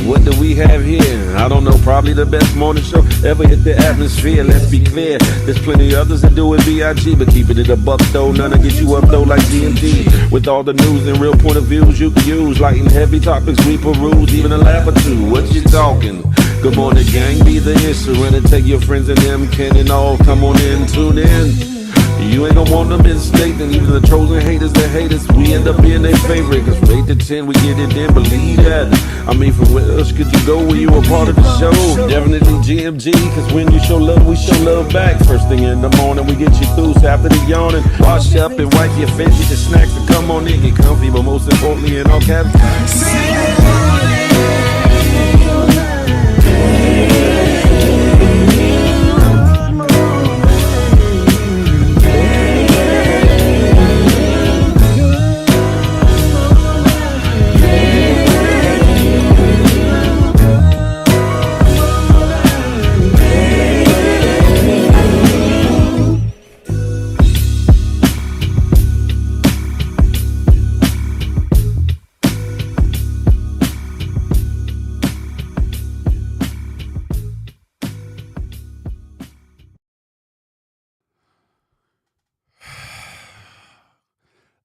What do we have here? I don't know, probably the best morning show ever hit the atmosphere. Let's be clear, there's plenty others that do it B.I.G. But keeping it a buck though, none to get you up though like GMG. With all the news and real point of views you can use, light and heavy topics we peruse, even a laugh or two. What you talking? Good morning gang, be the answer. And take your friends and them can and all come on in, tune in. You ain't gonna want them in state, and even the trolls and haters that hate us, we end up being their favorite. Cause from 8 to 10 we get it in, believe that. I mean, from where else could you go when you a part of the show? Definitely GMG, cause when you show love, we show love back. First thing in the morning, we get you through, so after the yawning, wash up and wipe your face, get your snacks and come on in, get comfy, but most importantly in all caps,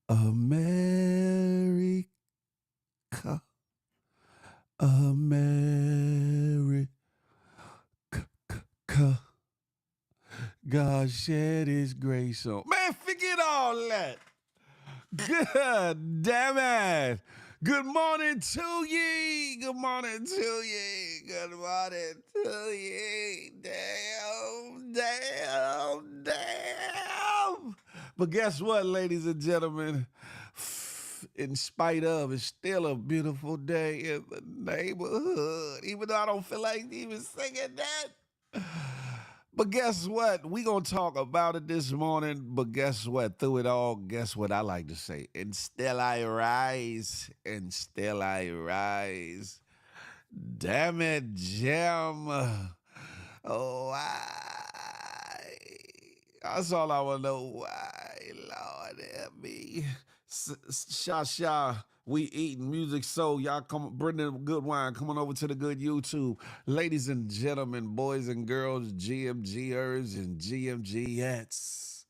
America, America, God shed his grace on. Man, forget all that. Good damn it. Good morning to ye. Good morning to ye. Good morning to ye. Damn. But guess what, ladies and gentlemen? In spite of, it's still a beautiful day in the neighborhood. Even though I don't feel like even singing that. But guess what? We gonna talk about it this morning. But guess what? Through it all, guess what I like to say? And still I rise, and still I rise. Damn it, Jim. Oh, why? That's all I want to know. Why, Lord help me. Sha, we eating music, so y'all come bring the good wine. Come on over to the good YouTube. Ladies and gentlemen, boys and girls, GMGers and GMGettes.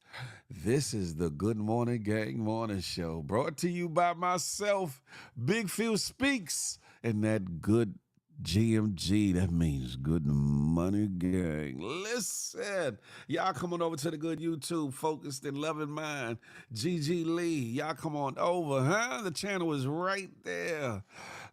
This is the Good Morning Gang Morning Show, brought to you by myself, Big Phil Speaks, and that good GMG, that means Good Money Gang. Listen, y'all come on over to the good YouTube, Focused and Loving Mind, GG Lee. Y'all come on over, huh? The channel is right there.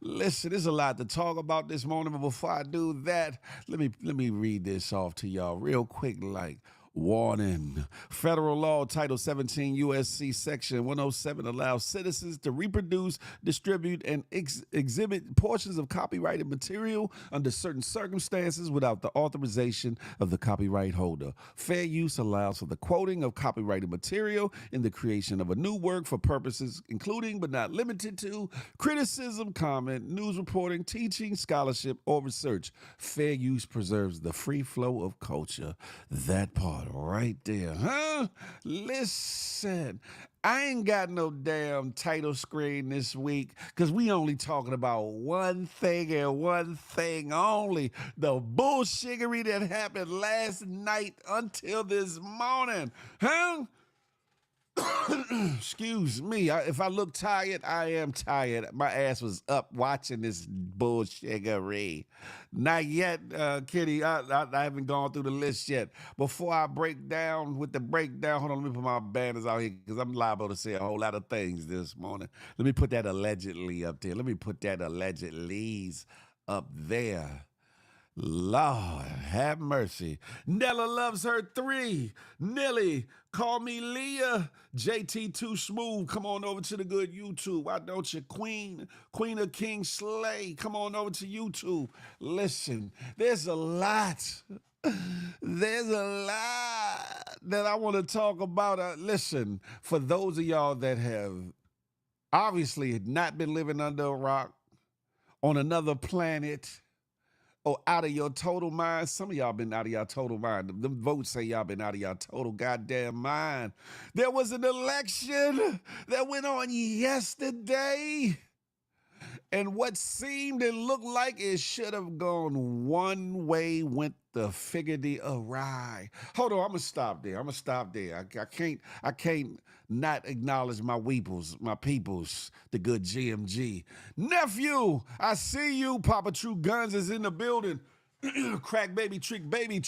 Listen, there's a lot to talk about this morning, but before I do that, let me read this off to y'all real quick, like Warning. Federal law Title 17 U.S.C. Section 107 allows citizens to reproduce, distribute, and exhibit portions of copyrighted material under certain circumstances without the authorization of the copyright holder. Fair use allows for the quoting of copyrighted material in the creation of a new work for purposes including but not limited to criticism, comment, news reporting, teaching, scholarship, or research. Fair use preserves the free flow of culture. That part right there, huh? Listen, I ain't got no damn title screen this week because we only talking about one thing and one thing only. The bullshiggery that happened last night until this morning, huh? Excuse me. If I look tired, I am tired. My ass was up watching this bullshiggery. Not yet, Kitty. I haven't gone through the list yet. Before I break down with the breakdown, hold on, let me put my banners out here because I'm liable to say a whole lot of things this morning. Let me put that allegedly up there. Let me put that allegedly's up there. Lord, have mercy. Nella loves her 3. Nelly, call me Leah. JT Too Smooth, come on over to the good YouTube. Why don't you? Queen of King Slay, come on over to YouTube. Listen, there's a lot. There's a lot that I want to talk about. Listen, for those of y'all that have obviously not been living under a rock on another planet, or out of your total mind. Some of y'all been out of your total mind. Them votes say y'all been out of your total goddamn mind. There was an election that went on yesterday, and what seemed and looked like it should have gone one way went the figuredy awry. Hold on, I'm gonna stop there. I can't not acknowledge my weeples, my peoples, the good GMG. Nephew, I see you. Papa True Guns is in the building. Crack baby, trick baby,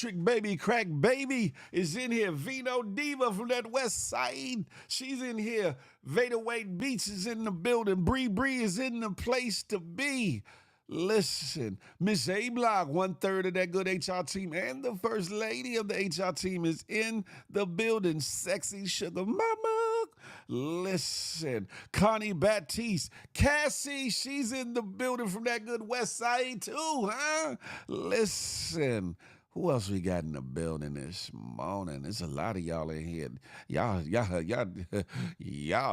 crack baby is in here. Vino Diva from that west side, she's in here. Vader Wade Beats is in the building. Bree is in the place to be. Listen, Miss A Block, 1/3 of that good HR team, and the first lady of the HR team is in the building. Sexy Sugar Mama. Listen, Connie Baptiste, Cassie, she's in the building from that good west side too, huh? Listen. Who else we got in the building this morning? There's a lot of y'all in here. Y'all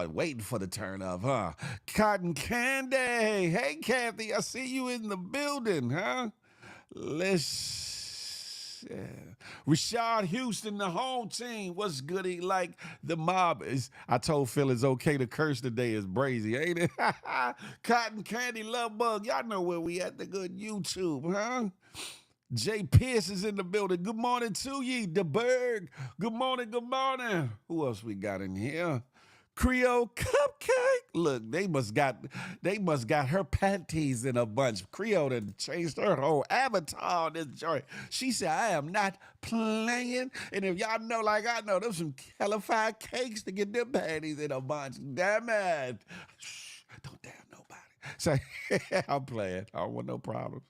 waiting for the turn up, huh? Cotton Candy. Hey, Kathy, I see you in the building, huh? Listen. Rashad Houston, the home team. What's goody like the mob is? I told Phil it's okay to curse today. It's brazy, ain't it? Cotton Candy, Love Bug. Y'all know where we at, the good YouTube, huh? Jay Pierce is in the building. Good morning to ye, the Berg. Good morning, good morning. Who else we got in here? Creole Cupcake. Look, they must got her panties in a bunch. Creole done changed her whole avatar on this joint. She said, I am not playing. And if y'all know like I know, there's some calified cakes to get them panties in a bunch. Damn it. Shh, don't damn nobody. So I'm playing. I don't want no problems.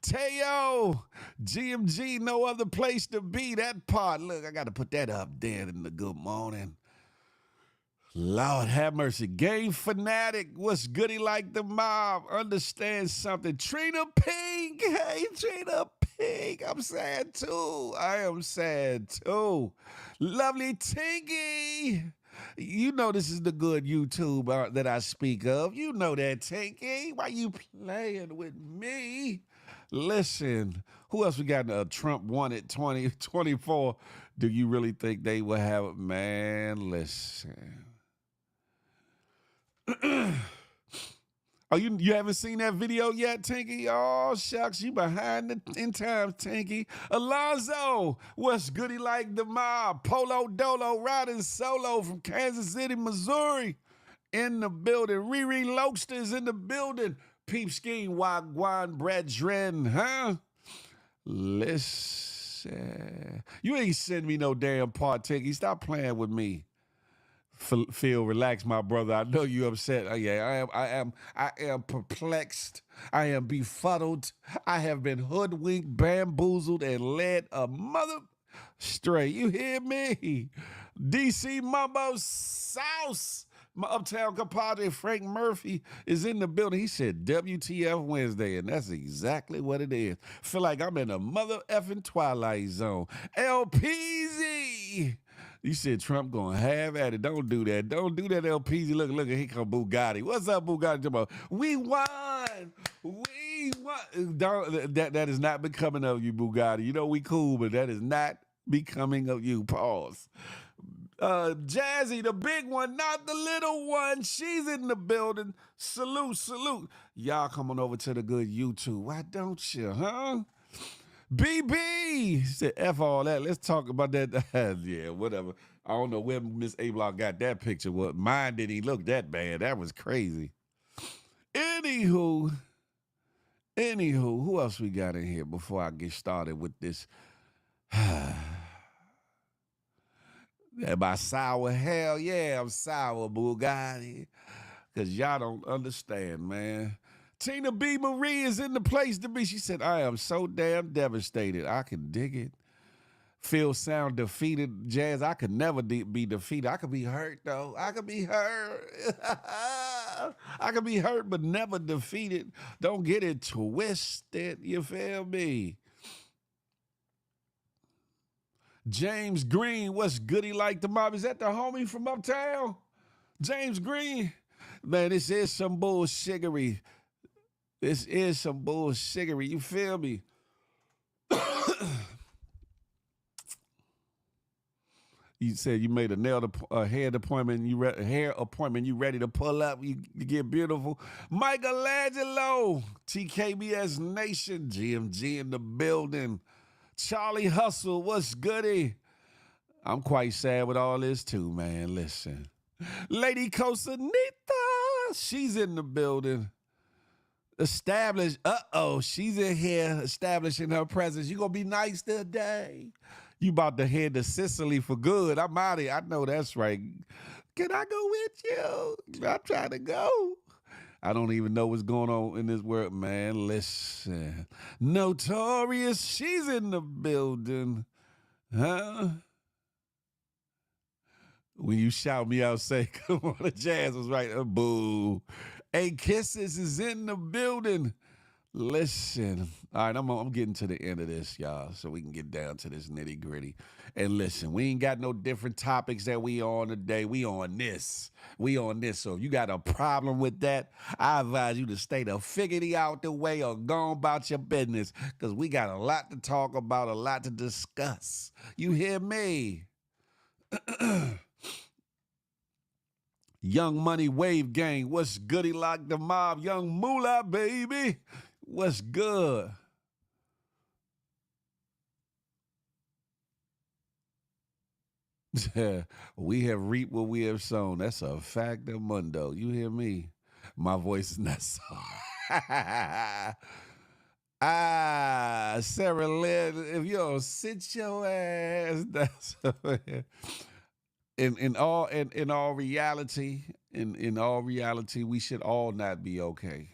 Teo, GMG, no other place to be. That part, look, I got to put that up there in the good morning. Lord have mercy. Game Fanatic, what's goody like the mob? Understand something. Trina Pink, hey, Trina Pink. I'm sad too. I am sad too. Lovely Tinky. You know this is the good YouTube that I speak of. You know that, Tinky. Why you playing with me? Listen, who else we got? Trump won it 2024. Do you really think they will have it? Man, listen. Oh, you haven't seen that video yet, Tinky? Oh, shucks, you behind in time, Tinky. Alonzo, what's goody like the mob? Polo Dolo riding solo from Kansas City, Missouri. In the building. Riri Lokster's in the building. Peep Scheme, Wagwan, Brethren, huh? Listen. You ain't send me no damn part, Tinky. Stop playing with me. Phil, relax, my brother. I know you upset. Yeah, I am perplexed. I am befuddled. I have been hoodwinked, bamboozled, and led a mother. straight. You hear me? DC Mumbo Sauce. My uptown compadre Frank Murphy is in the building. He said WTF Wednesday, and that's exactly what it is. Feel like I'm in a mother effing twilight zone. LPZ. You said Trump gonna have at it. Don't do that. Don't do that, LPZ. Look, here come Bugatti. What's up, Bugatti? We won. We won. That is not becoming of you, Bugatti. You know we cool, but that is not becoming of you. Pause. Jazzy, the big one, not the little one. She's in the building. Salute. Y'all come on over to the good YouTube. Why don't you, huh? BB said, F all that. Let's talk about that. Yeah, whatever. I don't know where Miss A Block got that picture. What mine didn't even look that bad. That was crazy. Anywho, who else we got in here before I get started with this? Am I sour? Hell yeah, I'm sour, Bugatti. Because y'all don't understand, man. Tina B. Marie is in the place to be. She said, I am so damn devastated. I can dig it. Feel sound defeated. Jazz, I could never be defeated. I could be hurt, though. I could be hurt. I could be hurt, but never defeated. Don't get it twisted. You feel me? James Green, what's goody like the mob? Is that the homie from uptown? James Green? Man, this is some bullshiggery. This is some bullshiggery. You feel me? You said you made a hair appointment. Hair appointment. You ready to pull up? You get beautiful. Michelangelo, TKBS Nation, GMG in the building. Charlie Hustle, what's goody? I'm quite sad with all this too, man. Listen. Lady Cosanita, she's in the building. She's in here establishing her presence. You gonna be nice today? You about to head to Sicily for good. I'm out of here. I know that's right. Can I go with you? I'm trying to go. I don't even know what's going on in this world, man. Listen. Notorious, she's in the building. Huh? When you shout me out, say, come on, the Jazz was right. Boo. Hey, Kisses is in the building. Listen. All right, I'm getting to the end of this, y'all, so we can get down to this nitty gritty. And listen, we ain't got no different topics that we on today. We on this. So if you got a problem with that, I advise you to stay the figgity out the way or go about your business, because we got a lot to talk about, a lot to discuss. You hear me? Young Money Wave Gang, what's goody like the mob? Young Moolah, baby, what's good? We have reaped what we have sown. That's a fact of mundo. You hear me? My voice is not so. Sarah Lynn, if you don't sit your ass, that's in all reality, we should all not be okay.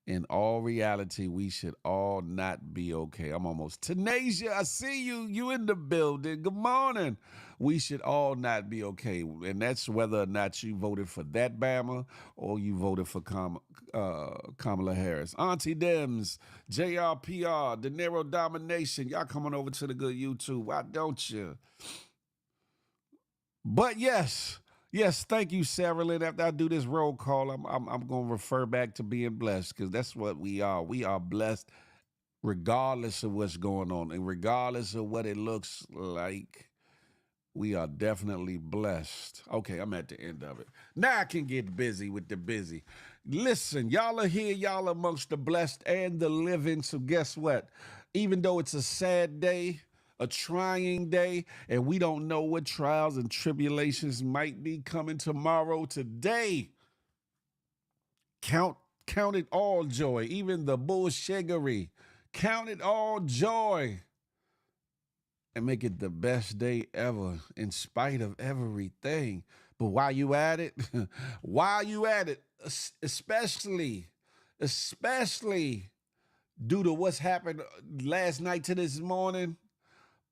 In all reality, we should all not be okay. I'm almost Tanasia. I see you. You in the building. Good morning. We should all not be okay. And that's whether or not you voted for that Bama or you voted for Kamala Harris. Auntie Dems, JRPR, De Niro Domination. Y'all coming over to the good YouTube. Why don't you? But yes, thank you, Sarah Lynn. After I do this roll call, I'm going to refer back to being blessed, because that's what we are. We are blessed regardless of what's going on and regardless of what it looks like. We are definitely blessed. Okay, I'm at the end of it. Now I can get busy with the busy. Listen, y'all are here. Y'all amongst the blessed and the living. So guess what? Even though it's a sad day, a trying day, and we don't know what trials and tribulations might be coming tomorrow, today, count it all joy, even the bullshiggery. Count it all joy and make it the best day ever in spite of everything. But while you at it, especially due to what's happened last night to this morning,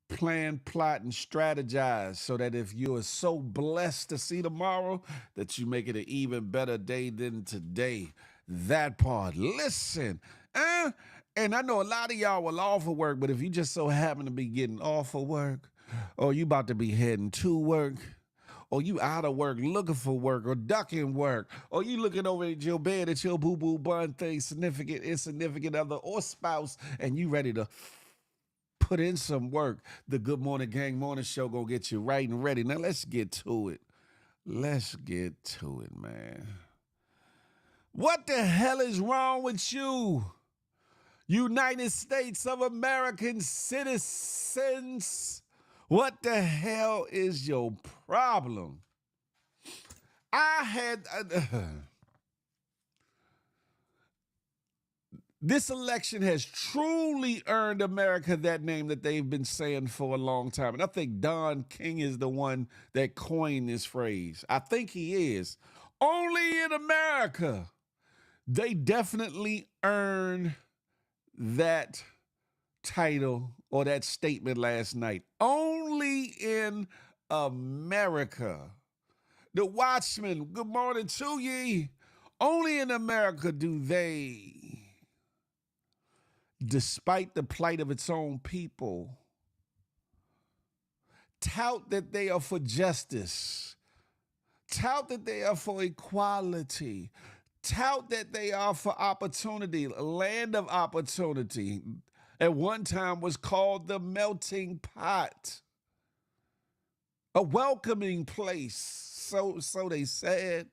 plan, plot, and strategize so that if you are so blessed to see tomorrow, that you make it an even better day than today. That part. Listen, and I know a lot of y'all will off of work, but if you just so happen to be getting off of work, or you about to be heading to work, or you out of work looking for work or ducking work, or you looking over at your bed at your boo-boo bun thing, significant, insignificant other, or spouse, and you ready to put in some work, the Good Morning Gang Morning Show gonna get you right and ready. Now let's get to it. Let's get to it, man. What the hell is wrong with you, United States of American citizens? What the hell is your problem? This election has truly earned America that name that they've been saying for a long time. And I think Don King is the one that coined this phrase. I think he is. Only in America. They definitely earned that title or that statement last night. Only in America. The Watchmen, good morning to ye. Only in America do they, despite the plight of its own people, tout that they are for justice, tout that they are for equality, tout that they are for opportunity, a land of opportunity. At one time was called the melting pot, a welcoming place. So they said.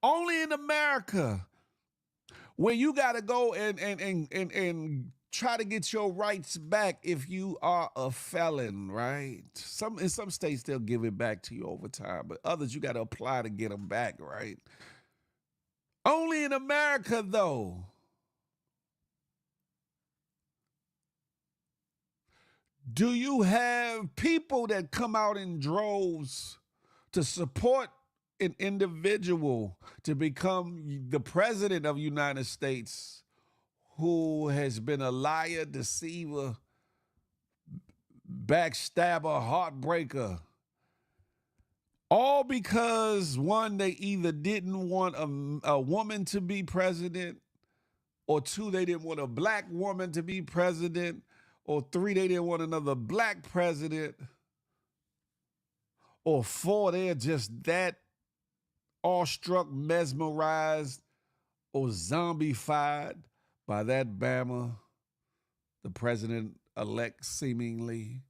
Only in America, where you got to go and try to get your rights back if you are a felon, right? In some states they'll give it back to you over time, but others you got to apply to get them back, right? Only in America, though, do you have people that come out in droves to support an individual to become the president of the United States who has been a liar, deceiver, backstabber, heartbreaker, all because, one, they either didn't want a woman to be president, or two, they didn't want a black woman to be president, or three, they didn't want another black president, or four, they're just that awestruck, mesmerized, or zombified by that Bama, the president-elect, seemingly,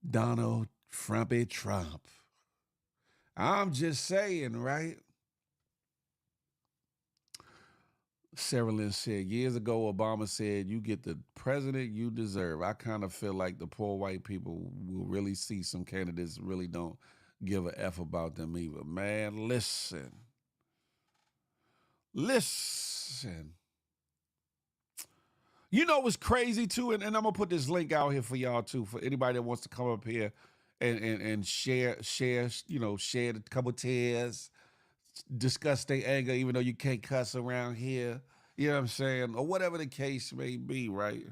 Donald Frumpy Trump. I'm just saying, right? Sarah Lynn said, years ago, Obama said, you get the president you deserve. I kind of feel like the poor white people will really see some candidates really don't give a F about them either. Man, listen. You know what's crazy too, and I'm gonna put this link out here for y'all too, for anybody that wants to come up here and share, share a couple tears, discuss their anger, even though you can't cuss around here. You know what I'm saying? Or whatever the case may be, right?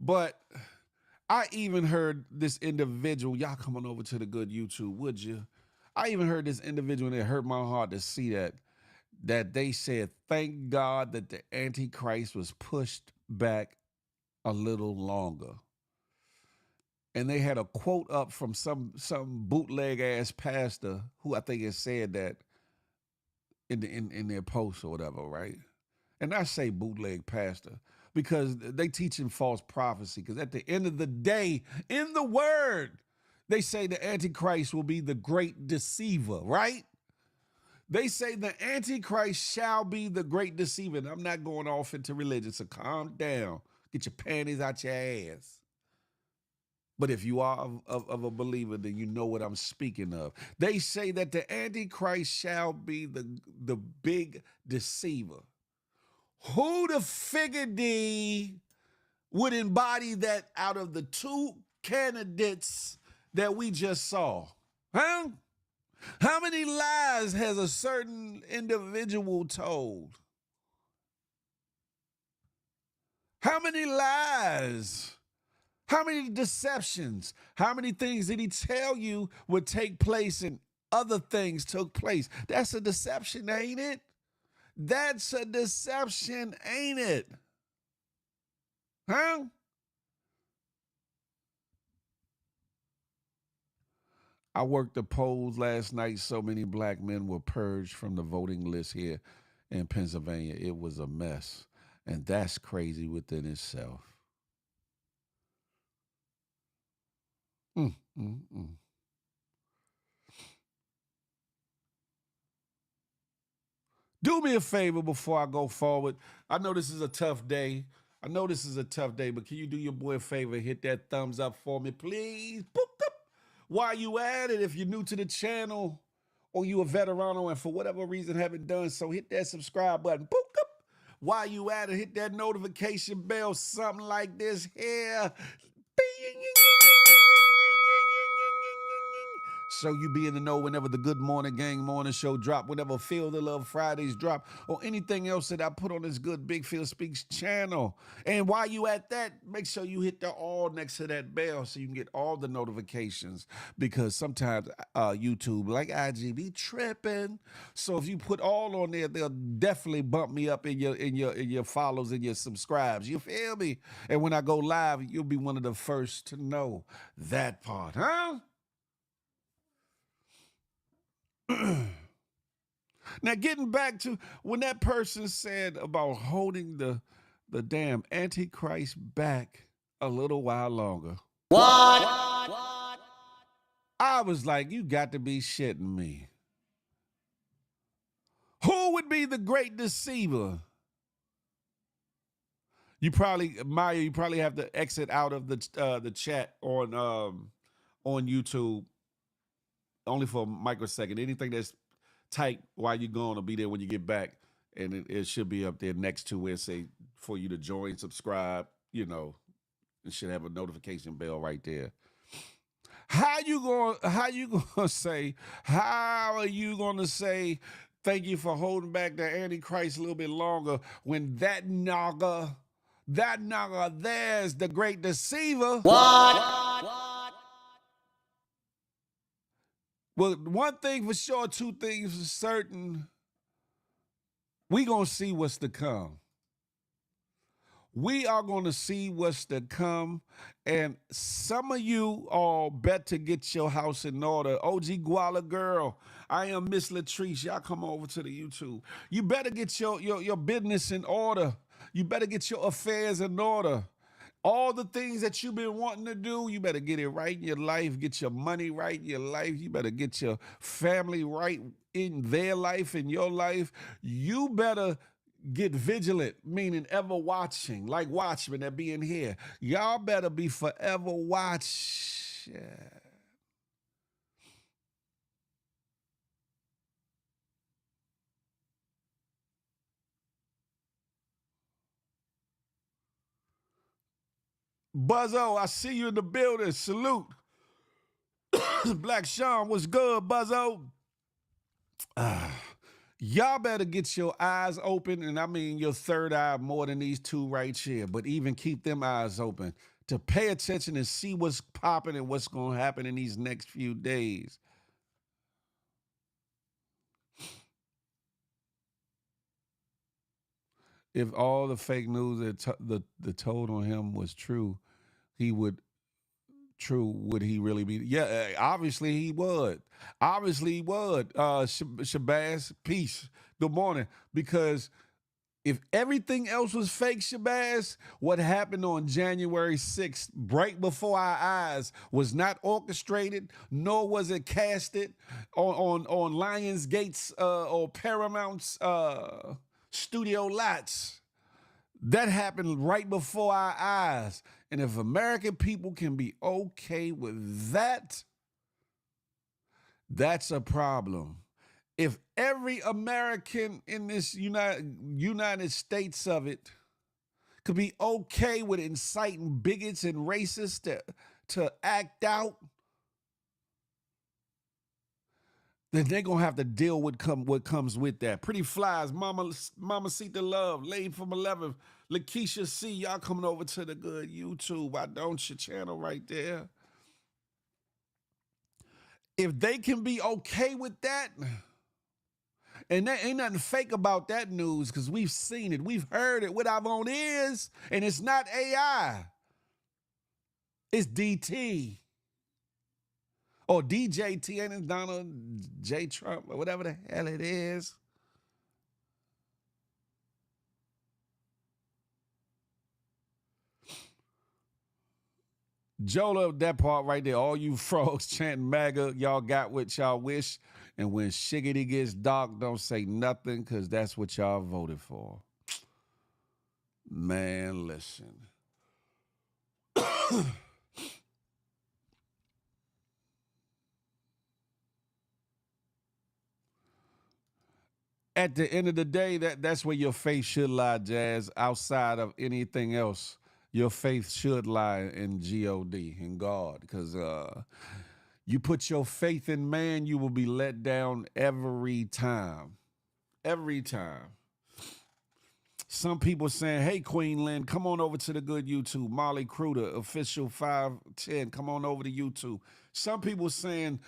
But I even heard this individual, y'all come on over to the good YouTube, would you? I even heard this individual, and it hurt my heart to see that they said, thank God that the Antichrist was pushed back a little longer. And they had a quote up from some bootleg ass pastor who I think has said that in their post or whatever, right? And I say bootleg pastor because they teaching false prophecy. Because at the end of the day, in the word, they say the Antichrist will be the great deceiver, right? They say the Antichrist shall be the great deceiver. And I'm not going off into religion, so calm down. Get your panties out your ass. But if you are of a believer, then you know what I'm speaking of. They say that the Antichrist shall be the big deceiver. Who the figure would embody that out of the two candidates that we just saw? Huh? How many lies has a certain individual told? How many lies How many deceptions? How many things did he tell you would take place and other things took place? That's a deception, ain't it? That's a deception, ain't it? Huh? I worked the polls last night. So many black men were purged from the voting list here in Pennsylvania. It was a mess. And that's crazy within itself. Mm, mm, mm. Do me a favor before I go forward. I know this is a tough day. But can you do your boy a favor? Hit that thumbs up for me, please. Boop, boop. While you at it, if you're new to the channel or you a veterano and for whatever reason haven't done so, hit that subscribe button. Boop, boop. While you at it, hit that notification bell, something like this here. So you be in the know whenever the Good Morning Gang morning show drop, whenever Feel the Love Fridays drop, or anything else that I put on this good Big Phil Speaks channel. And while you at that, make sure you hit the all next to that bell so you can get all the notifications, because sometimes YouTube, like IG, be tripping. So if you put all on there, they'll definitely bump me up in your follows and your subscribes. You feel me? And when I go live, you'll be one of the first to know that part, huh? Now, getting back to when that person said about holding the damn Antichrist back a little while longer. What? I was like, you got to be shitting me. Who would be the great deceiver? Maya, you probably have to exit out of the chat on YouTube only for a microsecond. Anything that's type while you're going will be there when you get back, and it should be up there next to where it say for you to join, subscribe. You know, it should have a notification bell right there. How are you gonna say thank you for holding back the Antichrist a little bit longer when that naga there's the great deceiver? What? Well, one thing for sure, two things for certain. We gonna see what's to come. We are gonna see what's to come, and some of you all better get your house in order. OG Guala Girl, I am Miss Latrice. Y'all come over to the YouTube. You better get your business in order. You better get your affairs in order. All the things that you've been wanting to do, you better get it right in your life, get your money right in your life. You better get your family right in their life, in your life. You better get vigilant, meaning ever watching, like watchmen that be in here. Y'all better be forever watching. Buzzo, I see you in the building. Salute. Black Sean, what's good, Buzzo? Y'all better get your eyes open, and I mean your third eye more than these two right here, but even keep them eyes open to pay attention and see what's popping and what's going to happen in these next few days. If all the fake news that told on him was true, would he really be? Yeah, obviously he would. Shabazz, peace. Good morning. Because if everything else was fake, Shabazz, what happened on January 6th, right before our eyes, was not orchestrated, nor was it casted on Lionsgate's or Paramount's studio lots. That happened right before our eyes. And if American people can be okay with that, that's a problem. If every American in this United States of it could be okay with inciting bigots and racists to act out, then they're going to have to deal with what comes with that. Pretty Flies, Mama Sita Love, Lady from 11, Lakeisha C, y'all coming over to the good YouTube. Why don't your channel right there? If they can be okay with that, and there ain't nothing fake about that news because we've seen it, we've heard it with our own ears, and it's not AI, it's DT or DJT, and it's Donald J. Trump or whatever the hell it is. Jola, that part right there, all you frogs chanting MAGA, y'all got what y'all wish. And when shiggity gets dark, don't say nothing because that's what y'all voted for. Man, listen. At the end of the day, that's where your faith should lie, Jazz. Outside of anything else, your faith should lie in God, in God. Because you put your faith in man, you will be let down every time. Every time. Some people saying, hey, Queen Lynn, come on over to the good YouTube. Molly Cruder, official 510, come on over to YouTube. Some people saying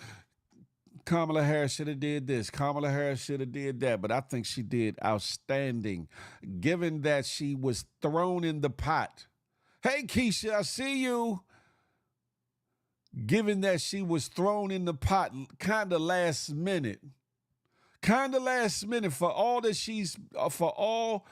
Kamala Harris should have did this. Kamala Harris should have did that. But I think she did outstanding, given that she was thrown in the pot. Hey, Keisha, I see you. Given that she was thrown in the pot kind of last minute. Kind of last minute for all that she's, for all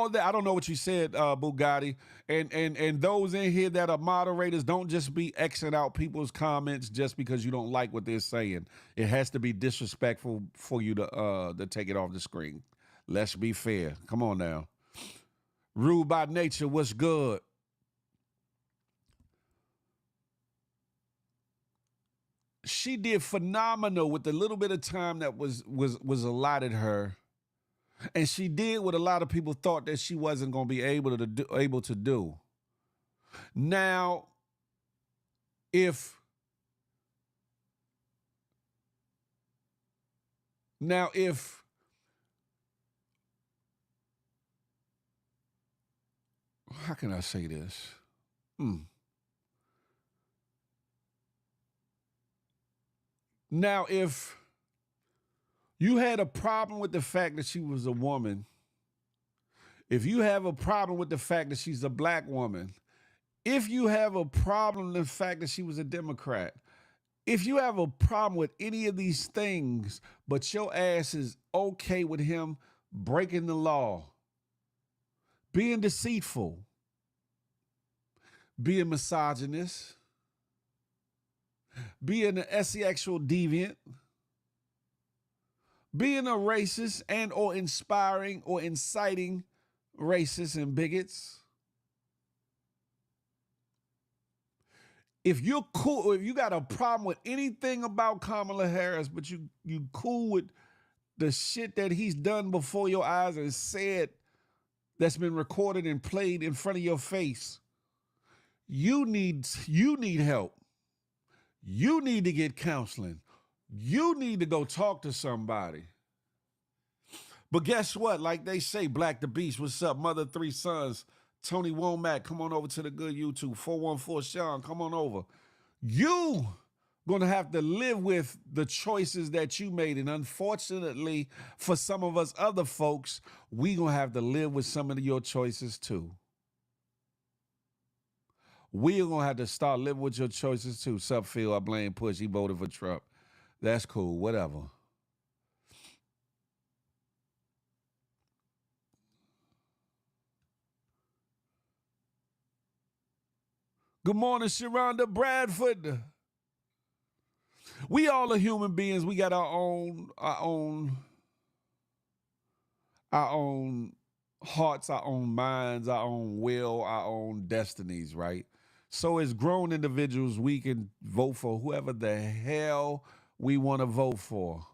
that, I don't know what you said, Bugatti, and those in here that are moderators, don't just be Xing out people's comments just because you don't like what they're saying. It has to be disrespectful for you to take it off the screen. Let's be fair. Come on now. Rude by nature, what's good? She did phenomenal with the little bit of time that was allotted her. And she did what a lot of people thought that she wasn't going to be able to do. Now, if how can I say this? Now, if you had a problem with the fact that she was a woman, if you have a problem with the fact that she's a black woman, if you have a problem with the fact that she was a Democrat, if you have a problem with any of these things, but your ass is okay with him breaking the law, being deceitful, being misogynist, being an sexual deviant, being a racist and or inspiring or inciting racists and bigots. If you're cool, if you got a problem with anything about Kamala Harris, but you cool with the shit that he's done before your eyes and said that's been recorded and played in front of your face, you need help. You need to get counseling. You need to go talk to somebody. But guess what? Like they say, Black the Beast, what's up? Mother Three Sons, Tony Womack, come on over to the good YouTube. 414 Sean, come on over. You going to have to live with the choices that you made. And unfortunately, for some of us other folks, we going to have to live with some of your choices too. We're going to have to start living with your choices too. Sup, Phil, I blame Push. He voted for Trump. That's cool, whatever. Good morning, Sharonda Bradford. We all are human beings. We got our own hearts, our own minds, our own will, our own destinies, right? So as grown individuals, we can vote for whoever the hell we want to vote for.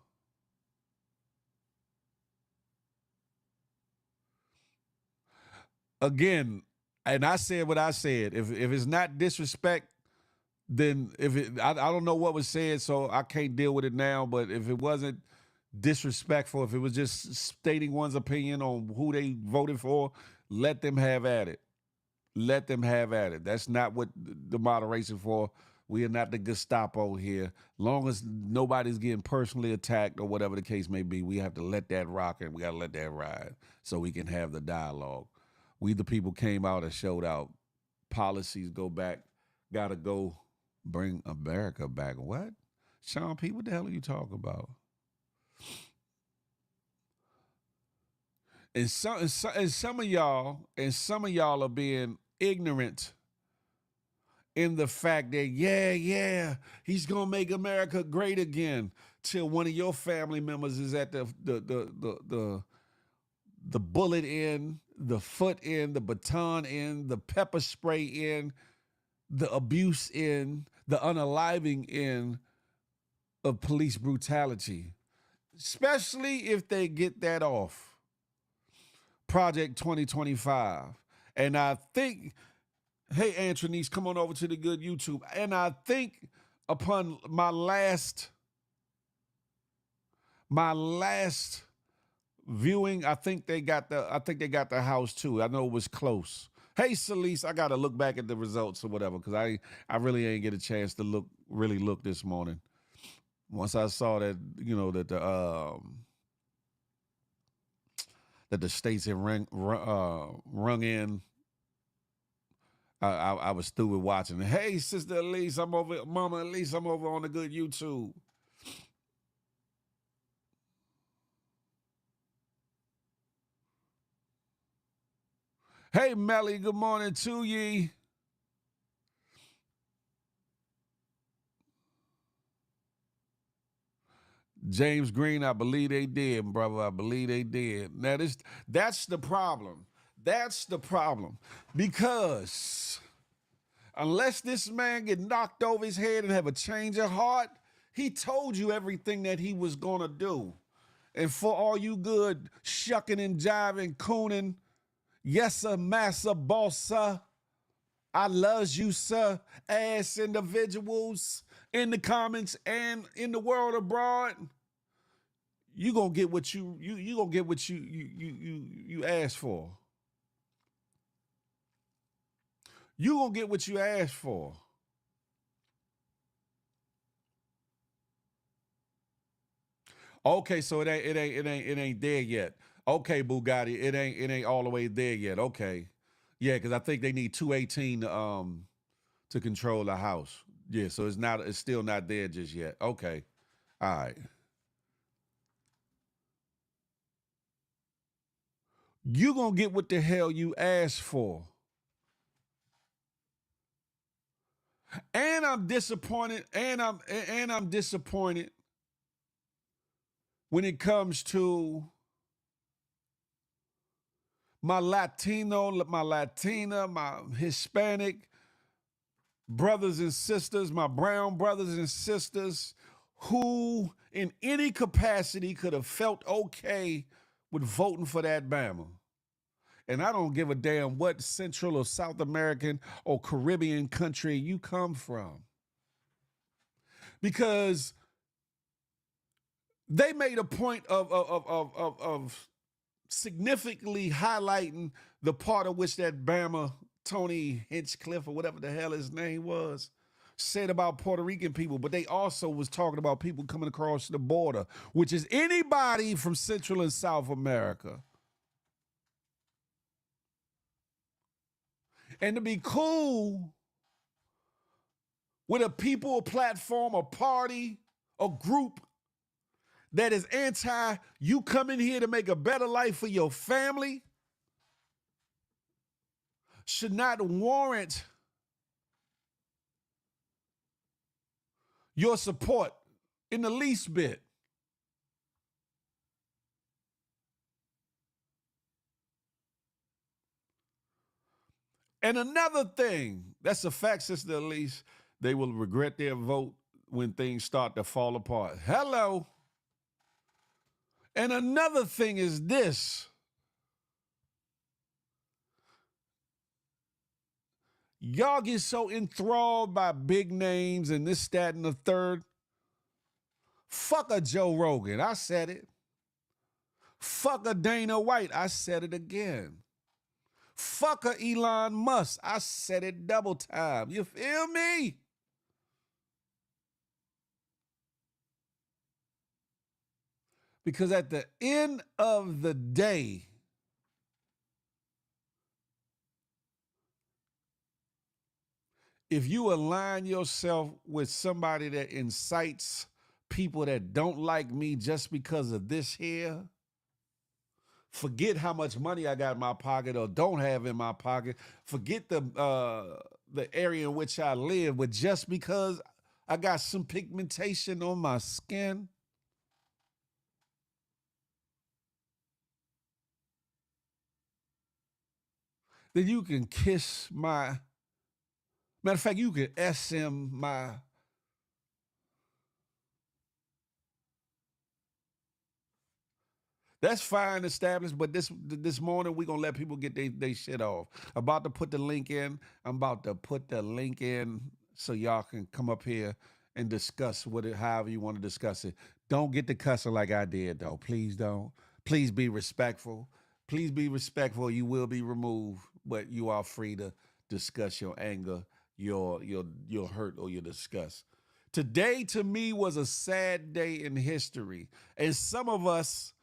Again, and I said what I said. If it's not disrespect, then I don't know what was said, so I can't deal with it now. But if it wasn't disrespectful. If it was just stating one's opinion on who they voted for, let them have at it. Let them have at it. That's not what the moderation for. We are not the Gestapo here. Long as nobody's getting personally attacked or whatever the case may be, we have to let that rock and we got to let that ride so we can have the dialogue. We the people came out and showed out. Policies go back. Got to go bring America back. What? Sean P., what the hell are you talking about? And some of y'all are being ignorant in the fact that he's gonna make America great again, till one of your family members is at the bullet end, the foot end, the baton end, the pepper spray end, the abuse end, the unaliving end of police brutality, especially if they get that off Project 2025. And I think, hey, Antronice, come on over to the good YouTube. And I think upon my last viewing, I think they got the house too. I know it was close. Hey, Celise, I got to look back at the results or whatever, because I really ain't get a chance to look this morning. Once I saw that, that the states had rung in, I was through with watching. Hey, Sister Elise, Mama Elise, I'm over on the good YouTube. Hey, Melly, good morning to ye. James Green, I believe they did, brother. I believe they did. Now, that's the problem. That's the problem. Because unless this man get knocked over his head and have a change of heart, he told you everything that he was going to do. And for all you good shucking and jiving, cooning, yes, sir, massa, boss, sir, I loves you, sir, ass individuals in the comments and in the world abroad, you gonna get what you gonna get what you asked for. You gonna get what you asked for. Okay, so it ain't there yet. Okay, Bugatti, it ain't all the way there yet. Okay, yeah, because I think they need 218 to control the House. Yeah, so it's still not there just yet. Okay, all right. You gonna get what the hell you asked for. And I'm disappointed. And I'm disappointed when it comes to my Latino, my Latina, my Hispanic brothers and sisters, my brown brothers and sisters, who in any capacity could have felt okay with voting for that Bama. And I don't give a damn what Central or South American or Caribbean country you come from. Because they made a point of significantly highlighting the part of which that Bama, Tony Hinchcliffe or whatever the hell his name was, said about Puerto Rican people, but they also was talking about people coming across the border, which is anybody from Central and South America. And to be cool with a people, a platform, a party, a group that is anti you coming here to make a better life for your family should not warrant your support in the least bit. And another thing, that's a fact, Sister Elise, they will regret their vote when things start to fall apart. Hello. And another thing is this. Y'all get so enthralled by big names and this, that, and the third. Fuck a Joe Rogan. I said it. Fuck a Dana White. I said it again. Fuck a Elon Musk. I said it double time. You feel me? Because at the end of the day, if you align yourself with somebody that incites people that don't like me just because of this here, forget how much money I got in my pocket or don't have in my pocket. Forget the area in which I live, but just because I got some pigmentation on my skin, then you can kiss my, matter of fact, you can SM my, that's fine established, but this morning we gonna let people get they shit off. About to put the link in. I'm about to put the link in so y'all can come up here and discuss however you want to discuss it. Don't get the cussing like I did though. Please don't. Please be respectful. Please be respectful. You will be removed, but you are free to discuss your anger, your hurt, or your disgust. Today to me was a sad day in history, and some of us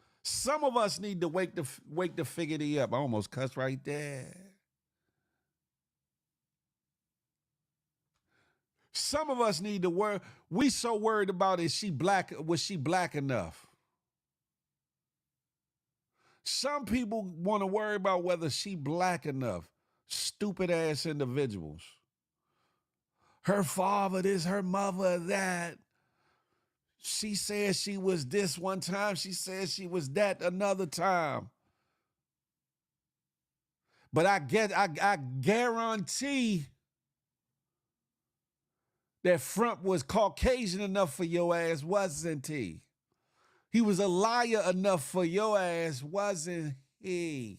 need to wake the figure up. I almost cussed right there. Some of us need to worry. We so worried about is she black? Was she black enough? Some people want to worry about whether she black enough. Stupid ass individuals. Her father this, her mother that. She said she was this one time. She said she was that another time. But I guarantee that Frump was Caucasian enough for your ass, wasn't he? He was a liar enough for your ass, wasn't he?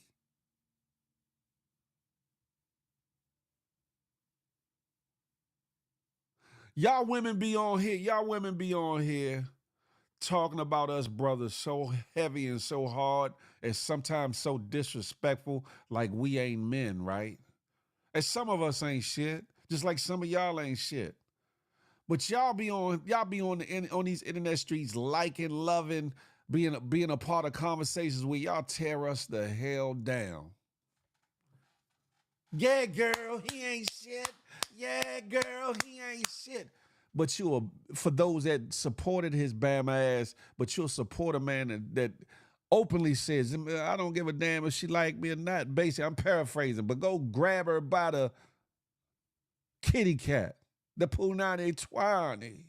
Y'all women be on here talking about us brothers so heavy and so hard and sometimes so disrespectful, like we ain't men, right? And some of us ain't shit, just like some of y'all ain't shit. But y'all be on these internet streets liking, loving, being a part of conversations where y'all tear us the hell down. Yeah, girl, he ain't shit. Yeah, girl, he ain't shit. But for those that supported his Bama ass, but you'll support a man that openly says, I don't give a damn if she like me or not. Basically, I'm paraphrasing, but go grab her by the kitty cat, the punani twani.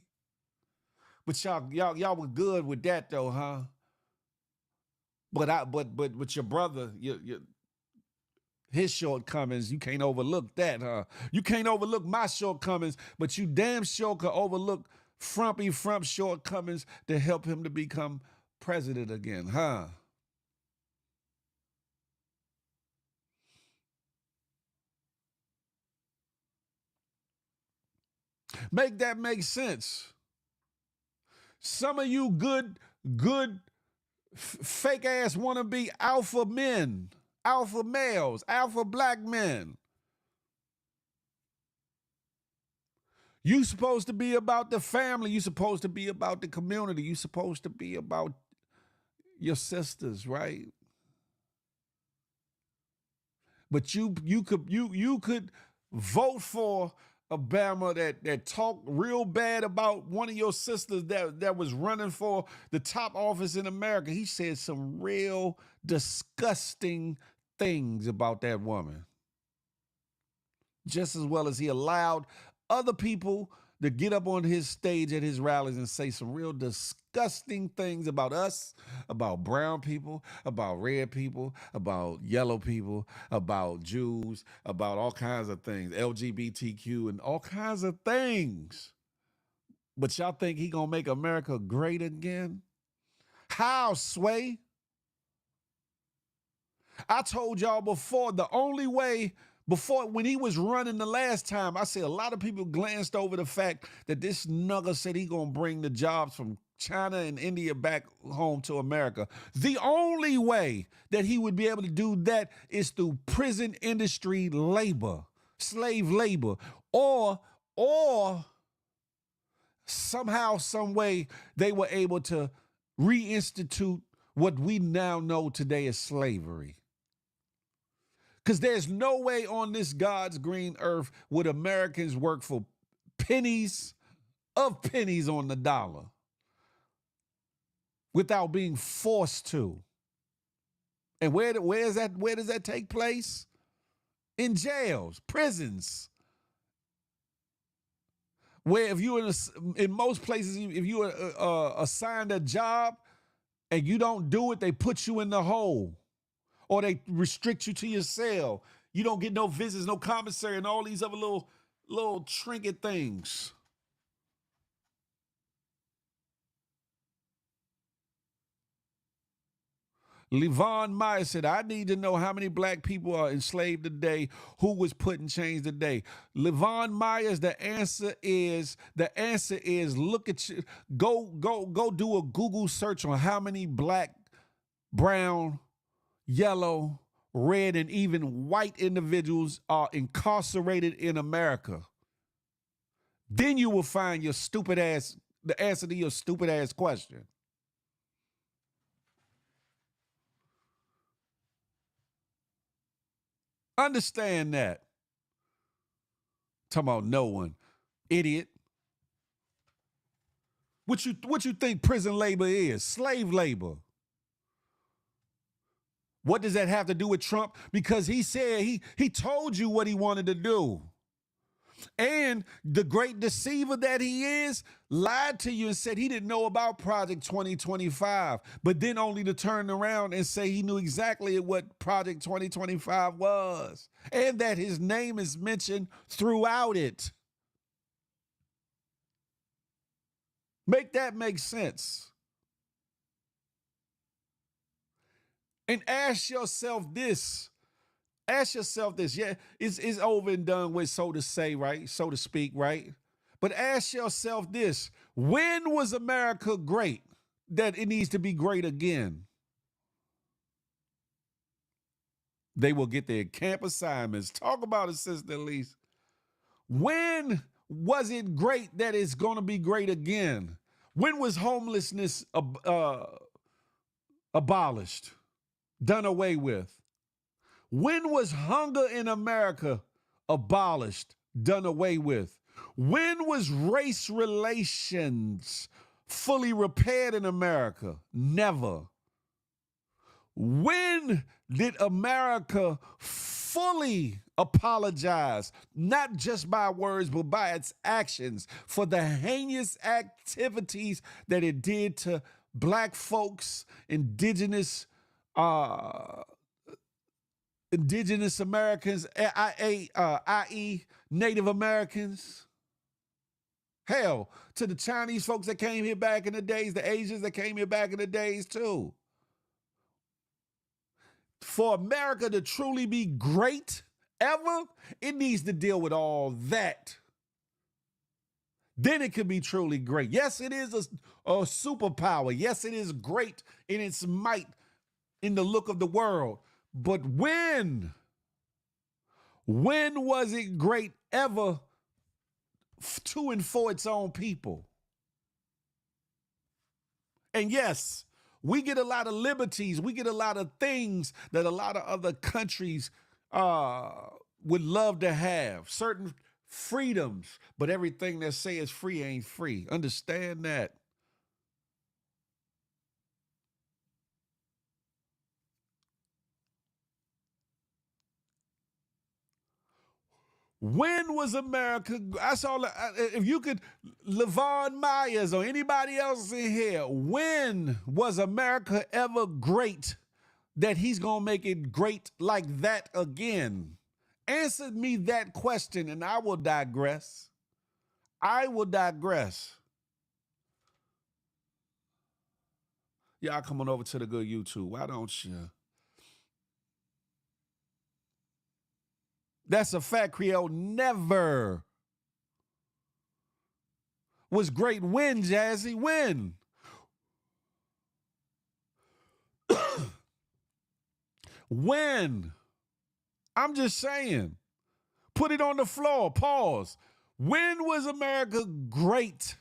But y'all were good with that though, huh? But your brother, his shortcomings, you can't overlook that, huh? You can't overlook my shortcomings, but you damn sure can overlook Frump's shortcomings to help him to become president again, huh? Make that make sense. Some of you good, fake ass wannabe alpha men, alpha males, alpha black men. You supposed to be about the family. You supposed to be about the community. You supposed to be about your sisters, right? But you could vote for Obama that talked real bad about one of your sisters that was running for the top office in America. He said some real disgusting things about that woman. Just as well as he allowed other people to get up on his stage at his rallies and say some real disgusting things about us, about brown people, about red people, about yellow people, about Jews, about all kinds of things, LGBTQ and all kinds of things. But y'all think he gonna make America great again? How, Sway? I told y'all before, the only way Before, when he was running the last time, I said a lot of people glanced over the fact that this nugger said he gonna bring the jobs from China and India back home to America. The only way that he would be able to do that is through prison industry labor, slave labor, or somehow, some way they were able to reinstitute what we now know today as slavery. Because there's no way on this God's green earth would Americans work for pennies of pennies on the dollar without being forced to. And where does that take place? In jails, prisons. Where if you're in most places, if you are assigned a job and you don't do it, they put you in the hole. Or they restrict you to your cell. You don't get no visits, no commissary, and all these other little trinket things. Levon Meyer said, I need to know how many black people are enslaved today, who was put in chains today. Levon Myers, the answer is look at you, go do a Google search on how many black, brown, yellow, red, and even white individuals are incarcerated in America. Then you will find the answer to your stupid ass question. Understand that. Talking about no one. Idiot. What you think prison labor is? Slave labor. What does that have to do with Trump? Because he said he told you what he wanted to do. And the great deceiver that he is lied to you and said he didn't know about Project 2025, but then only to turn around and say he knew exactly what Project 2025 was and that his name is mentioned throughout it. Make that make sense. And ask yourself this. Yeah, it's over and done with, so to say, right? So to speak, right? But ask yourself this. When was America great that it needs to be great again? They will get their camp assignments. Talk about it, Sister Elise. When was it great that it's going to be great again? When was homelessness abolished, done away with? When was hunger in America abolished, done away with? When was race relations fully repaired in America? Never. When did America fully apologize, not just by words, but by its actions, for the heinous activities that it did to black folks, indigenous Americans, i.e. Native Americans? Hell, to the Chinese folks that came here back in the days, the Asians that came here back in the days too. For America to truly be great ever, it needs to deal with all that. Then it can be truly great. Yes, it is a superpower. Yes, it is great in its might, in the look of the world. But when was it great ever to and for its own people? And yes, we get a lot of liberties. We get a lot of things that a lot of other countries would love to have. Certain freedoms, but everything that says free ain't free. Understand that. When was America? I saw, if you could, Levon Myers or anybody else in here, when was America ever great that he's going to make it great like that again? Answer me that question and I will digress. Y'all come on over to the good YouTube. Why don't you? That's a fact. Creole never was great. When, Jazzy? When? When? I'm just saying. Put it on the floor. Pause. When was America great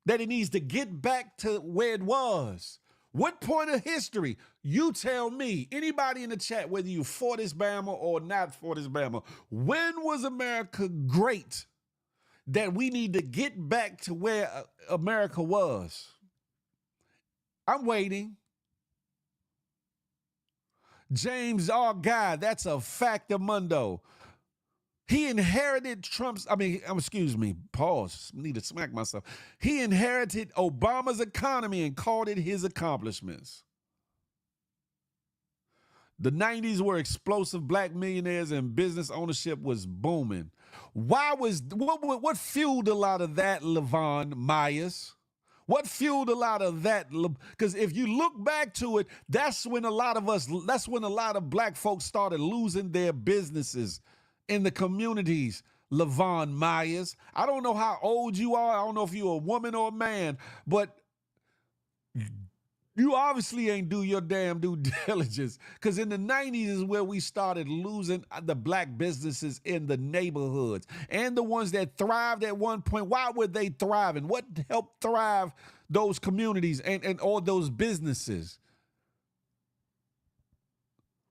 that it needs to get back to where it was? What point of history? You tell me. Anybody in the chat, whether you for this Bama or not for this Bama, when was America great that we need to get back to where America was? I'm waiting. James R. Guy, that's a factamundo. He inherited pause, need to smack myself. He inherited Obama's economy and called it his accomplishments. The 90s were explosive. Black millionaires and business ownership was booming. What fueled a lot of that, Levon Myers? What fueled a lot of that? Because if you look back to it, that's when a lot of black folks started losing their businesses in the communities. Levon Myers, I don't know how old you are. I don't know if you're a woman or a man, but you obviously ain't do your damn due diligence, because in the 90s is where we started losing the black businesses in the neighborhoods and the ones that thrived at one point. Why were they thriving? What helped thrive those communities and all those businesses?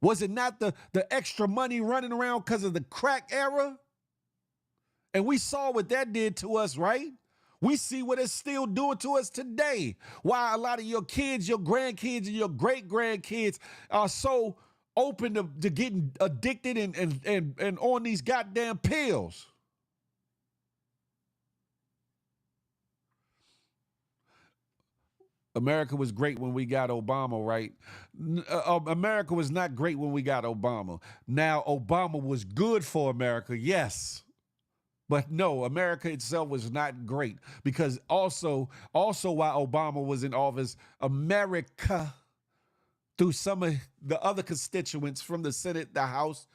Was it not the extra money running around because of the crack era? And we saw what that did to us, right? We see what it's still doing to us today. Why a lot of your kids, your grandkids, and your great-grandkids are so open to getting addicted and on these goddamn pills. America was great when we got Obama, right? America was not great when we got Obama. Now, Obama was good for America, yes. But no, America itself was not great, because also while Obama was in office, America, through some of the other constituents from the Senate, the House,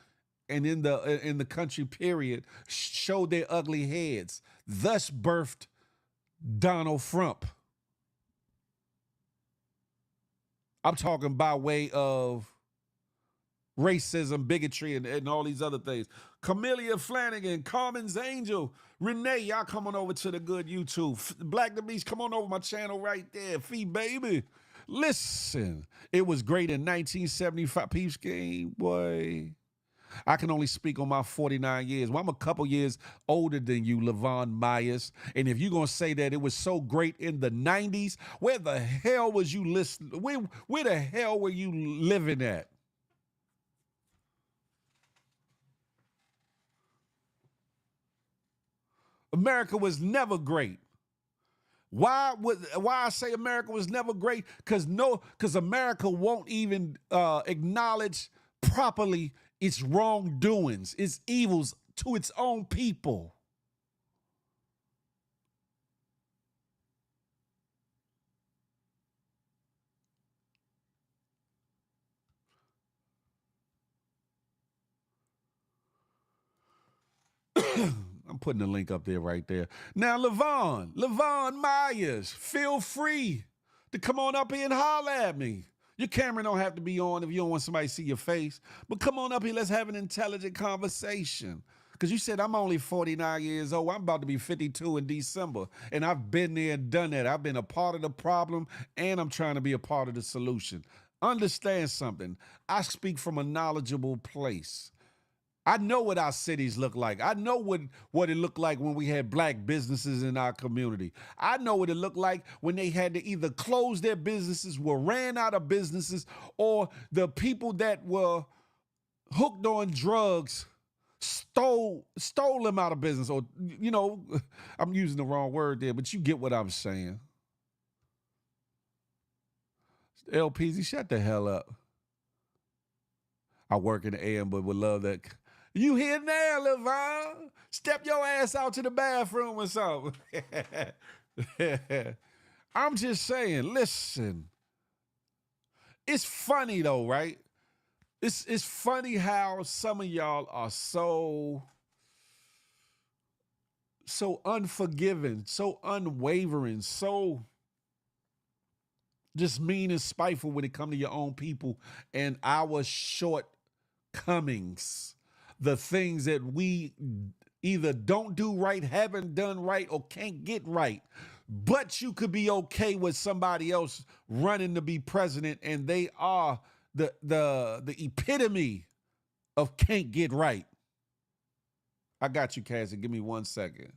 and in the country period, showed their ugly heads, thus birthed Donald Trump. I'm talking by way of racism, bigotry, and all these other things. Camellia Flanagan, Carmen's Angel, Renee, y'all come on over to the good YouTube. Black the Beast, come on over my channel right there. Fee baby. Listen, it was great in 1975. Peeps game, boy. I can only speak on my 49 years. Well, I'm a couple years older than you, Levon Myers. And if you're going to say that it was so great in the 90s, where the hell was you listening? Where the hell were you living at? America was never great. Why I say America was never great? Because America won't even acknowledge properly its wrongdoings, its evils to its own people. I'm putting the link up there right there. Now, Levon Myers, feel free to come on up here and holler at me. Your camera don't have to be on if you don't want somebody to see your face. But come on up here, let's have an intelligent conversation. Because you said I'm only 49 years old. I'm about to be 52 in December. And I've been there and done that. I've been a part of the problem, and I'm trying to be a part of the solution. Understand something. I speak from a knowledgeable place. I know what our cities look like. I know what it looked like when we had black businesses in our community. I know what it looked like when they had to either close their businesses, were ran out of businesses, or the people that were hooked on drugs stole them out of business. Or, you know, I'm using the wrong word there, but you get what I'm saying. LPZ, shut the hell up. I work in the AM, but would love that. You here now, Levon? Step your ass out to the bathroom or something. I'm just saying, listen. It's funny though, right? It's funny how some of y'all are so unforgiving, so unwavering, so just mean and spiteful when it comes to your own people and our shortcomings, the things that we either don't do right, haven't done right, or can't get right. But you could be okay with somebody else running to be president, and they are the epitome of can't get right. I got you, Cassie. Give me 1 second.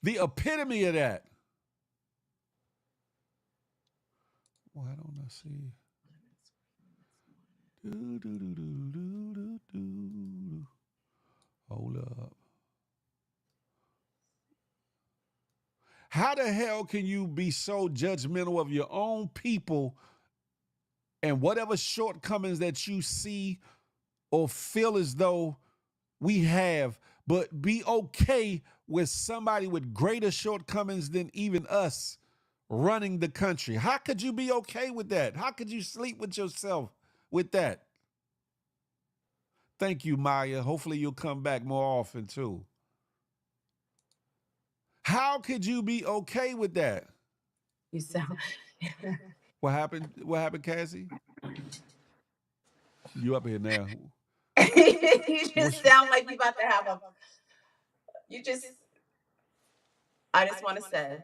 The epitome of that. Why don't I see? Do, do, do, do, do, do, do. Hold up. How the hell can you be so judgmental of your own people and whatever shortcomings that you see or feel as though we have, but be okay with somebody with greater shortcomings than even us running the country? How could you be okay with that? How could you sleep with yourself with that? Thank you, Maya. Hopefully you'll come back more often too. How could you be okay with that? You sound. What happened? What happened, Cassie? You up here now? You just What's sound like you about to have a. You just. I just want to say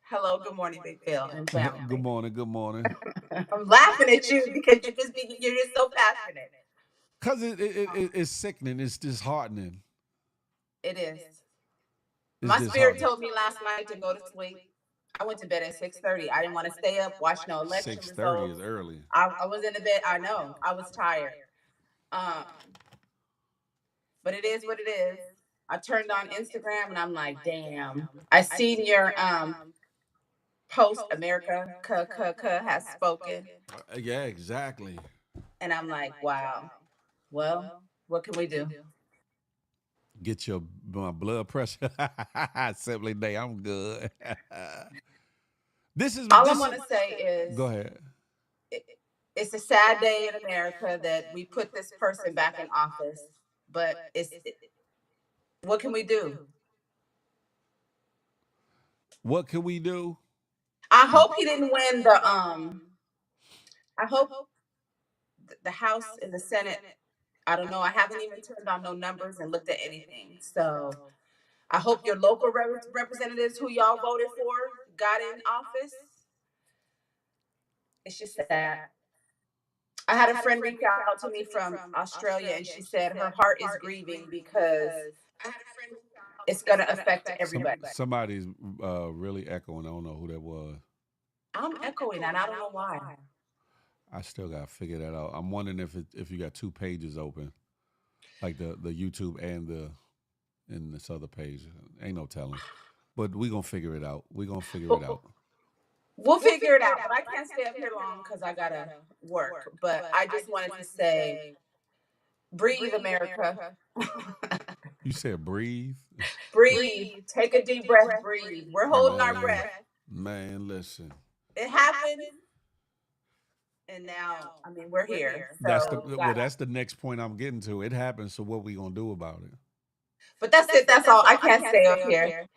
hello, good morning, Big Phil and good family. morning? Good morning. I'm laughing at you because you're just so passionate. Cause it's sickening. It's disheartening. It is. It's My spirit disheartening. told me last night to go to sleep. I went to bed at 6:30. I didn't want to stay up, watch no election 6:30 is results. early. I was in the bed. I know. I was tired. Um, but it is what it is. I turned on Instagram and I'm like, damn. I seen your post, America has spoken. Yeah, exactly. And I'm like, wow. Well, what can we do? Get your my blood pressure. Simply day, I'm good. this is All I this. want to say is Go ahead. it, it's a sad day in America that we put this person back in office, but what can we do? What can we do? I hope he didn't win the I hope the House and the Senate. I don't know. I haven't even turned on no numbers and looked at anything. So I hope your local representatives who y'all voted for got in office. It's just sad. I had a friend reach out to me from Australia, and she said her heart is grieving because it's going to affect everybody. Somebody's really echoing. I don't know who that was. I'm echoing, and I don't know why. I still got to figure that out. I'm wondering if you got two pages open, like the YouTube and this other page. Ain't no telling. But we gonna figure it out. We gonna figure But it out. we'll figure it out. But I can't stay up here long because I gotta work. But I just wanted to say, breathe, America. You said breathe. Breathe. Take a deep breath. Breathe. We're holding our breath. Man, listen. It happened, and now I mean we're here. That's the So we got. that's the next point I'm getting to. It happened, so what we gonna do about it? But that's it. That's all. I can't stay up here.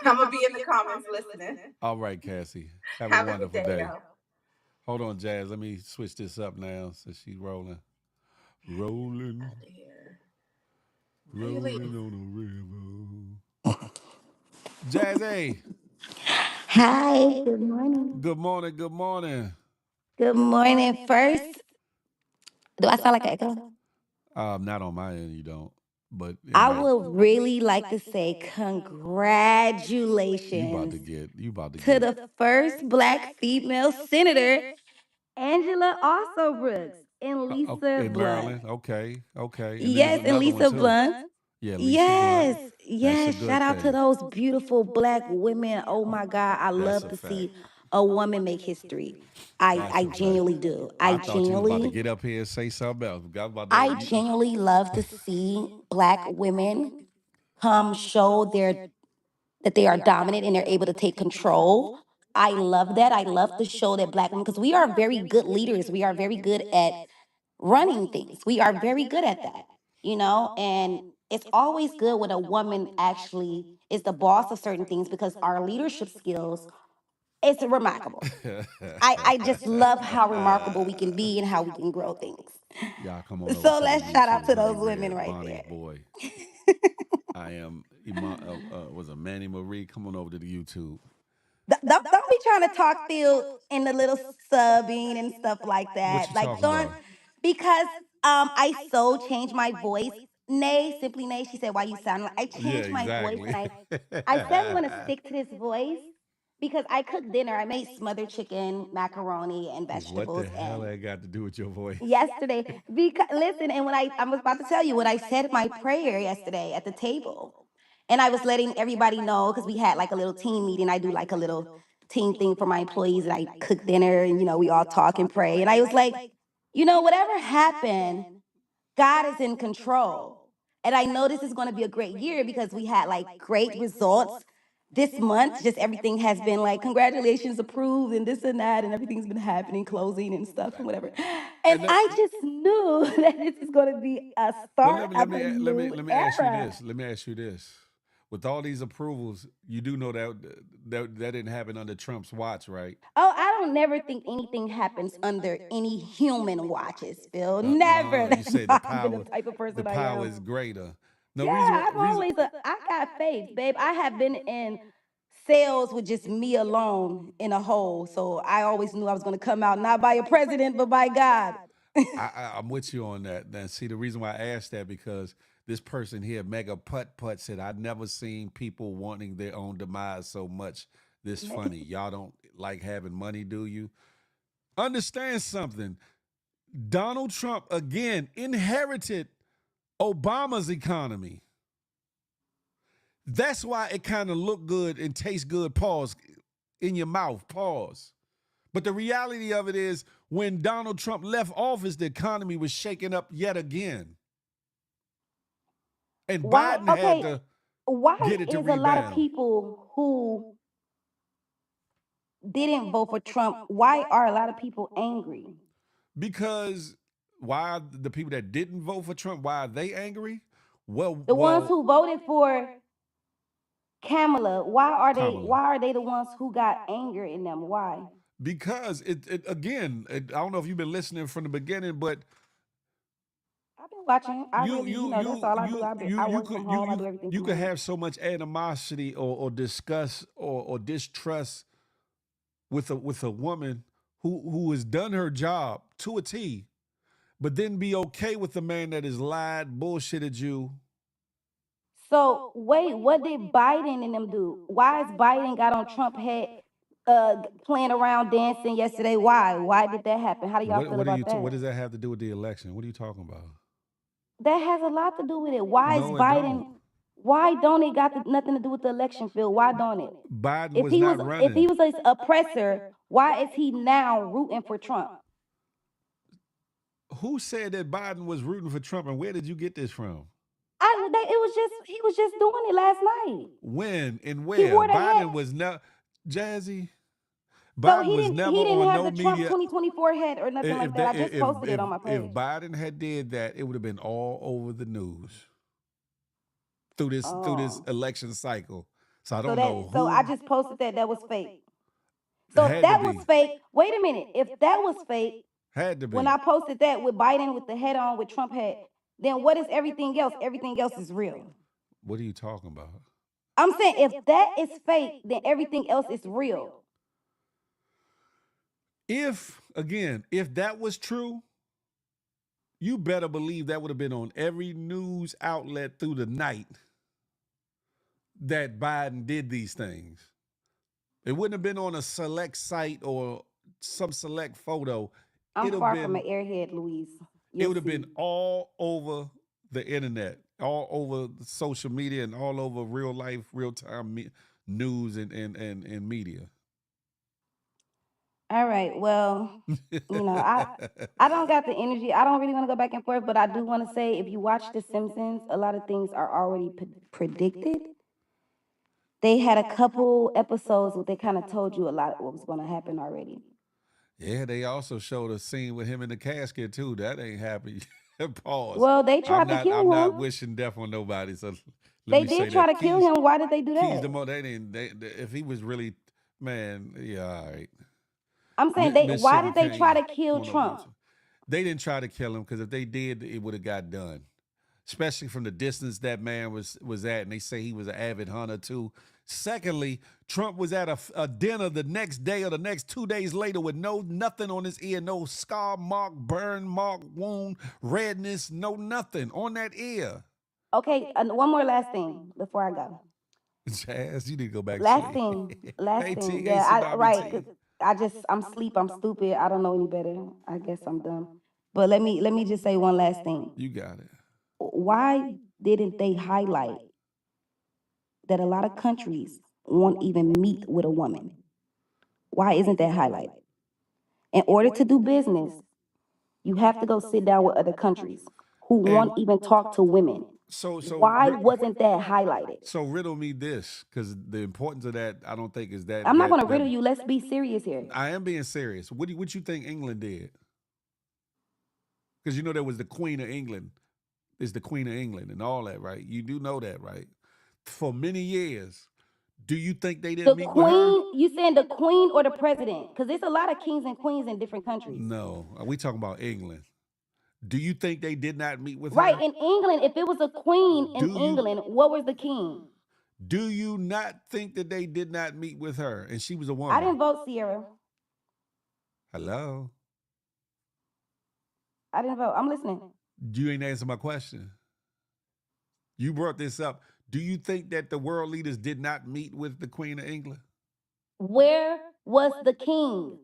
I'm gonna be in the comments listening. All right, Cassie. Have a Have a good wonderful day, day. y'all. Hold on, Jazz. Let me switch this up now since she's rolling. Rolling, Why you leaving? rolling on a river. Jazz, hey. Hi, good morning. Good morning. Good morning. Good morning. First, do I sound like an echo? Not on my end, you don't. But it I might. would really like to say You about congratulations to get. You about to to get. the first Black female senator, Angela Also Brooks and Lisa In Blunt. Maryland. Okay. Okay. And then there's Yes, and another one Lisa too. Blunt. Yeah, Lisa Blunt. Yes, That's a yes. Shout good out to thing. those beautiful Black women. Oh my God, I That's love a to fact. see a woman make history. I, That's I a fact. genuinely do. I thought you was about to get up here and say something else. I was about to. I genuinely love to see Black women come show their that they are dominant and they're able to take control. I love that. I love to show that Black women, because we are very good leaders. We are very good at running things. We are very good at that, and it's always good when a woman actually is the boss of certain things, because our leadership skills, it's remarkable. I just love how remarkable we can be and how we can grow things. Y'all come on over So to the let's shout out YouTube. to Honey those women Red, right Bonnie's there. boy. I am was a Manny Marie. Come on over to the YouTube. Don't be trying to talk Phil in the little subbing and stuff like What that. you Like, talking don't, about? because I so changed my voice. Nay, simply Nay, she said, why you sound like, I Yeah, changed my voice, and exactly. I said I'm gonna stick to this voice because I cooked dinner. I made smothered chicken, macaroni, and What the vegetables, hell and that got to do with your voice? yesterday, because listen, and when I was about to tell you, when I said my prayer yesterday at the table, and I was letting everybody know, because we had like a little team meeting. I do like a little team thing for my employees, and I cook dinner, and we all talk and pray. And I was like, whatever happened, God is in control. And I know this is going to be a great year because we had like great results this month. Just everything has been like, congratulations, approved, and this and that, and everything's been happening, closing and stuff and whatever. And And let, I just knew that this is going to be a well, start of a new let me ask you era. this. Let me ask you this. With all these approvals, you do know that didn't happen under Trump's watch, right? Oh, I don't never think anything happens under any human watches, Phil. Never. You That's say not been the type of the person I power am. is greater. No Yeah, reason, I've always I got faith, babe. I have been in sales with just me alone in a hole. So I always knew I was gonna come out not by a president, but by God. I'm with you on that. Now, see, the reason why I asked that because this person here, Mega Putt Putt, said, "I've never seen people wanting their own demise so much. This funny. Y'all don't like having money, do you? Understand something. Donald Trump again inherited Obama's economy. That's why it kind of look good and tastes good. Pause in your mouth. Pause. But the reality of it is, when Donald Trump left office, the economy was shaken up yet again. And Why Biden had okay, to why get it to is a lot of rebound people who didn't vote for Trump, why are a lot of people angry? because why the people that didn't vote for Trump, why are they angry? The ones who voted for Kamala, Kamala. why are they the ones who got anger in them? Why? Because it again, I don't know if you've been listening from the beginning, but I've been watching. I you really, you that's you all I do. you you I you work could from home. I do everything you from could home. have so much animosity or disgust or distrust with a woman who has done her job to a T, but then be okay with the man that has lied, bullshitted you. So wait, what did Biden and them do? Why is Biden got on Trump head playing around dancing yesterday? Why? Why did that happen? How do y'all feel about What that? does that have to do with the election? What are you talking about? That has a lot to do with it. Why is No, it don't. Biden? Why don't it got nothing to do with the election field? Why don't it? Biden If was he not was if he running. was an oppressor, why is he now rooting for Trump? Who said that Biden was rooting for Trump, and where did you get this from? It was just he was just doing it last night. When and He where? wore the hat. Biden was not Jazzy. So Biden was never he didn't on have no the Trump media. 2024 hat or nothing like If that. that I just posted it on my if page. Biden had did that, it would have been all over the news through this Oh. election cycle. So I So don't know I who. just posted that. That was fake. So if Had to that was be. fake, wait a minute. If that was fake, Had to when be. I posted that with Biden with the head on with Trump hat, then what is everything else? Everything else is real. What are you talking about? I'm saying if that is fake, then everything else is real. If again, if that was true, you better believe that would have been on every news outlet through the night that Biden did these things. It wouldn't have been on a select site or some select photo. I'm It'll far from an been airhead, Louise. it You'll would have been see. all over the internet, all over social media, and all over real life, real time news and media. All right. Well, I don't got the energy. I don't really want to go back and forth, but I do want to say if you watch The Simpsons, a lot of things are already predicted. They had a couple episodes where they kind of told you a lot of what was going to happen already. Yeah, they also showed a scene with him in the casket too. That ain't happy. Pause. Well, they tried to kill I'm not him. wishing death on nobody. So let They me say did try that. to kill him. Why did they do Keys that? the mo they didn't if he was really man, yeah, all right. I'm saying they. Why Mississippi did they try can't to kill come on over there. Trump? They didn't try to kill him because if they did, it would have got done. Especially from the distance that man was at, and they say he was an avid hunter too. Secondly, Trump was at a dinner the next day or the next 2 days later with nothing on his ear, no scar mark, burn mark, wound, redness, no nothing on that ear. Okay, one more last thing before I go. Jazz, you need to go back to Last sleep. thing, last Hey thing. T, hey Yeah, I Tsunami right. 'Cause T. I'm sleep. I'm stupid. I don't know any better. I guess I'm dumb. But let me just say one last thing. You got it. Why didn't they highlight that a lot of countries won't even meet with a woman? Why isn't that highlighted? In order to do business, you have to go sit down with other countries who won't even talk to women. Why wasn't that highlighted? So riddle me this, because the importance of that, I don't think is I'm not going to riddle you. Let's be serious here. I am being serious. What you think England did? Because you know there was the Queen of England, is the Queen of England and all that, right? You do know that, right? For many years, do you think they The didn't meet with her? queen, you saying the queen or the president? Because there's a lot of kings and queens in different countries. No, we talking about England. Do you think they did not meet with Right, her? in England, if it was a queen in England, what was the king? Do you not think that they did not meet with her and she was a woman? I didn't vote Sierra. Hello? I didn't vote. I'm listening. You ain't answer my question. You brought this up. Do you think that the world leaders did not meet with the Queen of England? Where was the king?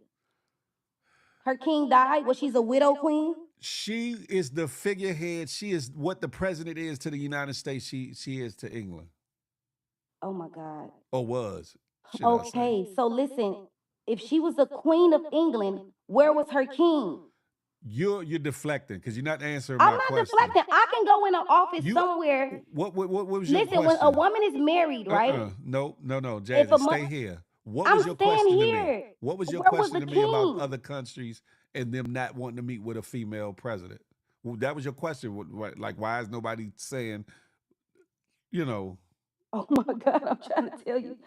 Her king died? Was she's a widow queen? She is the figurehead. She is what the president is to the United States. She is to England. Oh my God. Or was, should I say. Okay, so listen, if she was the queen of England, where was her king? You're deflecting because you're not answering I'm my not question. deflecting. I can go in an office somewhere. What was your Listen, question? when a woman is married, right? No, If Jazzy, stay here. What was I'm your staying question to me? here. What was your Where was question the to me about king? other countries and them not wanting to meet with a female president? Well, that was your question. Like, why is nobody saying, you know, Oh my God, I'm trying to tell you.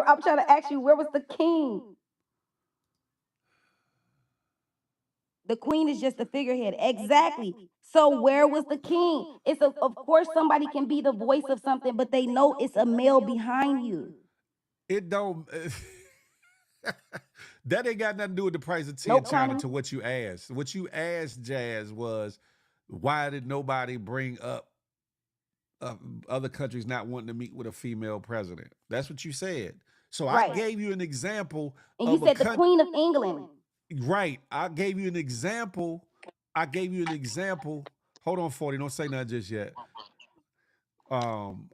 I'm trying to ask you, where was the king? The queen is just the figurehead. Exactly. So where was the king? Of course somebody can be the voice of something, but they know it's a male behind you. it don't. That ain't got nothing to do with the price of tea in Nope, China China. to what you asked. What you asked, Jazz, was why did nobody bring up other countries not wanting to meet with a female president? That's what you said. So I Right. gave you an example And you of said the Queen of England. Right. I gave you an example. Hold on, 40. Don't say nothing just yet.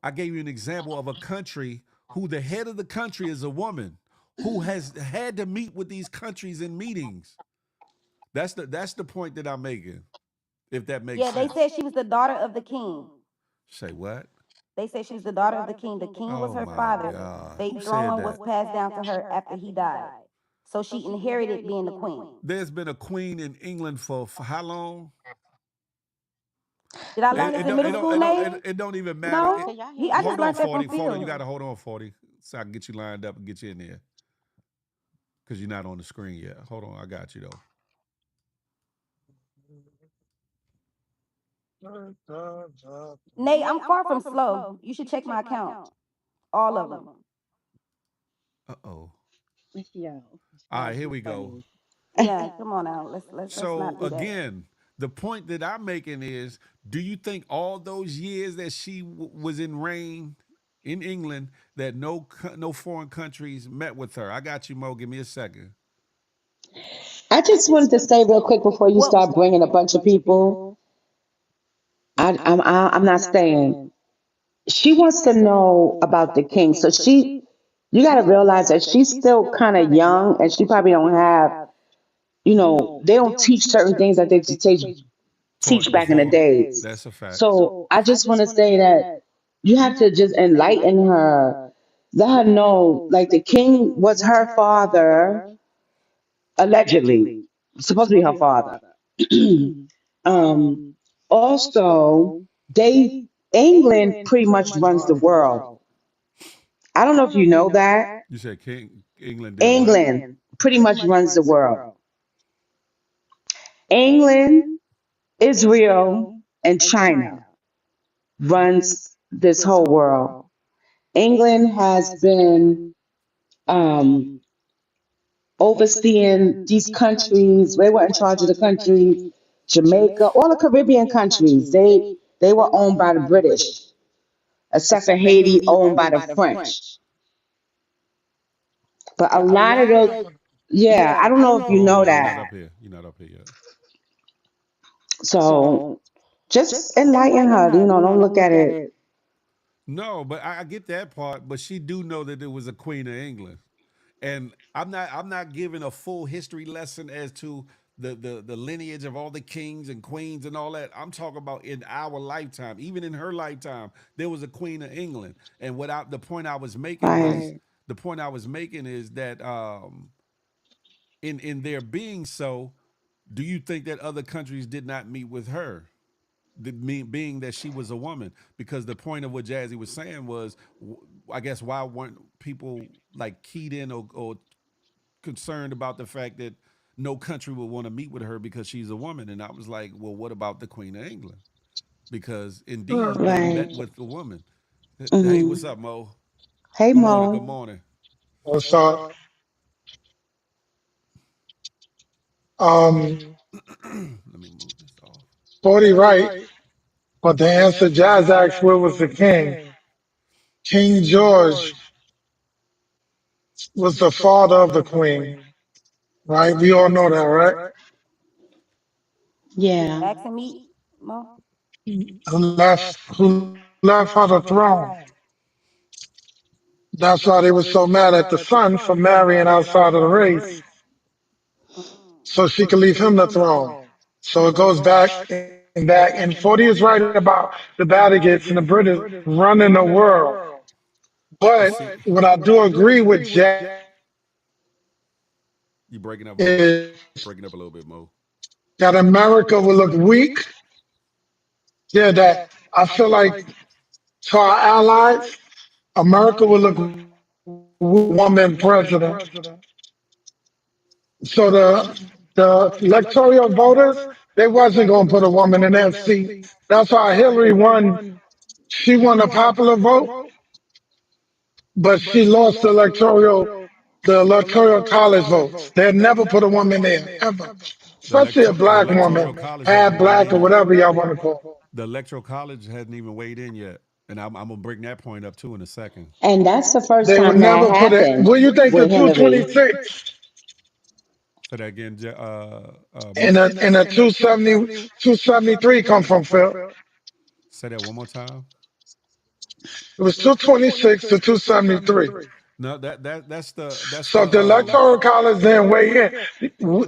I gave you an example of a country who the head of the country is a woman who has had to meet with these countries in meetings. That's the point that I'm making. If that makes sense. Yeah, they said she was the daughter of the king. Say what? They said she was the daughter of the king. The king was Oh her my father. God. The Who said throne was that? passed down to her after he died. So she inherited being the queen. There's been a queen in England for how long? Did I learn this in middle school, Nate? It don't even matter. No, I just Hold on, learned that 40. from Hold on. You Phil. got to hold on, 40, so I can get you lined up and get you in there. Because you're not on the screen yet. Hold on. I got you, though. Nate, I'm far from slow. You should check my account. All of them. Uh-oh. Yeah. All right, here we go. Yeah, come on now. Let's So, not do that. again, the point that I'm making is, do you think all those years that she was in reign in England that no foreign countries met with her? I got you, Mo. Give me a second. I just wanted to say real quick before you Well, start bringing a bunch of people. I'm not staying. She wants to know about the king, so you got to realize that she's still kind of young, and she probably don't have, they don't teach certain things that they used to teach Taught back in the before. days. That's a fact. So I just want to say that you have to just enlighten her. let her know, like the king was her father, allegedly, supposed to be her father. um, Also, they England pretty much runs the world. I don't know if you know that. You said King England did what? England pretty much runs the world. England, Israel, and China runs this whole world. England has been um, overseeing these countries. They were in charge of the countries, Jamaica, all the Caribbean countries. They were owned by the British, except for Haiti, owned by the French. But a lot of those, yeah, I don't know if you Hold know on, you're not that. up here. You're not up here yet. So just enlighten her. Don't look at it. No, but I get that part. But she do know that it was a Queen of England, and I'm not giving a full history lesson as to the lineage of all the kings and queens and all that. I'm talking about in our lifetime, even in her lifetime, there was a Queen of England. And the point I was making was Right. the point I was making is that in their being so, do you think that other countries did not meet with her? Being that she was a woman, because the point of what Jazzy was saying was, I guess, why weren't people like keyed in or concerned about the fact that no country would want to meet with her because she's a woman? And I was like, well, what about the Queen of England? Because indeed they met Right. with the woman. Hey, Hmm. what's up, Mo? Hey, Good morning. Good Mo. morning. What's up? Um, Let me move this off. 40 right, but the answer Jazz asked where was the king? King George was the father of the queen, right? We all know that, right? Yeah. Asking me, Mo. Who left her the throne. That's why they were so mad at the son for marrying outside of the race, Mm. so she could leave him the throne. So it goes back and back. And 40 is right about the Badgates and the British running the world. But But see, what I do agree with Jazz you breaking up, Mo. is Breaking up a little bit, Mo. that America will look weak. Yeah, that I feel like to our allies, America will look weak with a woman president. So the electoral voters, they wasn't going to put a woman in that seat. That's why Hillary won. She won a popular vote, but she lost the electoral college votes. They never put a woman there ever, especially a The black woman, electoral college half hasn't weighed black in or yet. whatever y'all want to call. The electoral college hadn't even weighed in yet, and I'm gonna bring that point up too in a second. And that's the first They would time that never put it. happened What do you think the with Hillary. 226 Say that again, and Mo. a 273 come from, Phil? Say that one more time. It was 226 to 273. No, that's So the the electoral college didn't weigh in.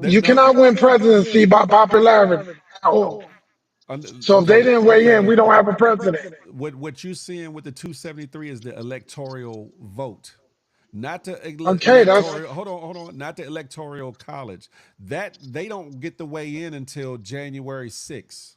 that You no. cannot win presidency by popularity at all. So if they Okay, didn't weigh in, okay. we don't have a president. What you're seeing with the 273 is the electoral vote, not the Okay, that's electoral. Hold on. Not the electoral college. That they don't get the way in until January 6th.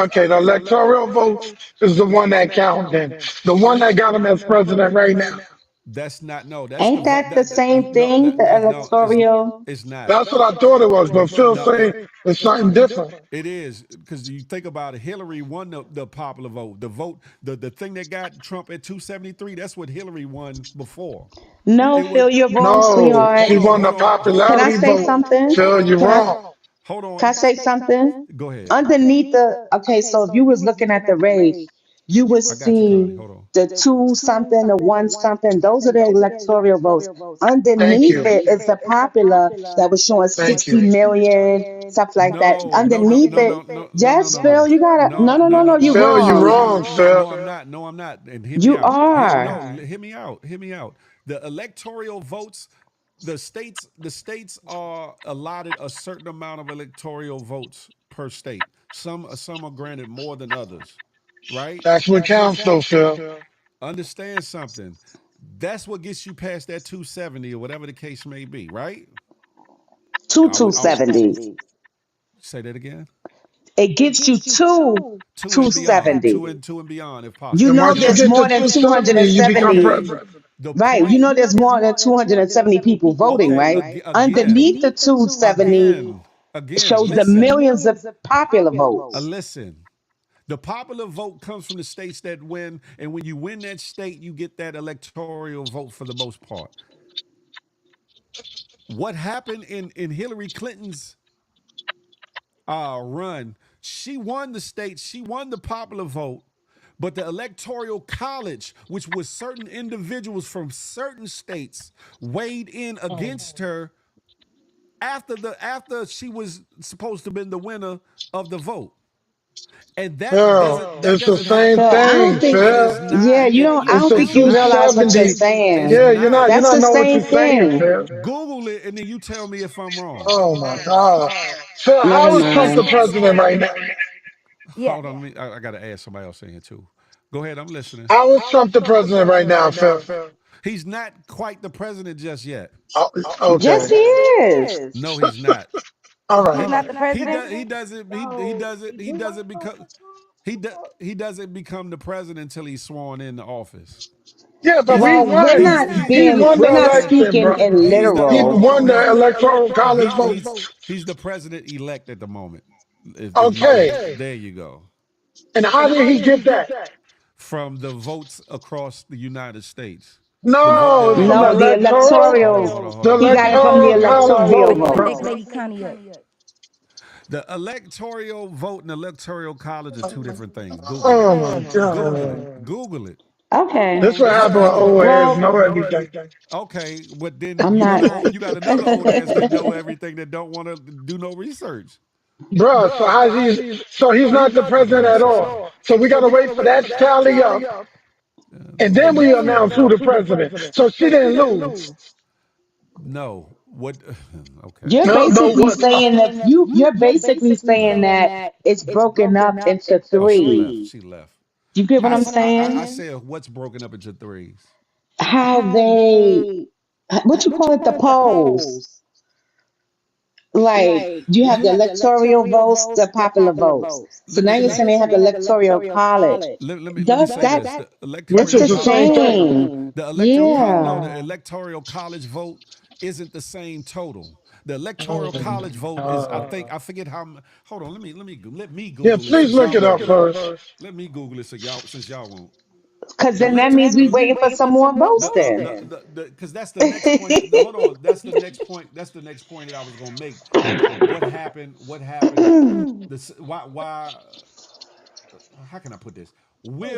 okay. The electoral votes is the one that count. Then the one that got him as president right now. That's not no. That's the Ain't vote. that the same No, thing, the that's no. electoral? It's not. That's what I thought it was, but Phil No, saying it's something different. it is because you think about it. Hillary won the popular vote. The vote, the thing that got Trump at 273. That's what Hillary won before. No, It was. Phil, you're wrong, No, sweetheart. she won the Can I popularity say vote. something? Phil, you're Can I wrong. Hold can I on. say something? Go ahead. Underneath the okay, so if you was looking at the race, you would I got you, Connie. see Hold on. the two something, the one something. Those are the electoral votes. Thank Underneath you. it is the popular that was showing Thank 60 you. million, stuff like that. Underneath it, just Phil, you gotta no, you Phil, you're wrong. wrong, Phil. No, I'm not. No, I'm not. And hear me You out. No, are. hear me out. Hear me out. The electoral votes, the states are allotted a certain amount of electoral votes per state. Some are granted more than others, right? That's what counts, though, Phil. Understand something. That's what gets you past that 270 or whatever the case may be, right? Two Are we, two are we, seventy. say that again. It gets you to Two and beyond, 270. two and beyond, if You And possible. know once you there's get to more than 270, you become 270. president. The Right. You point. know there's more than 270 people voting, Okay, right? again, Underneath the 270 again. shows the Listen, millions of popular votes. listen. The popular vote comes from the states that win, and when you win that state, you get that electoral vote for the most part. What happened in Hillary Clinton's run? She won the state, she won the popular vote, but the electoral college, which was certain individuals from certain states, weighed in against her after she was supposed to have been the winner of the vote. And Phil, that it's the doesn't have same So I don't thing, think, it Phil. is yeah, not. you don't, I It's don't the It's think you not. realize what you're 270. It's saying. Yeah, you're not. not, That's the know what you're same saying, thing. Phil. Google it and then you tell me if I'm wrong. Oh my God. Phil, Never how is Trump the mind. president right now? Yeah. Hold on, I got to ask somebody else in here too. Go ahead, I'm listening. How is Trump the president right now, Phil? He's not quite the president just yet. Oh, Yes, okay. he is. No, he's not. All He's right. not the He president? does. He doesn't become. He doesn't become the president until he's sworn into office. Yeah, but He's he Well, we're won. not He being, won we're the not election, speaking bro. in he's the He hold literal. won on. the electoral college vote. He's the president elect at the moment. Okay. There you go. And how did he get that? From the votes across the United States, the vote No, that it's from the No, the electoral, electoral. hold the on, He hold got it on. from the electoral college electoral vote, Let bro. Big votes. Lady Connie up. The electoral vote and electoral college are two different things. Google it. Oh my Google it. God. Google it. Okay. This what It's happened when not old heads Well, know everything. okay, but then I'm not. you got another old ass that know everything that don't want to do no research. Bro, so so he's not the president Let me at see all. something. So we gotta wait for that tally up, and then we announce who the president. So she didn't lose. No. What? Okay. You're No, no, basically what? saying that you're basically saying that it's broken up into Oh, she three. left. She left. You get what I, I'm s- I saying? said what's broken up into threes. How they, what you call it, the polls. Like you have the electoral votes, the popular votes. So now you're saying they have the electoral college. Let me Does say that? this: the Which It's electoral is the the college, same thing. same. no, Yeah. the electoral college vote isn't the same total. The Oh electoral my college vote is, I God. think, I forget how. Hold on, let me Yeah, Google it please since look y'all it won't up do it. first. Let me Google it so y'all since y'all won't. Because The then that elect means we waiting for some more votes then. because that's the next point. Hold on, that's the next point. That's the next point that I was gonna make. What happened? What happened? This why how can I put this?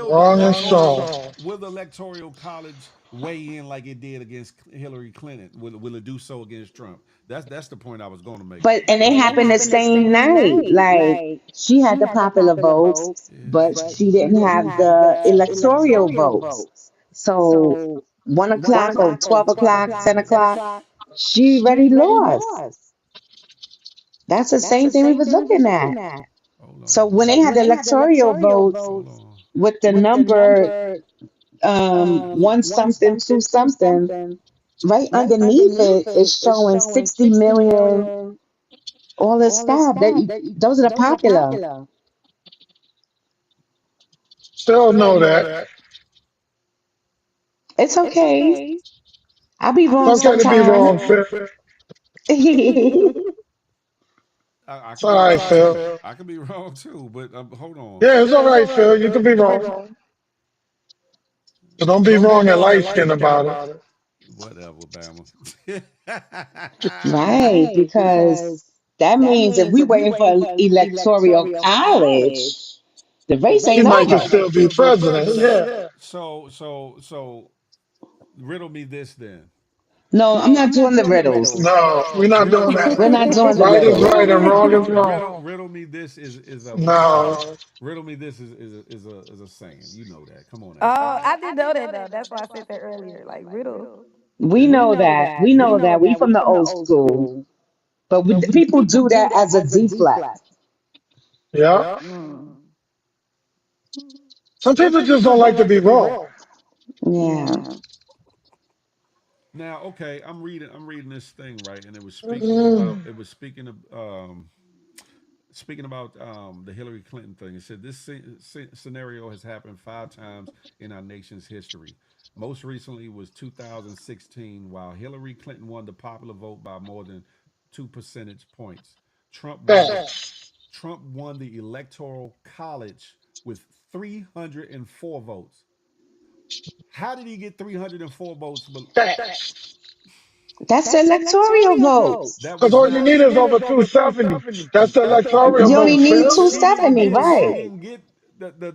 Wrong and strong. Will the electoral college weigh in like it did against Hillary Clinton? Will it do so against Trump? That's the point I was going to make. But and it happened the same night. Like she had the popular votes, Yeah, but she didn't have the electoral votes. So 1 o'clock or 12 o'clock, 10 o'clock, she already lost. That's the same thing we was looking at. hold So on. when they had the electoral votes Hold on. with the number one something, two something, right underneath it is showing 60 million, all this stuff. Those are the popular. Still know that. It's okay. I'll be It's wrong okay to be sometime. wrong, Phil. I It's could all be right, wrong too. Phil. I could be wrong too. But hold on. Yeah, it's all right, Phil. You can be wrong. But don't be wrong and light skin about it. Whatever, Bama. Right, because that means if we waiting for electoral college, the race He ain't might could over. still be president. Yeah. So riddle me this then. No, I'm not doing the riddles. No, we're not doing that. We're not doing the Right is riddles. right and wrong is wrong. Riddle me this is a No. riddle me this is a saying. You know that. Come on now. Oh, I didn't know that though. That's why I said that earlier. Like riddle. We know that. We know that. We from the old school. But people do that as a deflect. Yeah. Mm. Some people just don't like to be wrong. Yeah. Now, okay, I'm reading this thing right, and it was speaking about Mm. it was speaking about the Hillary Clinton thing. It said this scenario has happened 5 times in our nation's history. Most recently was 2016, while Hillary Clinton won the popular vote by more than 2 percentage points. Trump won the Facts. Trump won the Electoral College with 304 votes. How did he get 304 votes? But Facts. That's the electoral votes. that Because was all you not. need is over 270. That's the electoral You only votes, need Phil. She didn't 270, get. She right? didn't get the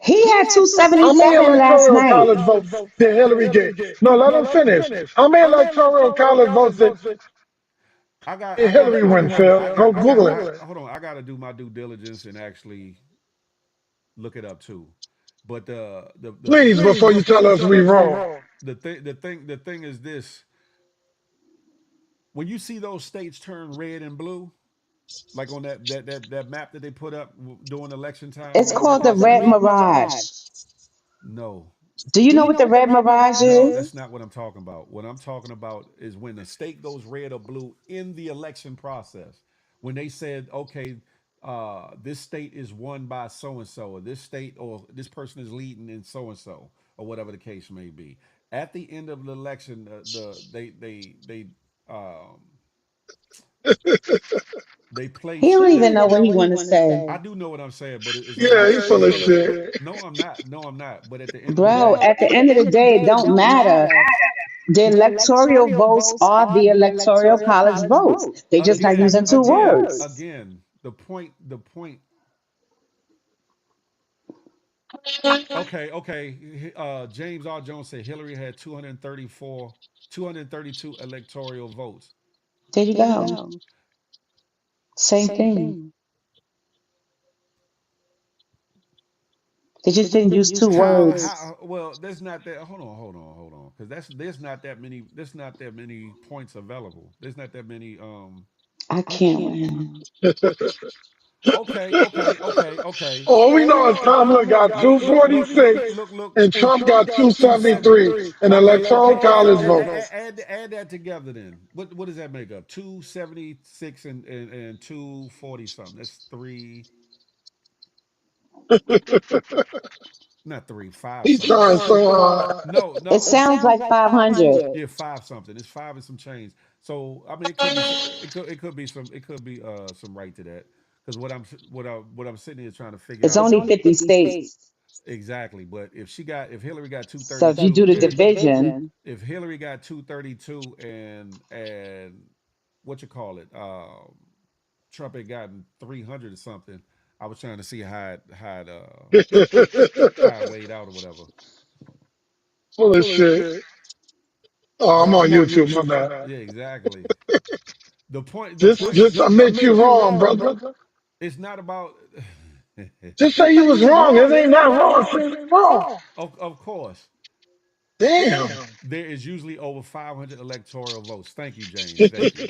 He had How many 277 last electoral night. college votes did Hillary get? No, let him finish. How many electoral college votes I got. did I got. Hillary I win, got. Phil? I got. Go I got. Google I, it. hold on. I got to do my due diligence and actually look it up too. But Please, before you tell us we wrong. the thing is this: when you see those states turn red and blue, like on that map that they put up during election time, It's whatever the called the case Red may be. Mirage. No, Do you know what the Red Mirage no, is? that's not what I'm talking about. What I'm talking about is when the state goes red or blue in the election process. When they said, okay, this state is won by so and so, or this state or this person is leading in so and so, or whatever the case may be. At the end of the election, um, they He place. don't even know what he want to say. I do know what I'm saying, but it's on Yeah, my. he full of shit. No, I'm not. No, I'm not. But at the end of the Bro, day, at the end of the day, it don't matter. The electoral votes are the electoral college votes. They just not again, using two words. again, the point. Okay, okay. James R. Jones said Hillary had 232 electoral votes. There you go. Same thing. They just didn't use two How? words. How? Well, there's not that. Hold on. Because there's not that many. There's not that many points available. There's not that many. I can't with him. Okay, okay, okay, okay. All we know is Kamala got Look, 246 look. and Trump got Two seven. 273 in Okay, electoral college votes. add that together then. What does that make up? 276 and 240 something. That's three, not three, five He's something. trying so hard. No, It no. sounds like 500. Yeah, five something. It's five and some change. So I mean, it could be it could be some right to that because what I'm sitting here trying to figure It's out only 50 states. exactly. But if Hillary got So if you do 232, the division, if Hillary got 232 and what you call it, Trump had gotten 300 or something. I was trying to see how it weighed out or whatever. Full of shit. Oh, I'm But on YouTube, my bad. yeah, exactly. The Just point is just admit you wrong, brother. it's not about Just say you was wrong. It ain't not wrong. Say you wrong. of course Damn. there is usually over 500 electoral votes. Thank you, James. Thank you.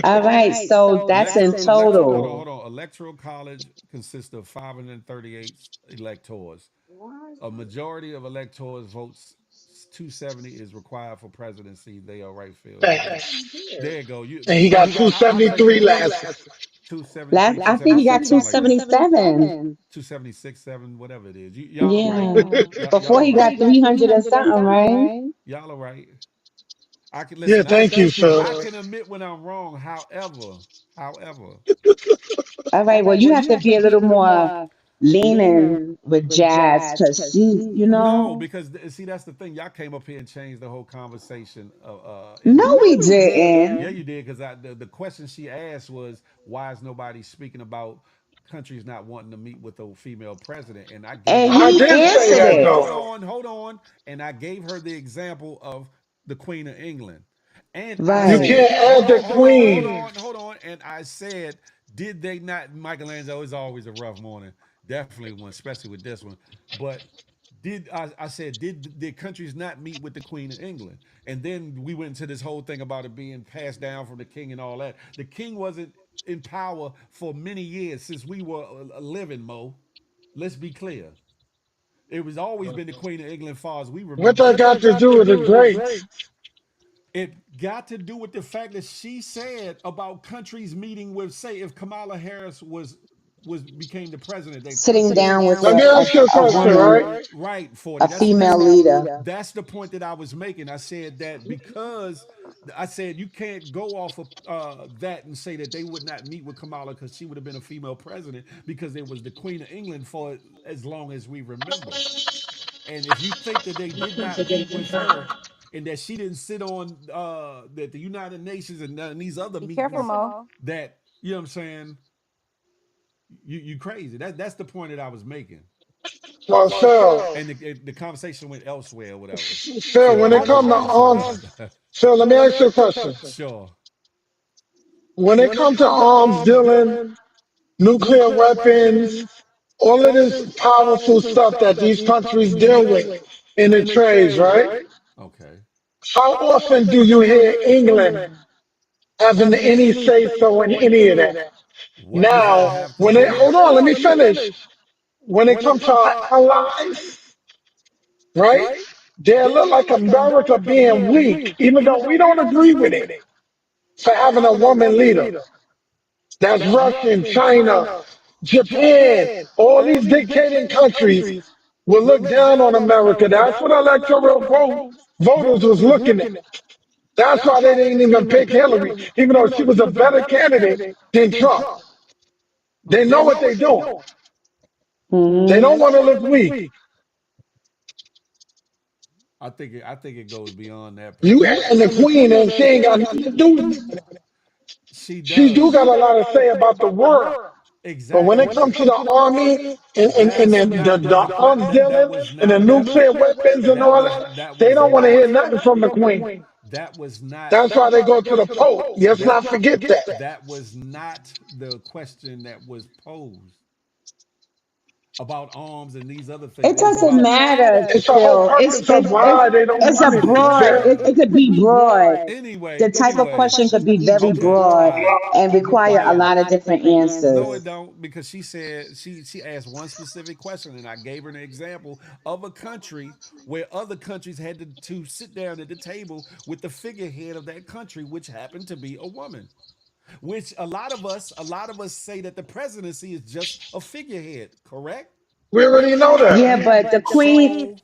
all right. So that's in Hold total. on. Electoral college consists of 538 electors. A majority of electors votes 270 is required for presidency. They are right, Phil. You got it. Facts. There you go. And he got 273 last. 273, Last, I think he got 277. 276, 7, whatever it is. Y'all are right. Yeah. Before Y'all are he right. got 300 and something, right? Y'all are right. I can Yeah, listen. thank you, Phil. I can admit when I'm wrong. However, All right. Well, you have to be a little more leaning with Jazz because she's, no, because see that's the thing. Y'all came up here and changed the whole conversation. no, we didn't. Yeah, you did because the question she asked was why is nobody speaking about countries not wanting to meet with a female president? And I gave And her the I he did example. say answered that it. though. Hold on, and I gave her the example of the Queen of England. And I You Right. said, can't add the queen. hold on. And I said, did they not? Michelangelo is always a rough morning, definitely one, especially with this one. But I said, did countries not meet with the Queen of England? And then we went into this whole thing about it being passed down from the king and all that. The king wasn't in power for many years since we were living, Mo. Let's be clear. It was always been the Queen of England, far as we What remember. that got to do with the greats? It got to do with the fact that she said about countries meeting with, say, if Kamala Harris was became the president, that Sitting countries down with Let me ask you a a question, woman, right? right, a 40. female leader. That's the point that I was making. I said that because I said you can't go off of that and say that they would not meet with Kamala because she would have been a female president because it was the Queen of England for as long as we remember. And if you think that they did not meet with her and that she didn't sit on that the United Nations and these other Be careful, meetings, Mo. that you know what I'm saying, you crazy. That's the point that I was making. Well, Phil, And the conversation went elsewhere or whatever. Phil, So when it don't comes to be sorry arms, about that. Phil, let me ask you a question. Sure. When it comes to arms dealing, nuclear weapons, all of this powerful stuff that these countries deal with in the trades, right? Okay. How often do you hear England having any say so in any of that? What does that Now, have to when it, do? hold on, let me finish. When it comes to our allies, right? They look like America being weak, even though we don't agree with it, for having a woman leader. That's Russian, China, Japan, all these dictating countries will look down on America. That's what voters was looking at. That's why they didn't even pick Hillary, even though she was a better candidate than Trump. They know what they're doing. They Hmm. don't want to look weak. I think it goes beyond that You point. and the queen, and she ain't got nothing to do with it. She She do does. got a lot to say about the world. But when it Exactly. comes to the army and That's not the arms dealing and the nuclear weapons and all that, that they was don't want to not hear nothing from the queen. that was not That's why they go to the Pope. Let's that not forget that. that was not the question that was posed about arms and these other things. It It was doesn't about matter, It's the whole Phil. purpose of why they don't It's a want it. broad. Phil. It could be broad. anyway. The type of question could be very Okay. All broad right. and require a lot of different No, it answers. don't, because she said she asked one specific question, and I gave her an example of a country where other countries had to sit down at the table with the figurehead of that country, which happened to be a woman. Which a lot of us say that the presidency is just a figurehead, correct? We already know that. Yeah, but So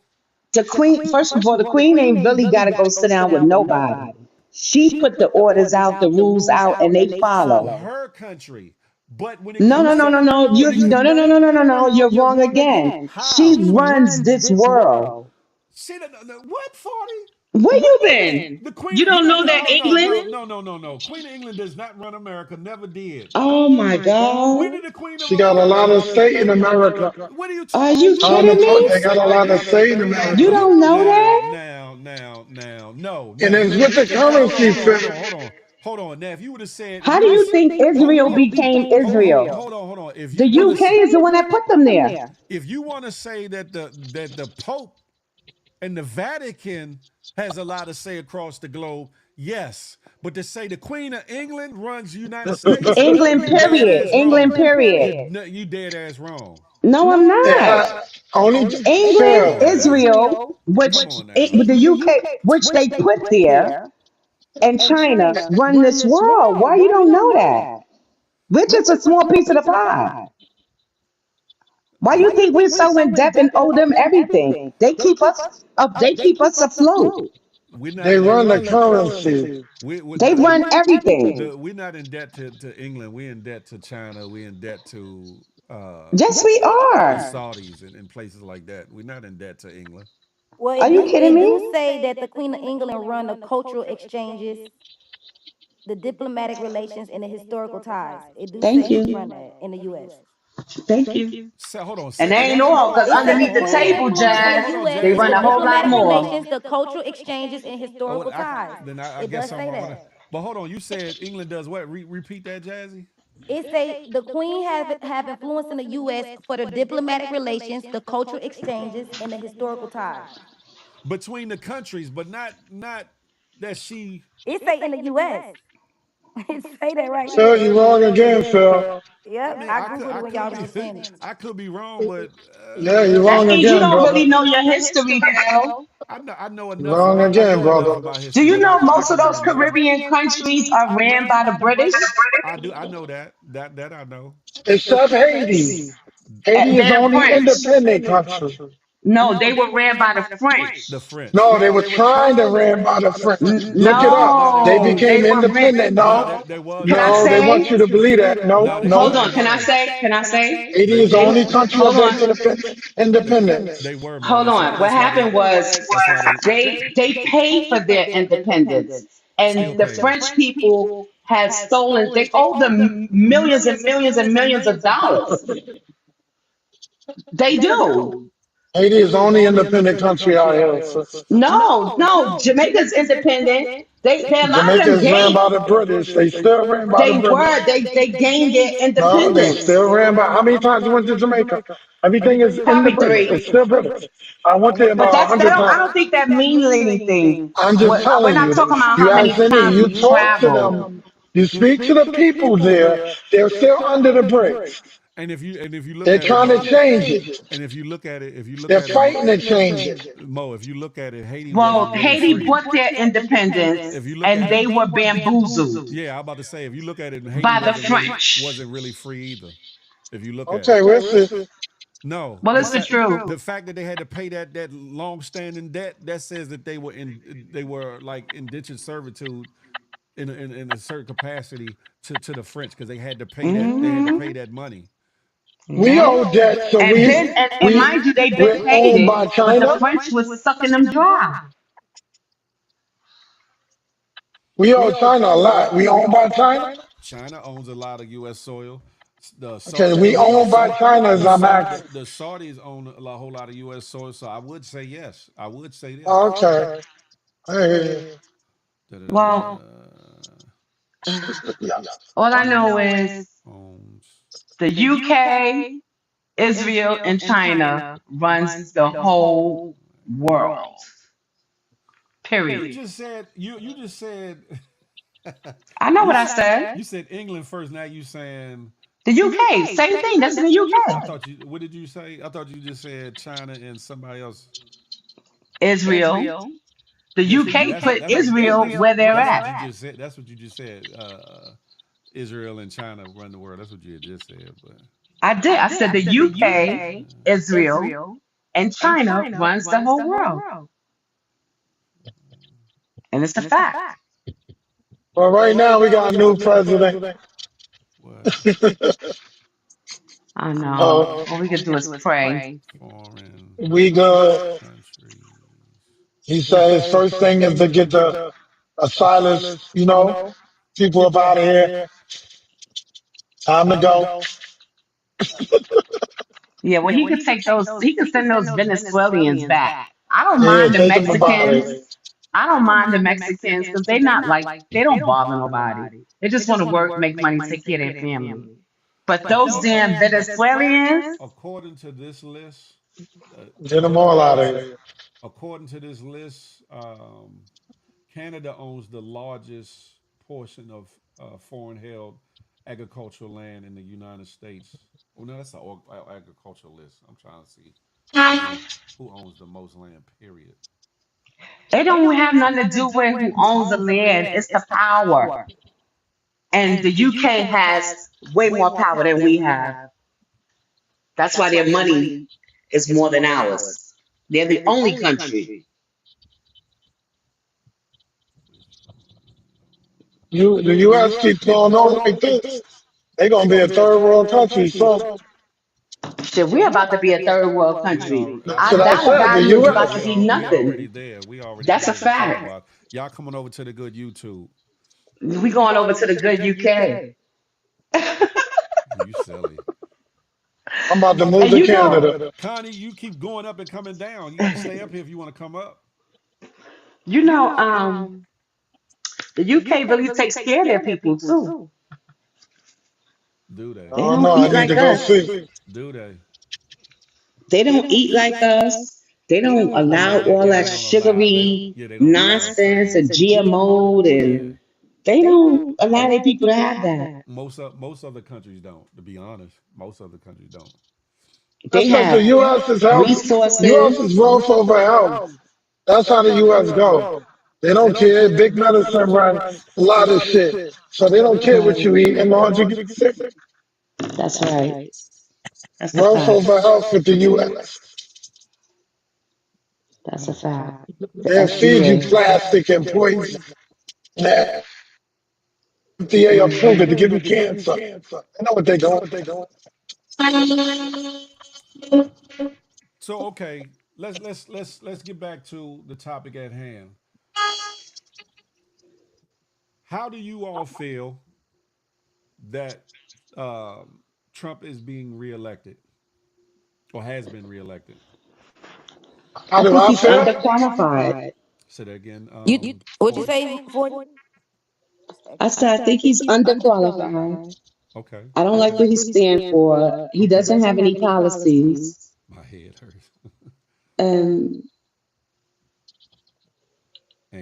the queen. First of all, the queen ain't really got to go sit down with nobody. She put the orders out, the rules out, and they for follow. her country, but when it No, no, comes no, to no, no. when You it no, no, no, no, no, no, no. You're wrong again. She how runs this world. she what 40. Where you been? The Queen You of don't know no that no no England? no no no no no Queen of England does not run America. Never did. Oh my When God. did the Queen of She got a lot of say in America. What are you Are talking? you kidding me? They got a lot of say in You America. don't know that? Now. No. And Now, if it's you with the hold on, currency, Phil. hold on. Now, if you would have said, if How you do would have, you think Israel became Israel? hold on. If The you want UK to, is the one that put them there. if you want to say that the Pope and the Vatican has a lot to say across the globe, yes. But to say the Queen of England runs the United States, England, you dead period. ass England, wrong. period. You dead ass wrong. No, I'm It not. only England, Come Phil. on now. Israel, Come which on now. the UK, which they put there, and China run this world. Why you don't know that? We're just a small piece of the pie. Why you think we're so in debt and owe them everything? They keep us up. They keep us afloat. We're not They in run the currency. They run everything. we're not in debt to England. We're in debt to China. We're in debt to Yes, we the are. Saudis and places like that. We're not in debt to England. Well, Are you kidding it do me? say that the Queen of England run the cultural exchanges, the diplomatic relations, and the historical ties. It do Thank say she you. run that in the U.S. Thank you. Hold on. And Say they that ain't again. all, because It say underneath the the Queen table, influence in the Jazz, U.S. they is run the a whole lot diplomatic more. relations, the cultural exchanges, and Oh, historical ties. then I It guess does I'm say wrong on that. that. But hold on. You said England does what? Repeat that, Jazzy. It say the Queen have influence in the U.S. for the diplomatic relations, the cultural exchanges, and the historical ties. Between the countries, but not that she. It say in the U.S. Say that right Phil, here. you wrong again, Phil. I Yep, mean, I googled it I when y'all could was be, in Spanish. I could be wrong, but Yeah, you That wrong means you again, don't brother. really know your history, Phil. I know You enough. wrong I again, know enough brother. about Do history you that know I most of could be those wrong. Caribbean countries are ran by the British? I do. I know that. That I know. Except Haiti. Haiti is the They're only French. independent country. No, they were ran by the The French. French. No, they were trying to ran by the French. Look it up. No, they They No, was. they became were ran. independent. No, No, they was Can I no, trying they to. want say? you to believe that. No, No, Hold no. they on. Can I were. say? Can I say? Haiti is the They only country hold of on. independence. They were, man. Hold on. What happened was That's why they they paid for their independence, still and the pay. French people had stolen. They owed them millions and millions and millions of dollars. They do. Haiti is the only independent country out here. So No, no. Jamaica's independent. They a lot of Jamaica them is ran gained. by the British. They still ran by the They British. were. They gained their No, they independence. still ran by. How many times you went to Jamaica? Everything is in the Probably British. It's three. still British. I went there But about a that's that hundred don't. I times. don't think that means anything. I'm just We're telling not you. talking about You how many asking me. times You we talk to travel. them. You speak to the people there. They're still under the bricks. And if you look They're at it, trying to Mo, change it. and if you look They're at it, fighting to change it. Mo, if you look at it, Haiti Well, wasn't really Haiti free. bought their independence, If you look and at it, they were bamboozled yeah, I'm about to say, if you look at it, Haiti by the French. wasn't really free either. If you look at it, Okay, we'll see. no, Well, it's the truth. the fact that they had to pay that long standing debt, that says that they were like indentured servitude in a certain capacity to the French because they had to Hmm. pay that money. We Yeah. owe debt, so And then, and we mind you, they've been we're paid owned it, by but the China. French was sucking them dry. We owe China a lot. We owned by China. China owns a lot of U.S. soil. The Okay, Saudis, we owned by China as I'm asking. the Saudis own whole lot of U.S. soil. So I would say yes. I would say this. Okay, I hear you. Well, Da-da-da-da. Yeah. all I know is Owns. the UK, Israel, and China runs the whole world. You Period. just said you just said I know what I said. you said England first. Now you saying The UK, same thing. That's in the I UK. thought you. What did you say? I thought you just said China and somebody else. Israel. The Yes, UK put Israel where they're that's at. what you just said. That's what you just said. Israel and China run the world. That's what you had just said. But I did. I said the UK, Israel, and China runs the whole world. And it's a fact. Well, right now we got a new president. what I know. uh, All we can do is pray. foreign we good. countries? He said his first thing is to get the asylum, people up out of here. Time to go. Yeah, well, he could take those, he could send those Venezuelans back. I don't Yeah, mind the take them about Mexicans. it. I don't mind the Mexicans because they not like, they don't bother nobody. They just want to work, make money, take care of their family. But those damn Venezuelans, According to this list, Get them all out of here. according to this list, Canada owns the largest portion of foreign-held agricultural land in the United States. Oh no, that's an agricultural list. I'm trying to see who owns the most land. Period. they don't have nothing to do with who owns the land. It's the power. And the UK has way more power than we have. That's why their money is more than ours. They're the only country. The U.S. keep going on like this. They're gonna be a third world country. So Shit, we're about to be a third world country. that's what Our I dollar said. The value is U.S. about to be nothing. We already That's there a to talk fact. about. Y'all coming over to the good YouTube. We going over to the good UK. You silly. I'm about to move And to you know, Canada. Connie, you keep going up and coming down. You got to stay up here if you want to come up. you know, the UK really takes care of their people too. Do they? They Oh don't no, I eat need to like go us. see. Do they? They don't eat like us. They don't allow all that They don't allow. sugary Yeah, they don't allow. nonsense and GMO and They don't allow their people to have that. Most other countries don't. To be honest, most other countries don't. That's They because the have U.S. is health. U.S. is resources. wealth over health. That's how the U.S. go. They don't care. Big medicine run a lot of shit. So they don't care what you eat as long as you get sick. That's right. That's a Wealth fact. over health with the U.S. That's a fact. The They'll feed you FDA. plastic and poison. The FDA approve it to give you cancer. I know what they're doing. So okay, let's get back to the topic at hand. How do you all feel that Trump is being reelected or has been reelected? How I do think I he's feel? underqualified. Say that again. You what'd you say, 40? I said I think he's underqualified. Okay. I don't like what he stands for. He Okay. doesn't have any policies. My head hurts. And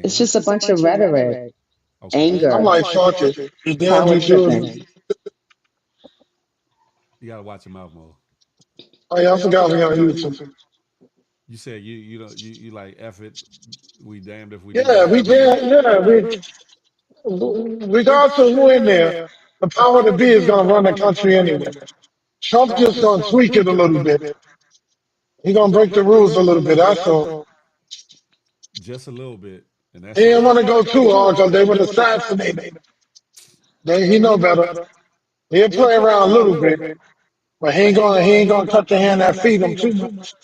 it's And just a bunch of rhetoric, okay, I'm anger, like, fuck it. You damn, power you do. tripping. you gotta watch your mouth more. Oh, yeah, I forgot we on YouTube. You said you know you like F it. We damned if we do, Yeah, damned we if we don't. did. Yeah, regardless of who in there, the power to be is going to run the country anyway. Trump just going to tweak it a little bit. He going to break the rules a little bit. That's all. Just a little bit, and He that's didn't all. want to go too hard because they would assassinate him. He know better. He'll play around a little bit, but he ain't gonna cut the hand that feed him too much.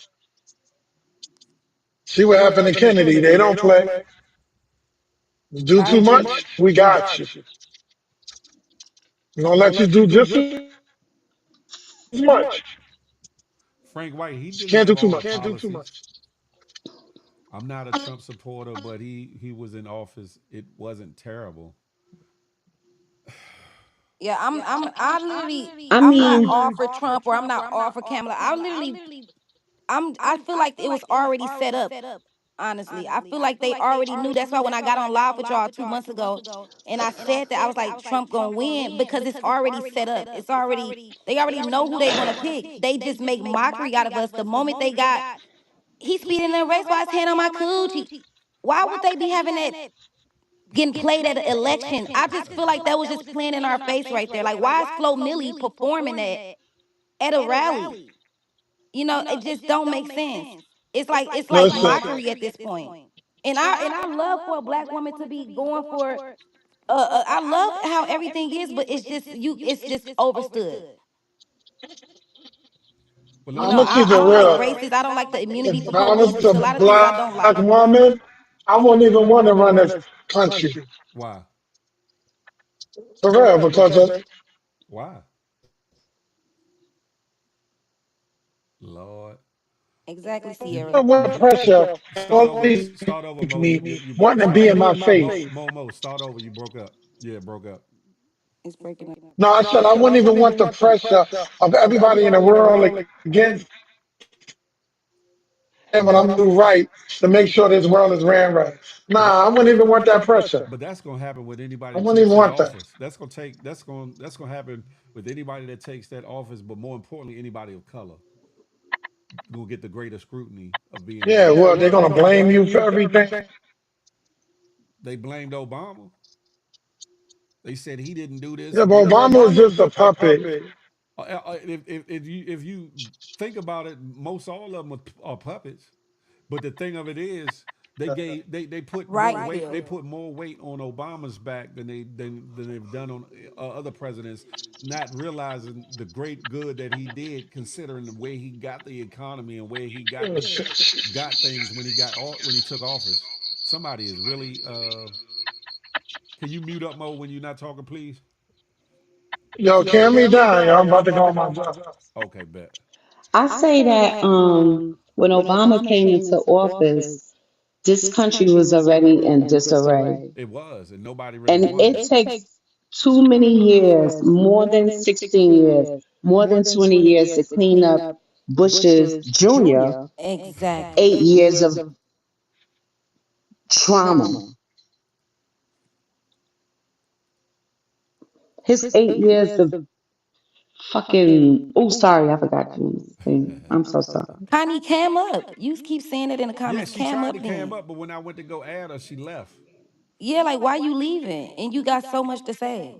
See what happened to Kennedy? They don't play. You do I too agree. much, we got you. We're gonna let you do just as much. Frank White, he Just didn't can't do have too all the much. policies. I'm not a Trump supporter, but he was in office. It wasn't terrible. Yeah, I literally I I'm not mean, all for Trump or I'm not all for Kamala. I feel like it was already set up. Honestly, I feel like they already knew. That's why when I got on live with y'all 2 months ago, and I said that I was like, Trump gonna win because it's already set up. It's already they already know who they gonna pick. They just make mockery out of us. The moment they got he speeding in the race while his hand on my coochie. Why would they be having that getting played at an election? I just feel like that was just playing in our face right there. Like, why is Flo Millie performing that at a rally? It just don't make sense. It's like Listen, mockery at this point. And I love for a black woman to be going for I love how everything is, but it's just overstood. But I'm gonna keep I it don't like real. races. I don't like the immunity for If I police. was It's a a lot of things I don't black like. woman, I wouldn't even want to run this country why? for real because Why? Lord, Exactly, Sierra. what pressure start all over. these Start over, Mo. me You wanting to start be in over. my face. Mo. Start over. You broke up. Yeah, broke up. It's breaking up. No, I said I wouldn't even want the pressure of everybody in the world against and what I'm gonna do right to make sure this world is ran right. But Nah, I wouldn't even want that pressure. but that's gonna happen with anybody I that wouldn't takes even that want that. office. That's gonna happen with anybody that takes that office. But more importantly, anybody of color gonna get the greater scrutiny of being in Yeah, well, office. they're gonna blame you for everything. They blamed Obama. They said he didn't do this Yeah, and but he didn't. Obama was just a puppet. If you think about it, most all of them are puppets. But the thing of it is, they put more Right, weight. They Bill. put more weight on Obama's back than they've done on other presidents, not realizing the great good that he did, considering the way he got the economy and where he got things when he took office. Somebody is really. Can you mute up, Mo, when you're not talking, please? Yo, calm me down, yo. I'm about to go on my job. Okay, bet. I say that when Obama came into office, this country was already in disarray. It was, and nobody really And wanted it it. takes too many years, more than 16 years, more than 20 years to clean up Bush's Jr. Exactly. 8 years of trauma. His 8 years of fucking. Oh, sorry, I forgot you. I'm so sorry. Connie, cam up. You keep saying it in the Yeah, comments. she Cam tried to up cam then. up, but when I went to go add her, she left. Yeah, like why you leaving? And you got so much to say.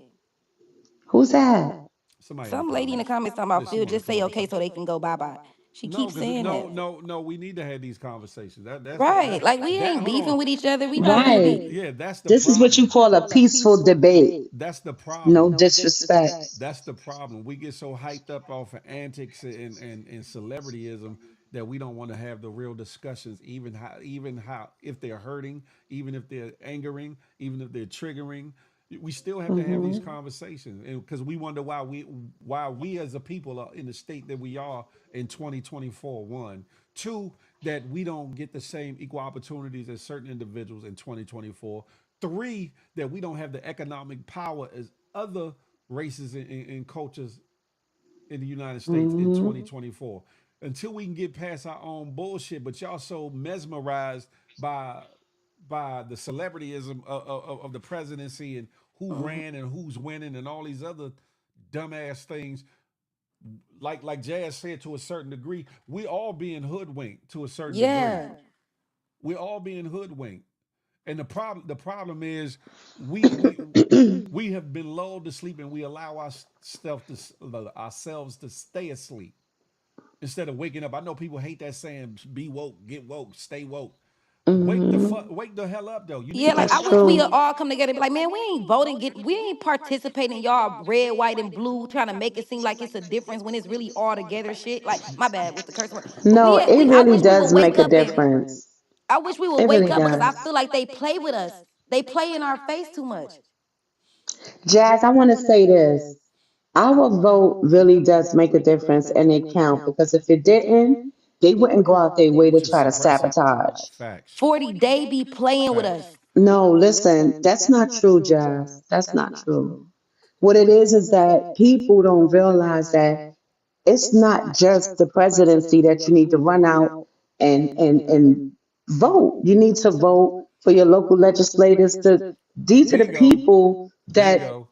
Who's that? Somebody in the Some lady in the comments. comments talking Yeah, about she Phil, want to just come say up and okay talk. so they can go bye bye. She No, keeps because saying no, that. no, no. We need to have these conversations. Right. Like we That. ain't Hold on. beefing with each other. We not finna Right. be. Yeah, that's the This is what you problem. call a peaceful debate. That's the No problem. disrespect. That's the problem. We get so hyped up off of antics and celebrityism that we don't want to have the real discussions, even how if they're hurting, even if they're angering, even if they're triggering. We still have to have these Hmm. conversations, because we wonder why we as a people are in the state that we are in 2024. One, two, that we don't get the same equal opportunities as certain individuals in 2024. Three, that we don't have the economic power as other races and cultures in the United States in Hmm. 2024. Until we can get past our own bullshit, but y'all so mesmerized by the celebrityism of the presidency and who Mhm. ran and who's winning and all these other dumbass things. Like Jazz said, to a certain degree, we all being hoodwinked to a certain degree. Yeah. We're all being hoodwinked. And the problem is we we we have been lulled to sleep, and we allow ourselves to stay asleep instead of waking up. I know people hate that saying, "Be woke, get woke, stay woke." Hmm. Wake the hell up though. You need Yeah, to like I That's wake wish up. we true. would all come together and be like, man, we ain't voting, we ain't participating in y'all red, white, and blue, trying to make it seem like it's a difference when it's really all together shit. Like, my bad with the curse word. But No, it I really wish we would does wake make a up and difference. I wish we would It wake really up because I does. feel like they play with us. They play in our face too much. Jazz, I want to say this. Our vote really does make a difference and it count because if it didn't, they wouldn't go out their way to To try to suppress it. sabotage. Facts. 40, they be playing with Facts. us. No, listen, that's not true, Jazz. That's not true. What it is that people don't realize that it's not just the presidency that you need to run out and vote. You need to vote for your local legislators. These are the Bingo. people that Bingo.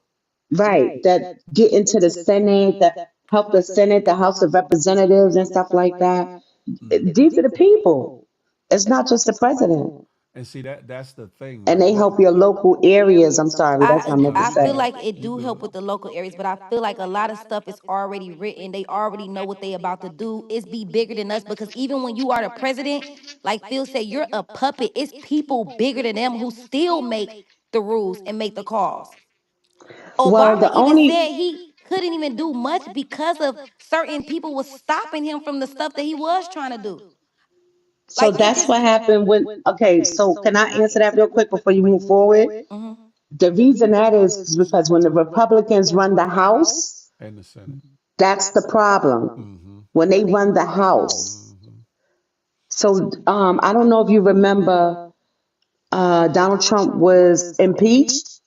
right that get into the Senate, that help the Senate, the House of Representatives, and stuff like that. These are the people. It's not just the president, And see that's the thing, and right? they help your local areas. I'm sorry, that's what I meant to I feel say. like it do help with the local areas, but I feel like a lot of stuff is already written. They already know what they about to do. It's be bigger than us because even when you are the president, like Phil said, you're a puppet. It's people bigger than them who still make the rules and make the calls. Well, Obama the even only said he couldn't even do much because of certain people was stopping him from the stuff that he was trying to do. so Like it that's just what happened when. Okay, so can I answer that real quick before you move forward? mhm. The reason that is because when the Republicans run the House, And the Senate. that's the problem. Mm-hmm. When they run the House. Mm-hmm. So I don't know if you remember Donald Trump was impeached,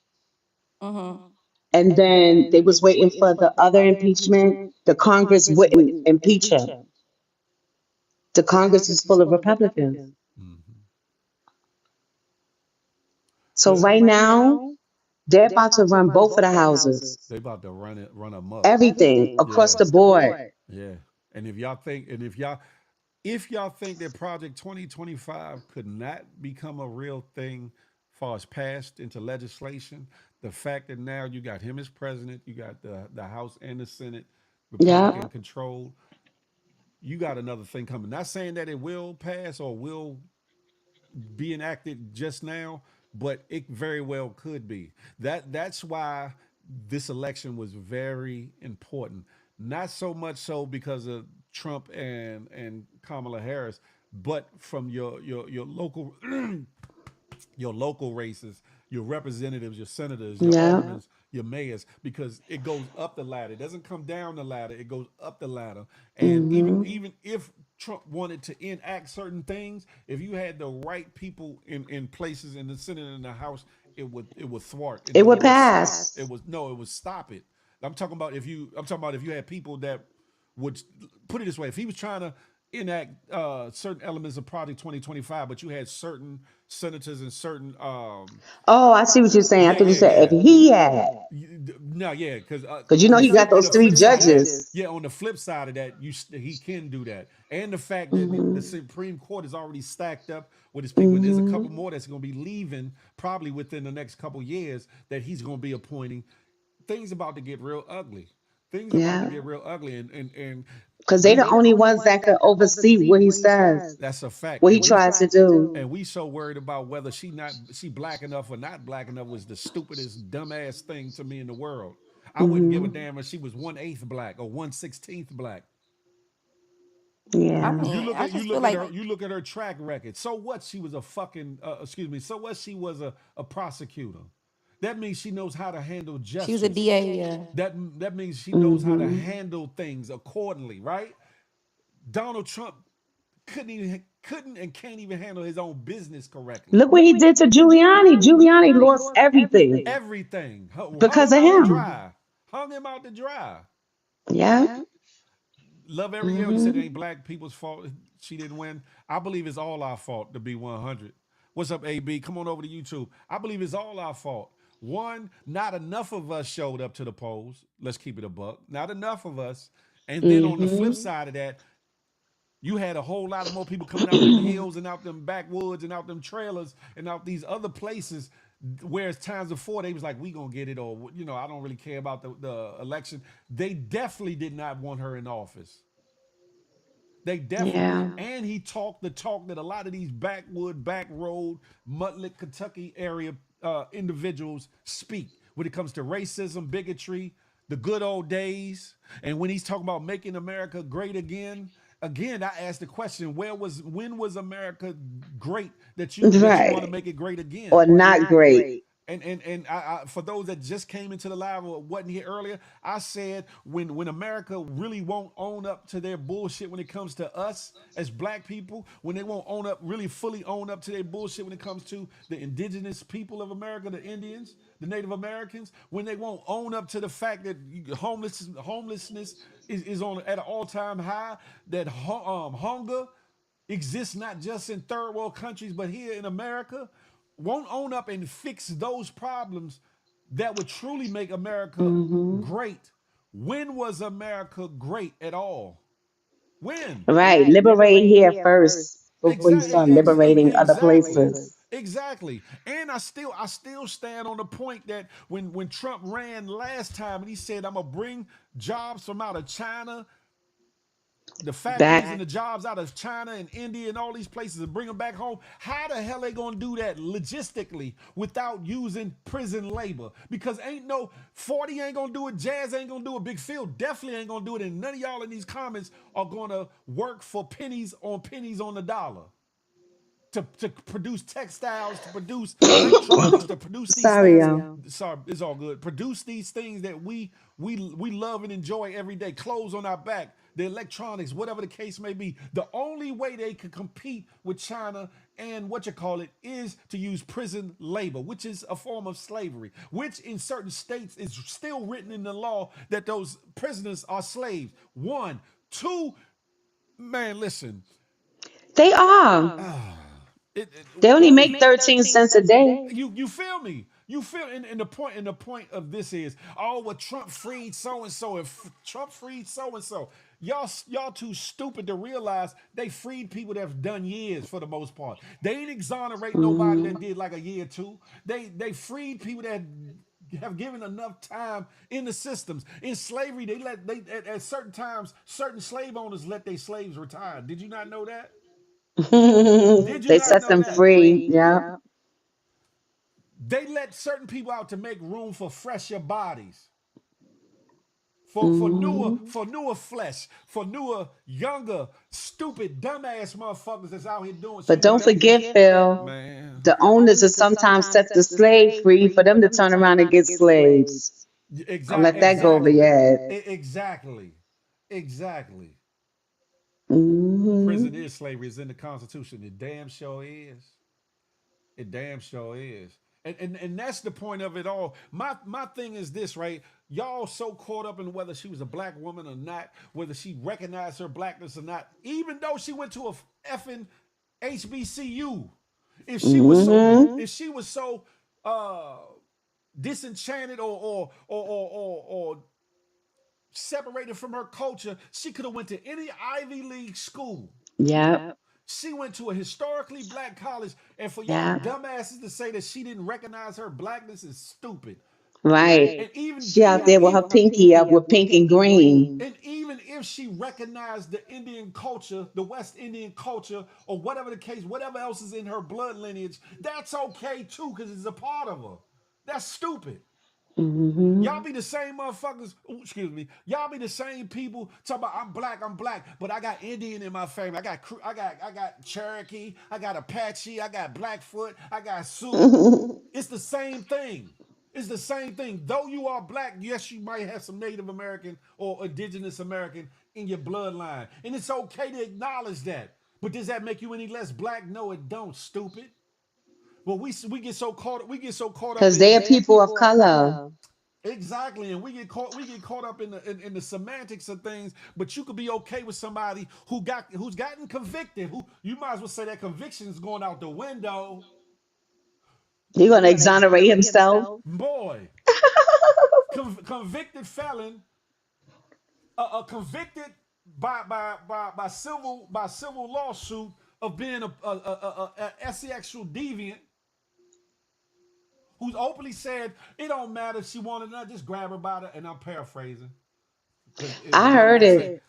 Mhm. and then they was waiting for the other impeachment. The Congress wouldn't impeach him. The Congress is full of Republicans. Mm-hmm. So The, right now, they're about to run both of the houses, they about to run amok. everything across Yeah. the board. Yeah. And if y'all think that Project 2025 could not become a real thing far as passed into legislation, the fact that now you got him as president, you got the House and the Senate Yeah. Republican controlled, you got another thing coming. Not saying that it will pass or will be enacted just now, but it very well could be. That's why this election was very important. Not so much so because of Trump and Kamala Harris, but from your local your local races, your representatives, your senators, your Yeah. aldermen, your mayors, because it goes up the ladder. It doesn't come down the ladder. It goes up the ladder. And even Hmm. even if Trump wanted to enact certain things, if you had the right people in places in the Senate and the House, it would thwart. In It other would words, stop. pass. It would stop it. I'm talking about if you had people that would put it this way. If he was trying to enact certain elements of Project 2025, but you had certain senators and certain Oh, I see what you're saying. I yeah, thought you yeah, said if yeah. he had, No, yeah, because because you know he got on those the three flip side of that, judges. yeah, on the flip side of that, he can do that, and the fact that the Hmm. Supreme Court is already stacked up with his people, and there's a couple Hmm. more that's going to be leaving probably within the next couple years that he's going to be appointing. Things about to get real ugly. Things about to Yeah, get real ugly, and because they're the we only ones that can oversee what he says, that's a fact, what he tries to do. and we so worried about whether she black enough or not black enough was the stupidest dumbass thing to me in the world. I wouldn't give a Hmm. damn if she was 1/8 black or 1/16 black. I Yeah. mean, I just feel like You look at her track record. So what? She was a fucking excuse me. So what? She was a prosecutor. That means she knows how to handle she was a justice. DA. Yeah. That means she knows how to Hmm. handle things accordingly, right? Donald Trump couldn't and can't even handle his own business correctly. Look what he did to Giuliani. Giuliani lost everything Everything hung because him of out to him. dry. Hung him out to dry. Yeah. Love Ariel. You said it Hmm. ain't black people's fault she didn't win. I believe it's all our fault to be 100. What's up, AB? Come on over to YouTube. I believe it's all our fault. One, not enough of us showed up to the polls. Let's keep it a buck. Not enough of us. And then on the flip Hmm. side of that, you had a whole lot of more people coming out them hills and out them backwoods and out them trailers and out these other places. Whereas times before they was like, we gonna get it, or I don't really care about the election. They definitely did not want her in office. They definitely, Yeah. and he talked the talk that a lot of these backwood, back road, Mutlick, Kentucky area individuals speak when it comes to racism, bigotry, the good old days. And when he's talking about making America great again, I asked the question: when was America great that you want to Right. make it great again? Or not great. For those that just came into the live or wasn't here earlier, I said when America really won't own up to their bullshit when it comes to us as black people, when they won't own up, really fully own up to their bullshit when it comes to the indigenous people of America, the Indians, the Native Americans, when they won't own up to the fact that homelessness is on at an all-time high, that hunger exists not just in third world countries, but here in America, won't own up and fix those problems that would truly make America Hmm. great. When was America great at all? When? Right. Liberate here first before you start liberating other Exactly. places. Exactly. And I still stand on the point that when Trump ran last time and he said, I'm gonna bring jobs from out of China, the factories Back. and the jobs out of China and India and all these places and bring them back home. How the hell they gonna do that logistically without using prison labor? Because ain't no 40 ain't gonna do it, Jazz ain't gonna do it, Big Phil definitely ain't gonna do it, and none of y'all in these comments are gonna work for pennies on the dollar to produce textiles, to produce electronics, to produce these Sorry, things. y'all. Sorry, it's all good. Produce these things that we love and enjoy every day. Clothes on our back, the electronics, whatever the case may be. The only way they could compete with China and what you call it is to use prison labor, which is a form of slavery, which in certain states is still written in the law that those prisoners are slaves. One, two, man, listen. They are. They only Only make 13 cents a day. you feel me? You feel and the point of this is, oh, well, Trump freed so and so and Trump freed so and so. Y'all too stupid to realize they freed people that have done years for the most part. They ain't exonerate nobody Hmm. that did like a year or two. They freed people that have given enough time in the systems. In slavery, they at certain times certain slave owners let their slaves retire. Did you not know that? Did you They not set know them that? free. Yeah. They let certain people out to make room for fresher bodies, Hmm. for newer flesh, for newer, younger, stupid, dumbass motherfuckers that's out here doing But shit. don't forget, Phil, Man, the owners will sometimes set the slave free for them to turn around and get slaves. Don't let that go over your head. Exactly, exactly. Hmm. Prison is slavery. It's in the Constitution. It damn sure is. It damn sure is. And that's the point of it all. My thing is this, right? Y'all so caught up in whether she was a black woman or not, whether she recognized her blackness or not, even though she went to a effing HBCU. If she was so Mm-hmm. if she was so uh disenchanted or separated from her culture, she could have went to any Ivy League school. Yep. She went to a historically black college, and for y'all Yep. dumbasses to say that she didn't recognize her blackness is stupid. Right. And even She out there with her pinky up with pink and green. and even if she recognized the Indian culture, the West Indian culture, or whatever the case, whatever else is in her blood lineage, that's okay too, because it's a part of her. That's stupid. Mm-hmm. Y'all be the same motherfuckers. Ooh, excuse me. Y'all be the same people talking about I'm black, but I got Indian in my family. I got Cherokee. I got Apache. I got Blackfoot. I got Sioux. It's the same thing. It's the same thing. Though you are black, yes, you might have some Native American or Indigenous American in your bloodline, and it's okay to acknowledge that. But does that make you any less black? No, it don't. Stupid. But we get so caught up Because in they are people of color. exactly, and we get caught up in the semantics of things. But you could be okay with somebody who's gotten convicted. Who you might as well say that conviction is going out the window. He's gonna exonerate himself. Boy, convicted felon, convicted by civil lawsuit of being a sexual deviant who's openly said it don't matter if she wanted it, just grab her by the, and I'm paraphrasing because I people heard want to say it.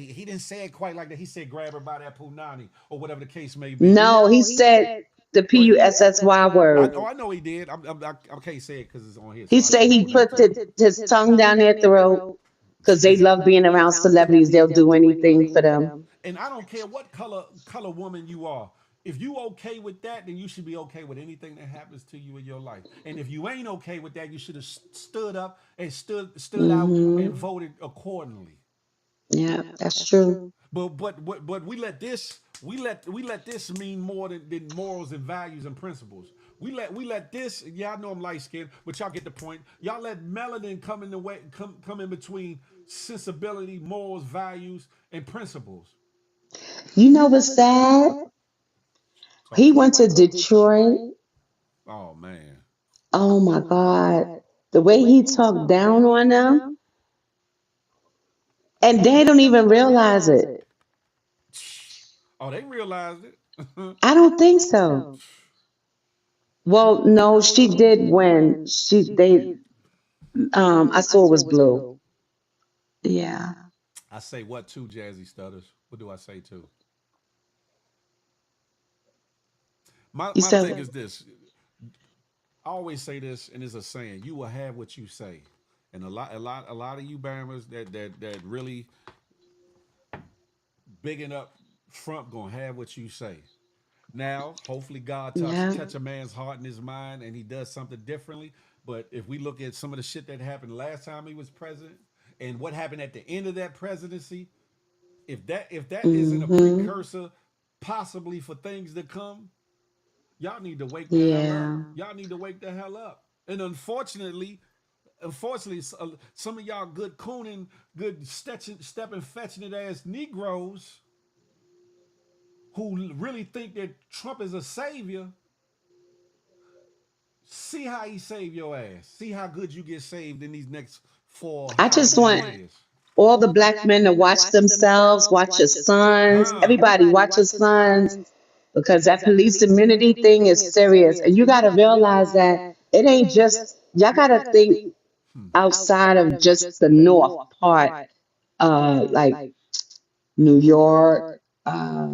he didn't say it quite like that. He said grab her by that punani or whatever the case may be. No, he said the Go ahead. PUSSY word. I know he did. I can't say it because it's on here, He so I said can't he quote put everything. his tongue down their throat because they love being around celebrities. They'll do anything for them. And I don't care what color woman you are. If you okay with that, then you should be okay with anything that happens to you in your life. And if you ain't okay with that, you should have stood up and stood out and Hmm. voted accordingly. Yeah, that's true. But we let this mean more than morals and values and principles. We let this. Yeah, I know I'm light skinned, but y'all get the point. Y'all let melanin come in the way, come in between sensibility, morals, values, and principles. You know what's sad? Talk He to me. went to Detroit. Oh man. Oh my God. The way he talked down on them, and they don't even realize it. Oh, they realized it. I don't think so. Well, no, she did win. I saw it was blue. Yeah. I say what too, Jazzy Stutters? What do I say too? My You my thing said, is this. I always say this, and it's a saying: you will have what you say. And a lot of you Bamaers that really bigging up Trump gonna have what you say. Now, hopefully, God yeah. touch a man's heart and his mind, and he does something differently. But if we look at some of the shit that happened last time he was president, and what happened at the end of that presidency, if that isn't a Mm-hmm. precursor, possibly for things to come, y'all need to wake the hell up. Yeah. Y'all need to wake the hell up. And unfortunately, some of y'all good cooning, good stepping, fetching it ass Negroes who really think that Trump is a savior, see how he saved your ass. See how good you get saved in these next four I however just many want years. all the black men to watch themselves, watch your sons. Huh? Everybody watch your sons because that police immunity thing is serious. And you got to realize that it ain't just, y'all got to think outside of just the north part, like New York, uh,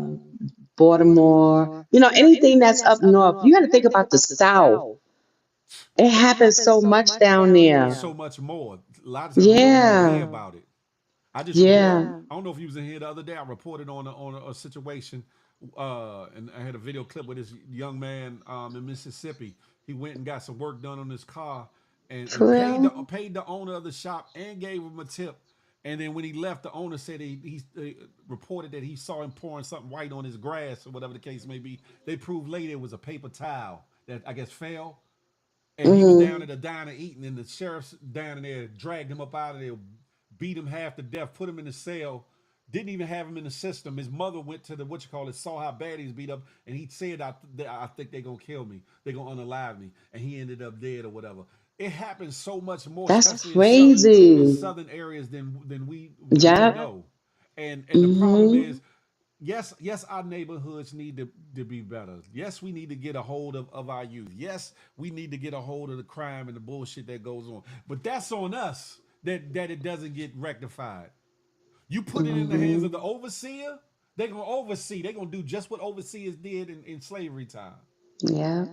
Baltimore, anything that's up north. You got to think about the South. It happens so much down It's there. so much more. A lot of times we don't even hear Yeah. about it. I just reported. Yeah. I don't know if you was in here the other day. I reported on a situation, and I had a video clip with this young man in Mississippi. He went and got some work done on his car, and For paid the real? paid the owner of the shop and gave him a tip. And then when he left, the owner said he reported that he saw him pouring something white on his grass or whatever the case may be. They proved later it was a paper towel that I guess fell, and he was down at Mhm. a diner eating, and the sheriff's down in there dragged him up out of there, beat him half to death, put him in the cell. Didn't even have him in the system. His mother went to the what you call it, saw how bad he's beat up, and he said, I think they're gonna kill me. They're gonna unalive me," and he ended up dead or whatever. It happens so much more, That's especially in crazy. southern areas than we Yeah. know. And the problem is, Mhm. yes, our neighborhoods need to be better. Yes, we need to get a hold of our youth. Yes, we need to get a hold of the crime and the bullshit that goes on. But that's on us that it doesn't get rectified. You put it in the hands of the Mhm. overseer, they're gonna oversee. They're gonna do just what overseers did in slavery time. Yeah.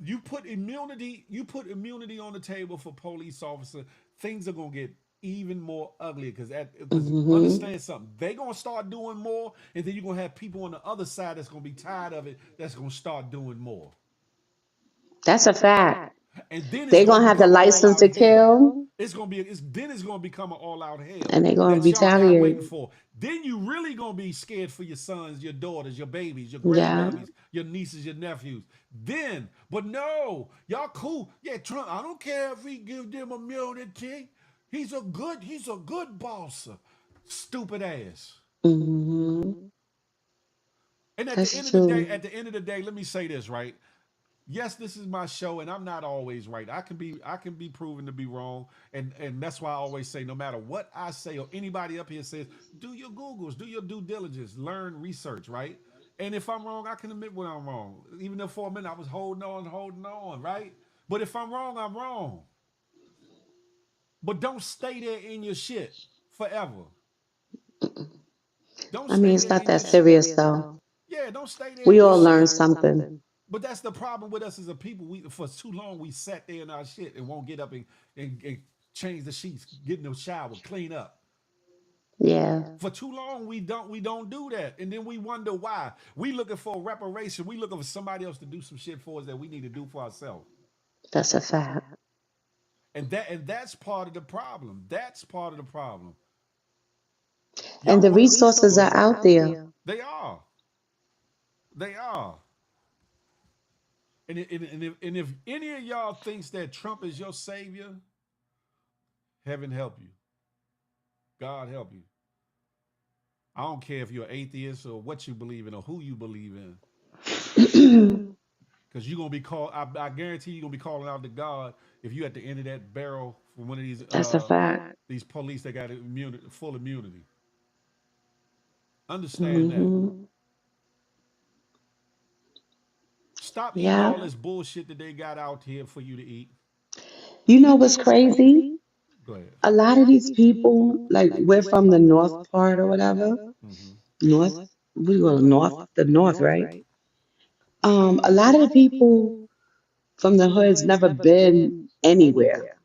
You put immunity on the table for police officer, things are gonna get even more ugly because Mhm. understand something, they gonna start doing more, and then you're gonna have people on the other side that's gonna be tired of it, that's gonna start doing more, That's a fact. and then it's They're gonna gonna have the become an all license out to hell. kill, Then it's gonna become an all out hell and they're gonna that y'all not retaliate. waiting for. Then you really gonna be scared for your sons, your daughters, your babies, your Yeah. grandbabies, your nieces, your nephews. Then, but no, y'all cool. Yeah, Trump. I don't care if he give them immunity. He's a good boss. Stupid ass. Mhm. And at the That's end of the day, true. let me say this, right? Yes, this is my show, and I'm not always right. I can be proven to be wrong, and that's why I always say, no matter what I say or anybody up here says, do your Googles, do your due diligence, learn, research, right? And if I'm wrong, I can admit when I'm wrong, even if for a minute I was holding on, right? But if I'm wrong, I'm wrong. But don't stay there in your shit forever. Don't I mean, stay it's there not in that your shit. serious though. Yeah, don't stay there in We your all learn shit. something. But that's the problem with us as a people. We for too long we sat there in our shit and won't get up and change the sheets, get in the shower, clean up. Yeah. For too long we don't do that, and then we wonder why. We looking for reparation. We looking for somebody else to do some shit for us that we need to do for ourselves. That's a fact. And that's part of the problem. That's part of the problem. And Y'all the want. resources Go are ahead. out there. They are. They are. And if any of y'all thinks that Trump is your savior, heaven help you. God help you. I don't care if you're an atheist or what you believe in or who you believe in, because you're gonna be called. I guarantee you're gonna be calling out to God if you at the end of that barrel from one of That's a fact. these police that got immunity, full immunity. Understand that. Mhm. Stop eating all Yeah. this bullshit that they got out here for you to eat. You know what's crazy? Go ahead. A lot of these people, like we're from the north part or whatever, Mm-hmm. north, we go the north, right? A lot of the people from the hood's never been anywhere.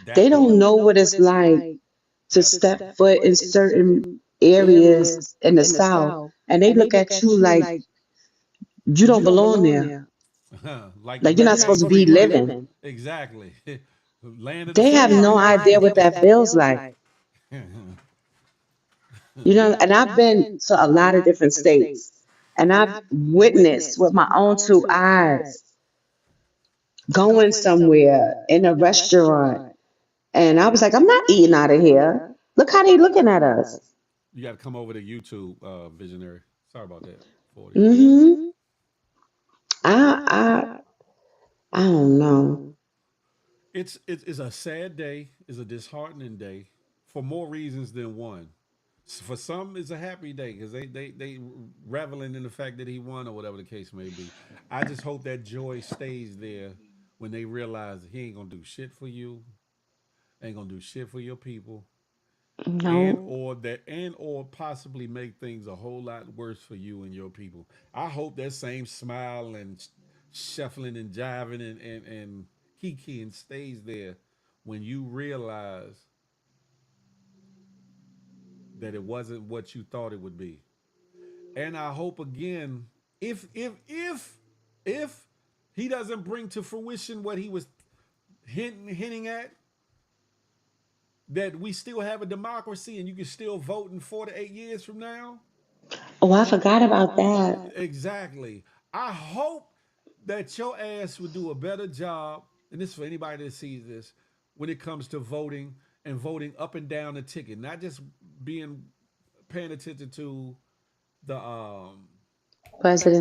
That They part. don't know what it's like to That step part. foot in certain areas in the South, and they look at you like you don't belong there, Like the like you're not record supposed to ain't for be you. living. Exactly. Land of the They have free. no idea what that feels like. You know, and I've been to a lot of different states, and I've witnessed with my own two eyes going somewhere in a restaurant, and I was like, I'm not eating out of here. Look how they looking at us. You got to come over to YouTube, visionary. Sorry about that. 40. Hmm. I I I don't know. It's a sad day. It's a disheartening day for more reasons than one. For some, it's a happy day because they reveling in the fact that he won or whatever the case may be. I just hope that joy stays there when they realize he ain't gonna do shit for you, ain't gonna do shit for your people, No. and or possibly make things a whole lot worse for you and your people. I hope that same smile and shuffling and jiving and kikiing stays there when you realize that it wasn't what you thought it would be. And I hope again, if he doesn't bring to fruition what he was hinting at, that we still have a democracy and you can still vote in 4 to 8 years from now. Oh, I forgot about that. Exactly. I hope that your ass would do a better job, and this is for anybody that sees this, when it comes to voting and voting up and down the ticket, not just being paying attention to the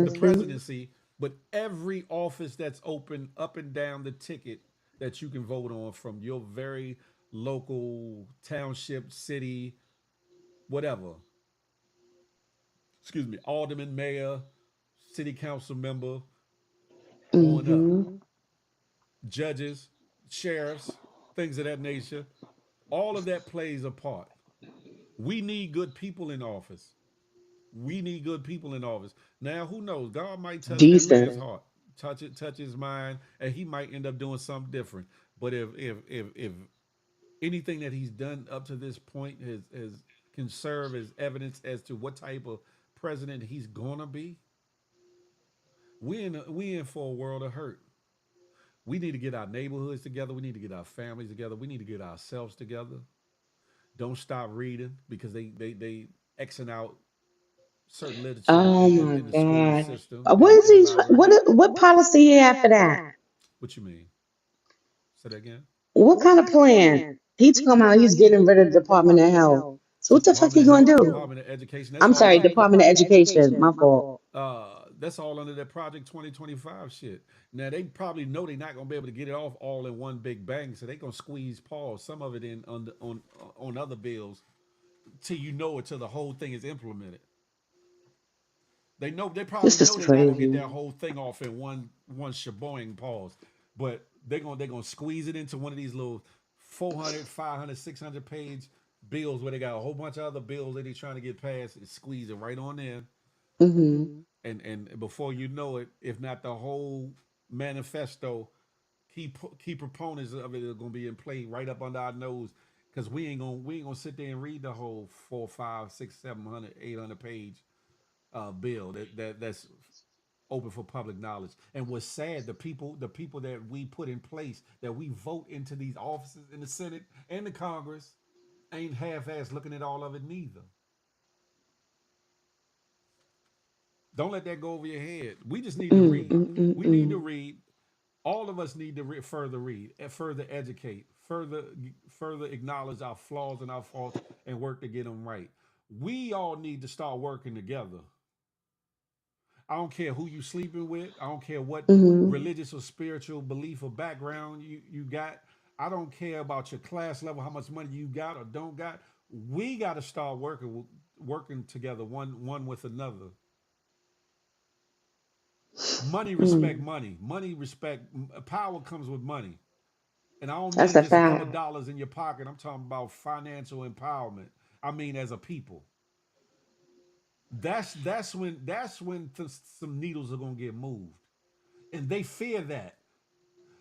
the Presidency. presidency, but every office that's open up and down the ticket that you can vote on from your very local township, city, whatever. Excuse me, alderman, mayor, city council member, on up. Mm-hmm. Judges, sheriffs, things of that nature. All of that plays a part. We need good people in office. We need good people in office. Now, who knows? God might touch that man's Decent. heart, touch his mind, and he might end up doing something different. But if anything that he's done up to this point has can serve as evidence as to what type of president he's gonna be, we in for a world of hurt. We need to get our neighborhoods together. We need to get our families together. We need to get ourselves together. Don't stop reading because they Xing out certain literature Oh my in the school God. system What is in the he? libraries. What policy he have for that? What you mean? Say that again. What kind of plan? He talking about he's getting rid of the Department of Health. So what the fuck he Department of gonna Health, do? Department of Education. That's I'm all sorry, under Department of Education. My fault. that's all under that Project 2025 shit. Now they probably know they're not gonna be able to get it off all in one big bang, so they gonna squeeze pause some of it in on other bills till you know it till the whole thing is implemented. They probably This is know they're not gonna get crazy. that whole thing off in one sheboing pause, but they're gonna squeeze it into one of these little 400, 500, 600 page bills where they got a whole bunch of other bills that they're trying to get passed and squeeze it right on in. Hmm. And before you know it, if not the whole manifesto, key proponents of it are gonna be in play right up under our nose because we ain't gonna sit there and read the whole 4, 5, 6, 700, 800 page bill that's open for public knowledge. And what's sad, the people that we put in place, that we vote into these offices in the Senate and the Congress, ain't half-ass looking at all of it neither. Don't let that go over your head. We just need to Mm, read. mm, mm, We need to mm. read. All of us need to further read, further educate, further acknowledge our flaws and our faults, and work to get them right. We all need to start working together. I don't care who you sleeping with. I don't care what Hmm. religious or spiritual belief or background you got. I don't care about your class level, how much money you got or don't got. We got to start working together, one with another. Money respect Mm. money. Money respect power comes with money. And I don't That's mean a just a couple fact. dollars in your pocket. I'm talking about financial empowerment. I mean as a people. That's when some needles are gonna get moved, and they fear that.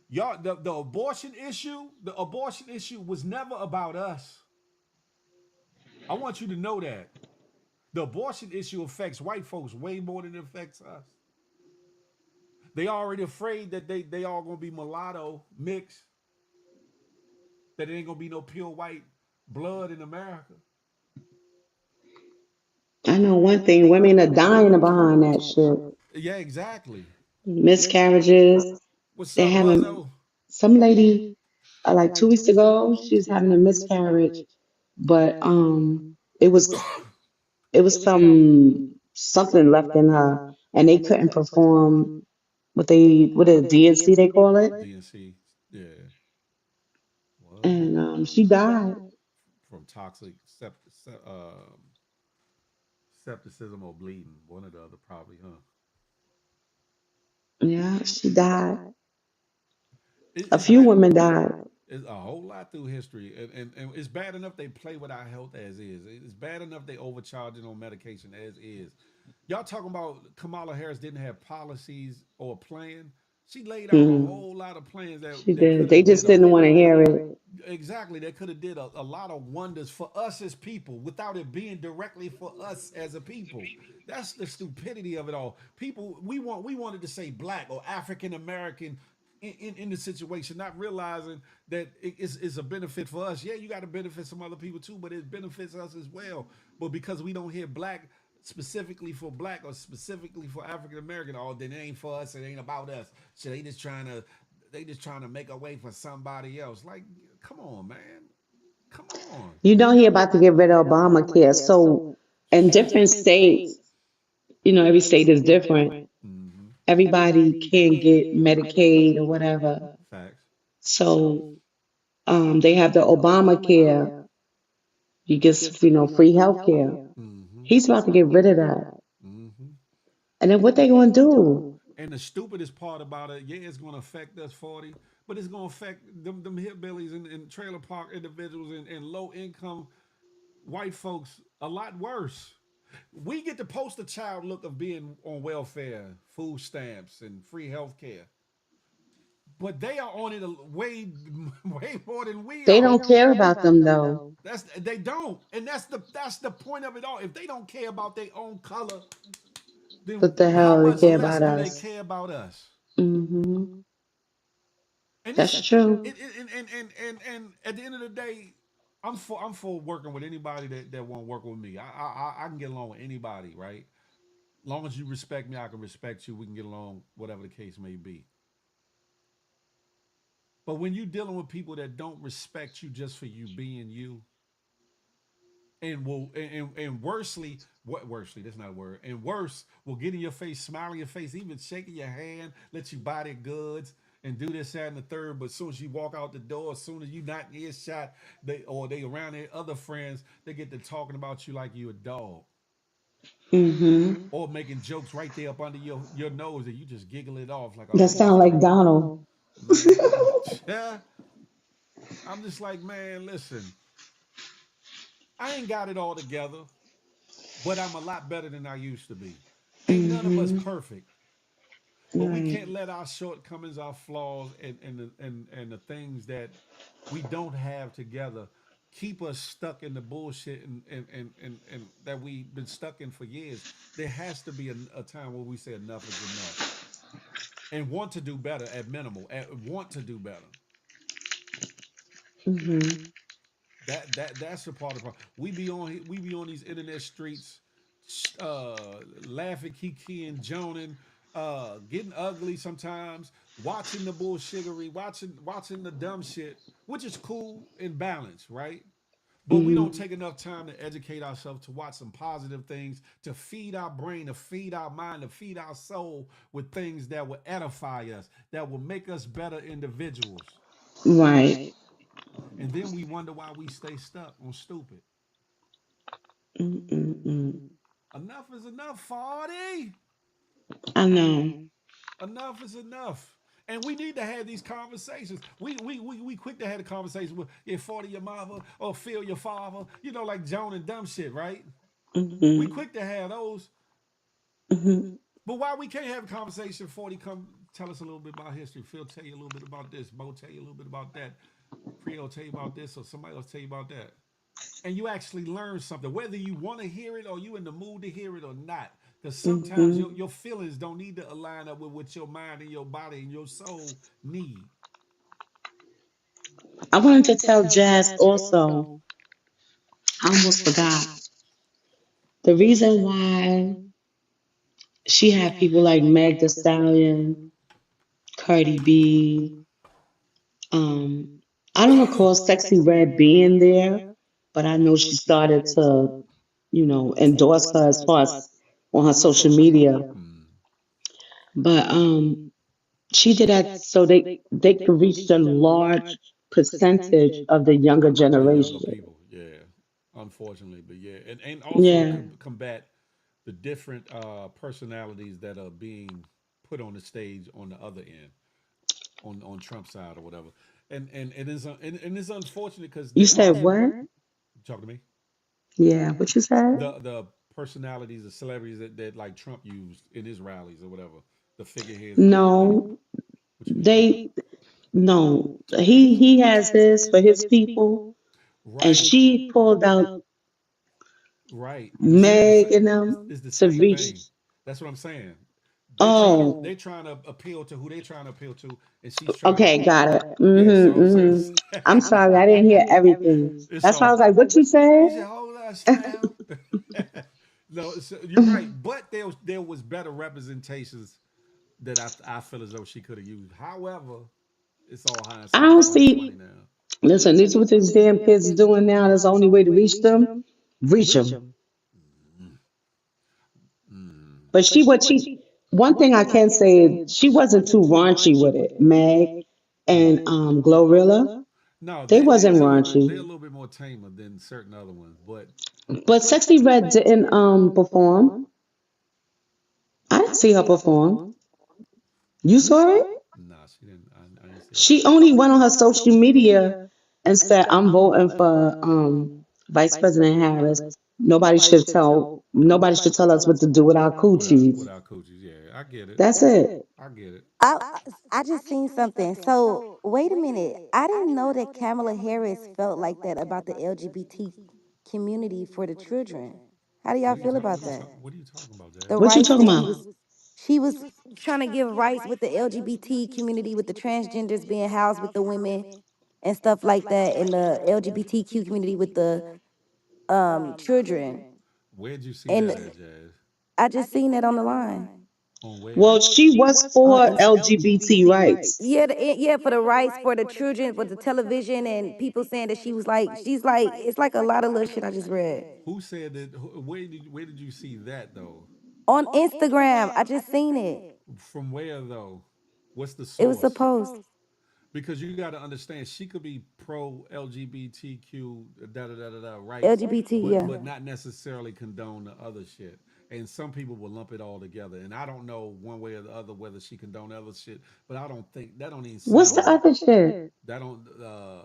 Y'all, the abortion issue was never about us. I want you to know that the abortion issue affects white folks way more than it affects us. They already afraid that they all gonna be mulatto mixed, that it ain't gonna be no pure white blood in America. I know one thing. Women are dying behind that shit. Yeah, exactly. Miscarriages. What's They're up, having Muzzo? some lady like 2 weeks ago. She was having a miscarriage, but it was something left in her, and they couldn't perform what a DNC they call it, DNC, yeah. Well, and she died. from toxic septicism or bleeding, one or the other, probably, huh? Yeah, she died. It, A it's few bad. women died. It's a whole lot through history, and it's bad enough they play with our health as is. It's bad enough they overcharging on medication as is. Y'all talking about Kamala Harris didn't have policies or a plan? She laid out a Hmm. whole lot of plans She that did. could They have did just a didn't want to whole hear it. exactly that could have did a lot of wonders for us as people without it being directly for us as a people. That's the stupidity of it all. People, we wanted to say black or African American in the situation, not realizing that it's a benefit for us. Yeah, you got to benefit some other people too, but it benefits us as well. But because we don't hear black, specifically for black or specifically for African American, oh, then it ain't for us, it ain't about us. So they just trying to make a way for somebody else. Like, come on, man. Come on. You know he about to get rid of Obamacare. So in different states, every state is different. Mm-hmm. Everybody can get Medicaid or whatever. Facts. So they have the Obamacare. You get, free health care. Mm-hmm. He's about to get rid of that. Mm-hmm. And then what they gonna do? And the stupidest part about it, yeah, it's gonna affect us 40, but it's gonna affect them hillbillies and trailer park individuals and low income white folks a lot worse. We get the poster child look of being on welfare, food stamps, and free health care. But they are on it way way more than we They are. don't care about them though. They don't, and that's the point of it all. If they don't care about their own color, then What the how hell they much care less about do they us? care about us? Hmm. And it's That's true. and at the end of the day, I'm for working with anybody that won't work with me. I can get along with anybody, right? Long as you respect me, I can respect you. We can get along, whatever the case may be. But when you're dealing with people that don't respect you just for you being you, and will and worsely, what worsely? That's not a word. And worse, will get in your face, smile in your face, even shaking your hand, let you buy their goods, and do this, that, and the third. But as soon as you walk out the door, as soon as you not in earshot, they around their other friends, they get to talking about you like you a dog, Hmm. or making jokes right there up under your nose, and you just giggle it off like, oh, That they just sound like Donald. man. Yeah, I'm just like, man, listen, I ain't got it all together, but I'm a lot better than I used to be. Ain't none of us Hmm. perfect, but we Right. can't let our shortcomings, our flaws, and the things that we don't have together keep us stuck in the bullshit and that we've been stuck in for years. There has to be a time where we say enough is enough and want to do better at minimal, want to do better. Hmm. That's the part of the problem. We be on these internet streets, laughing, kikiing, joning, getting ugly sometimes, watching the bullshittery, watching the dumb shit, which is cool and balanced, right? But we don't Hmm. take enough time to educate ourselves, to watch some positive things, to feed our brain, to feed our mind, to feed our soul with things that will edify us, that will make us better individuals. Right. And then we wonder why we stay stuck on stupid. Mm-mm-mm. Enough is enough, 40. I know. Enough is enough. And we need to have these conversations. We quick to have a conversation with your 40 your mother or feel your father, like Joan and dumb shit, right? We Hmm. quick to have those. Hmm. But why we can't have a conversation, 40 come tell us a little bit about history. Phil tell you a little bit about this. Bo tell you a little bit about that. Creole tell you about this, or somebody else tell you about that. And you actually learn something, whether you want to hear it or you in the mood to hear it or not. Because sometimes Hmm. your feelings don't need to align up with what your mind and your body and your soul need. I wanted to tell Jazz also. I almost forgot. The reason why she had people like Meg Thee Stallion, Cardi B, um, I don't recall Sexy Red being there, but I know she started to, endorse her as far as on her social media. Mm. But she did that so they could reach a large percentage of the younger The younger generation. people, yeah, unfortunately, but yeah, and also Yeah. combat the different personalities that are being put on the stage on the other end, on Trump's side or whatever. And and it's unfortunate because You they are said what? talking to me. Yeah, what you said? The personalities, the celebrities that like Trump used in his rallies or whatever, the figureheads and everything. No, What you mean? they no. He has his for his people, and Right, she pulled out right. But see, Meg and them it's the to same reach. thing. That's what I'm saying. Oh, They trying to appeal to who they trying to appeal to, and she's trying to okay, got it. yeah. So I'm saying Hmm. I'm sorry, I didn't hear everything. it's That's why I all was like, "What you you said?" said. Hold on, Slim. No, you're right. But there was better representations that I feel as though she could have used. However, it's all I hindsight don't 2020 see. now. Listen, this is what these damn kids doing now. That's the only way to reach them. Reach them. Mm. But one thing I can say is she wasn't too raunchy with it. Meg and Glorilla, No, they they're wasn't they're a raunchy. little bit more tamer than certain other ones, but But Sexy Red didn't perform. I didn't see her perform. You saw it? nah, she didn't. I didn't see her She perform. only went on her social media and said, "I'm voting for Vice President Harris. Nobody should tell us what to do with our coochies." Without coaches, yeah, I get it. That's it. I get it. I I just seen something. So wait a minute. I didn't know that Kamala Harris felt like that about the LGBT community for the children. How do y'all feel about that? What are you talking about, Jazz? The What you rights talking that about? she was trying to give rights with the LGBT community, with the transgenders being housed with the women and stuff like that, and the LGBTQ community with the children. Where'd you see that And at, Jazz? I just seen that on the line. On Well, where? she was On for Inst- LGBT rights. yeah, yeah, for the rights for the children, for the television, and people saying that she's like, it's like a lot of little shit I just read Who said that? Where did you see that though? on Instagram. I just seen it. From where though? What's the It was a source? post. Because you got to understand, she could be pro LGBTQ da da da da da rights, LGBT, but yeah. not necessarily condone the other shit. And some people will lump it all together. And I don't know one way or the other whether she condone other shit, but I don't think that don't even What's sound the right. other shit? That don't the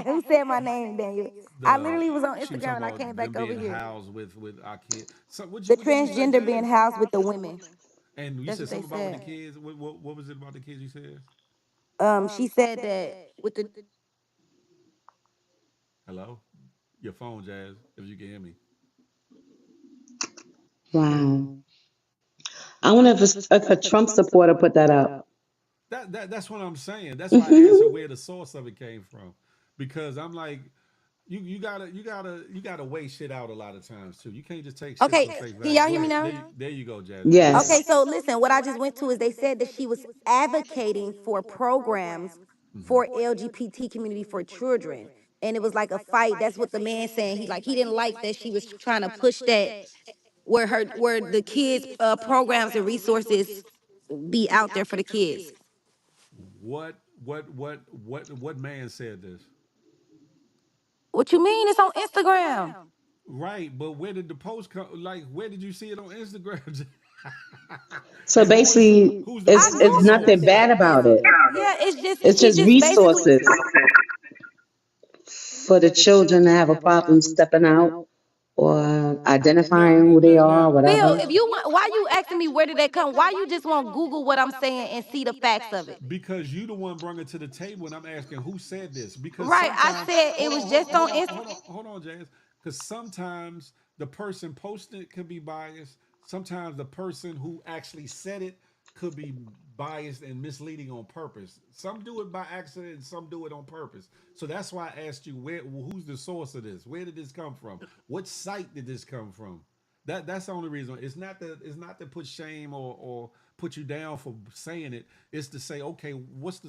Who said my name, Daniel? I literally was on she was Instagram talking and I about came them back over being here. housed with our kids. So The what did you say, transgender Jazz? being housed with the women. And you That's said what they something about with the said. kids. What was it about the kids you said? She said that with the Hello, your phone, Jazz. If you can hear me. Okay. Wow. I wonder if a Trump supporter put that up. That's what I'm saying. That's why I asked her where the source of it came from, because I'm like, you gotta weigh shit out a lot of times too. You can't just take shit okay. for face Can value. y'all Go hear me ahead. now? There you go, Jazz. Go ahead. Okay, Yes. so listen, what I just went to is they said that she was advocating for programs for LGBT community for children. And it was like a fight. That's what the man saying. He didn't like that she was trying to push that where the kids programs and resources be out there for the kids. What man said this? What you mean? It's on Instagram. Right, but where did the post come? Like, where did you see it on Instagram? So And basically, who's the I it's source? nothing googled it. bad about it. It's just It's she just just basically resources for the children to have a problem stepping out or Now, identifying who they are, Phil, whatever. if you want, why you asking me where did that come? Why you just want Google what I'm saying and see the facts of it? because you the one brought it to the table, and I'm asking who said this. Because Right. I sometimes, said it hold on, was hold on, just on hold on, Instagram. hold on, hold on, Jazz. Because sometimes the person posting it could be biased. Sometimes the person who actually said it could be biased and misleading on purpose. Some do it by accident, and some do it on purpose. So that's why I asked you who's the source of this? Where did this come from? What site did this come from? That's the only reason. It's not to put shame or put you down for saying it. It's to say, okay, where's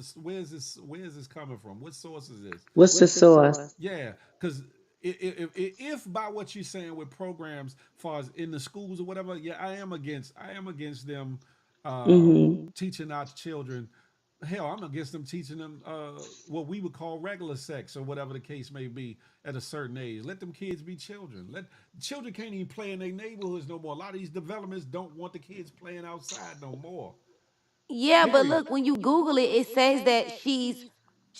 this coming from? What source is this? What's the source? Yeah, because if by what you're saying with programs, far as in the schools or whatever, yeah, I am against them teaching our children. Hell, I'm against them teaching them what we would call regular sex or whatever the case may be at a certain age. Let them kids be children. Let children can't even play in their neighborhoods no more. A lot of these developments don't want the kids playing outside no more. Yeah, but Period. look, when you Google it, it says that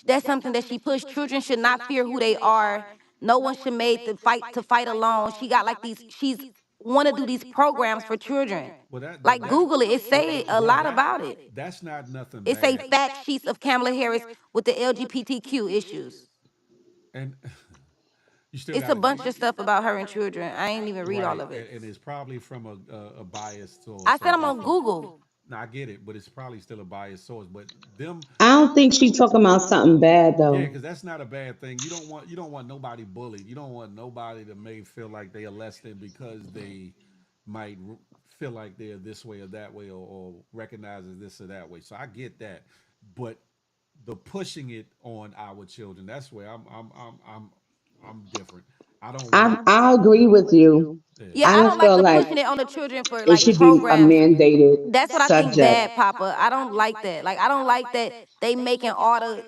that's something that she pushed. Children should not fear who they are. No one should make the fight alone. She got like she's want to do these programs for children. Well, that that Like that Google it, it well, say a well lot that about it. that's not nothing It say bad. fact sheets of Kamala Harris with the LGBTQ issues. And you still It's got a to bunch of stuff about her and children. I ain't even read all right, of it. and it's probably from a biased I source said I'm or on from. Google. Now I get it, but it's probably still a biased source. But them, I don't think she's talking about something bad yeah, though. because that's not a bad thing. You don't want nobody bullied. You don't want nobody to may feel like they are less than because they might feel like they're this way or that way, or recognizes this or that way. So I get that, but the pushing it on our children, that's where I'm different. I don't want. I agree with you. Yeah, Yeah, I I don't don't like feel the like pushing it on the children for it like should be a programs. mandated That's what I think subject. bad, Papa. I don't like that. Like I don't like that they making all the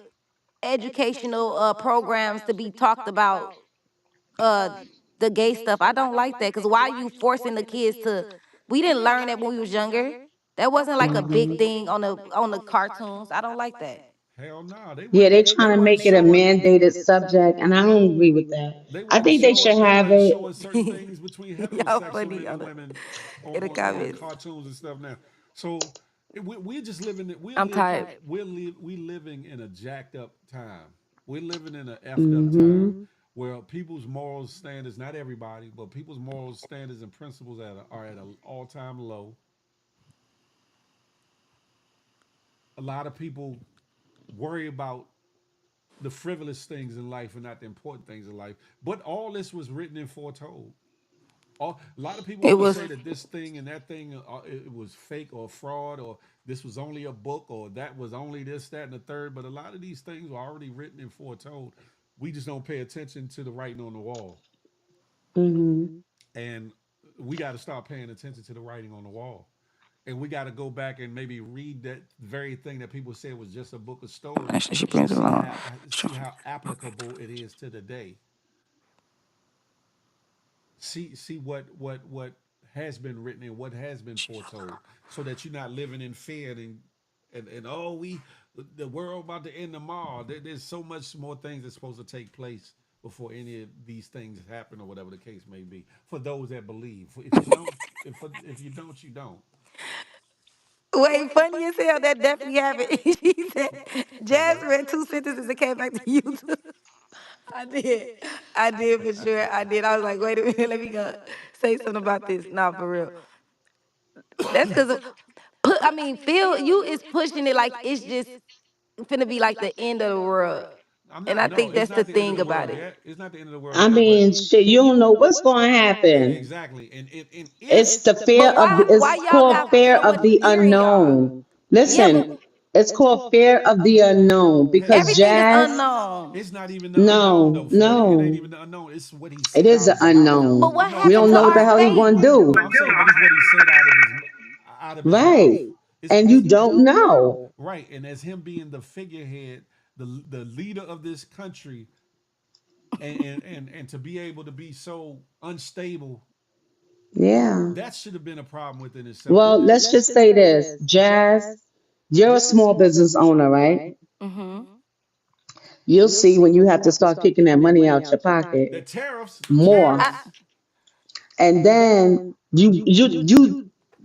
educational programs to be talked about uh the gay stuff. I don't like that because why are you forcing the kids to? We didn't learn that when we was younger. That wasn't like a big Mhm. thing on the cartoons. I don't like that. hell no, they Yeah, wasn't. they're They trying to wasn't make it a showing. mandated subject, and I don't agree with that. They I wasn't think they showing. should They have wasn't it. showing certain things between Y'all heterosexual funny men on and women in the on comments. cartoons and stuff now. So we're just living. I'm tired. We living in a jacked up time. We're living in a effed up time Hmm. where people's moral standards, not everybody, but people's moral standards and principles are at an all time low. A lot of people worry about the frivolous things in life and not the important things in life. But all this was written and foretold. A lot of people It want to was. say that this thing and that thing it was fake or fraud, or this was only a book, or that was only this, that, and the third. But a lot of these things were already written and foretold. We just don't pay attention to the writing on the wall, Hmm. and we got to start paying attention to the writing on the wall. And we got to go back and maybe read that very thing that people said was just a book of stories Actually, she and brings it along. see how applicable it is to the day. See what has been written and what has been foretold, so that you're not living in fear and oh, we the world about to end tomorrow. There's so much more things that's supposed to take place before any of these things happen, or whatever the case may be, for those that believe. If you don't, if you don't, you don't. Wait, funny as hell. That definitely happened. She said, Say Jazz what? read two sentences and came back to YouTube. I did. I did for sure. I did. I was like, wait a minute, let me go say something about this. Nah, for real. That's because I mean, Phil, you is pushing it like it's just finna be like the end of the world. I'm And not. I No, think it's that's the not the end of thing the about world it. yet. It's not the end of the world I yet. But mean, shit, you don't know what's going to happen. exactly, and It's if the fear But of the, why it's y'all called got fear so of much the fear in y'all? unknown. Yeah, but Listen, it's called fear of the unknown because hell, everything is Jazz, unknown. it's not even the unknown no, though, 40. It ain't no, even the unknown. It's what he it said is out the of his mouth. But unknown. what No, I'm We happened don't to talking know what about the our hell he faith? gonna no, do. I'm saying, but it's what he said out of his mouth. Right. And It's you don't know. right, and as him being the figurehead, the leader of this country, and to be able to be so unstable, Yeah. that should have been a problem within itself. Well, let's just say this, Jazz, you're a small business owner, right? Mm-hmm. You'll see when you have to start kicking that money out your pocket The tariffs, more. I, And then so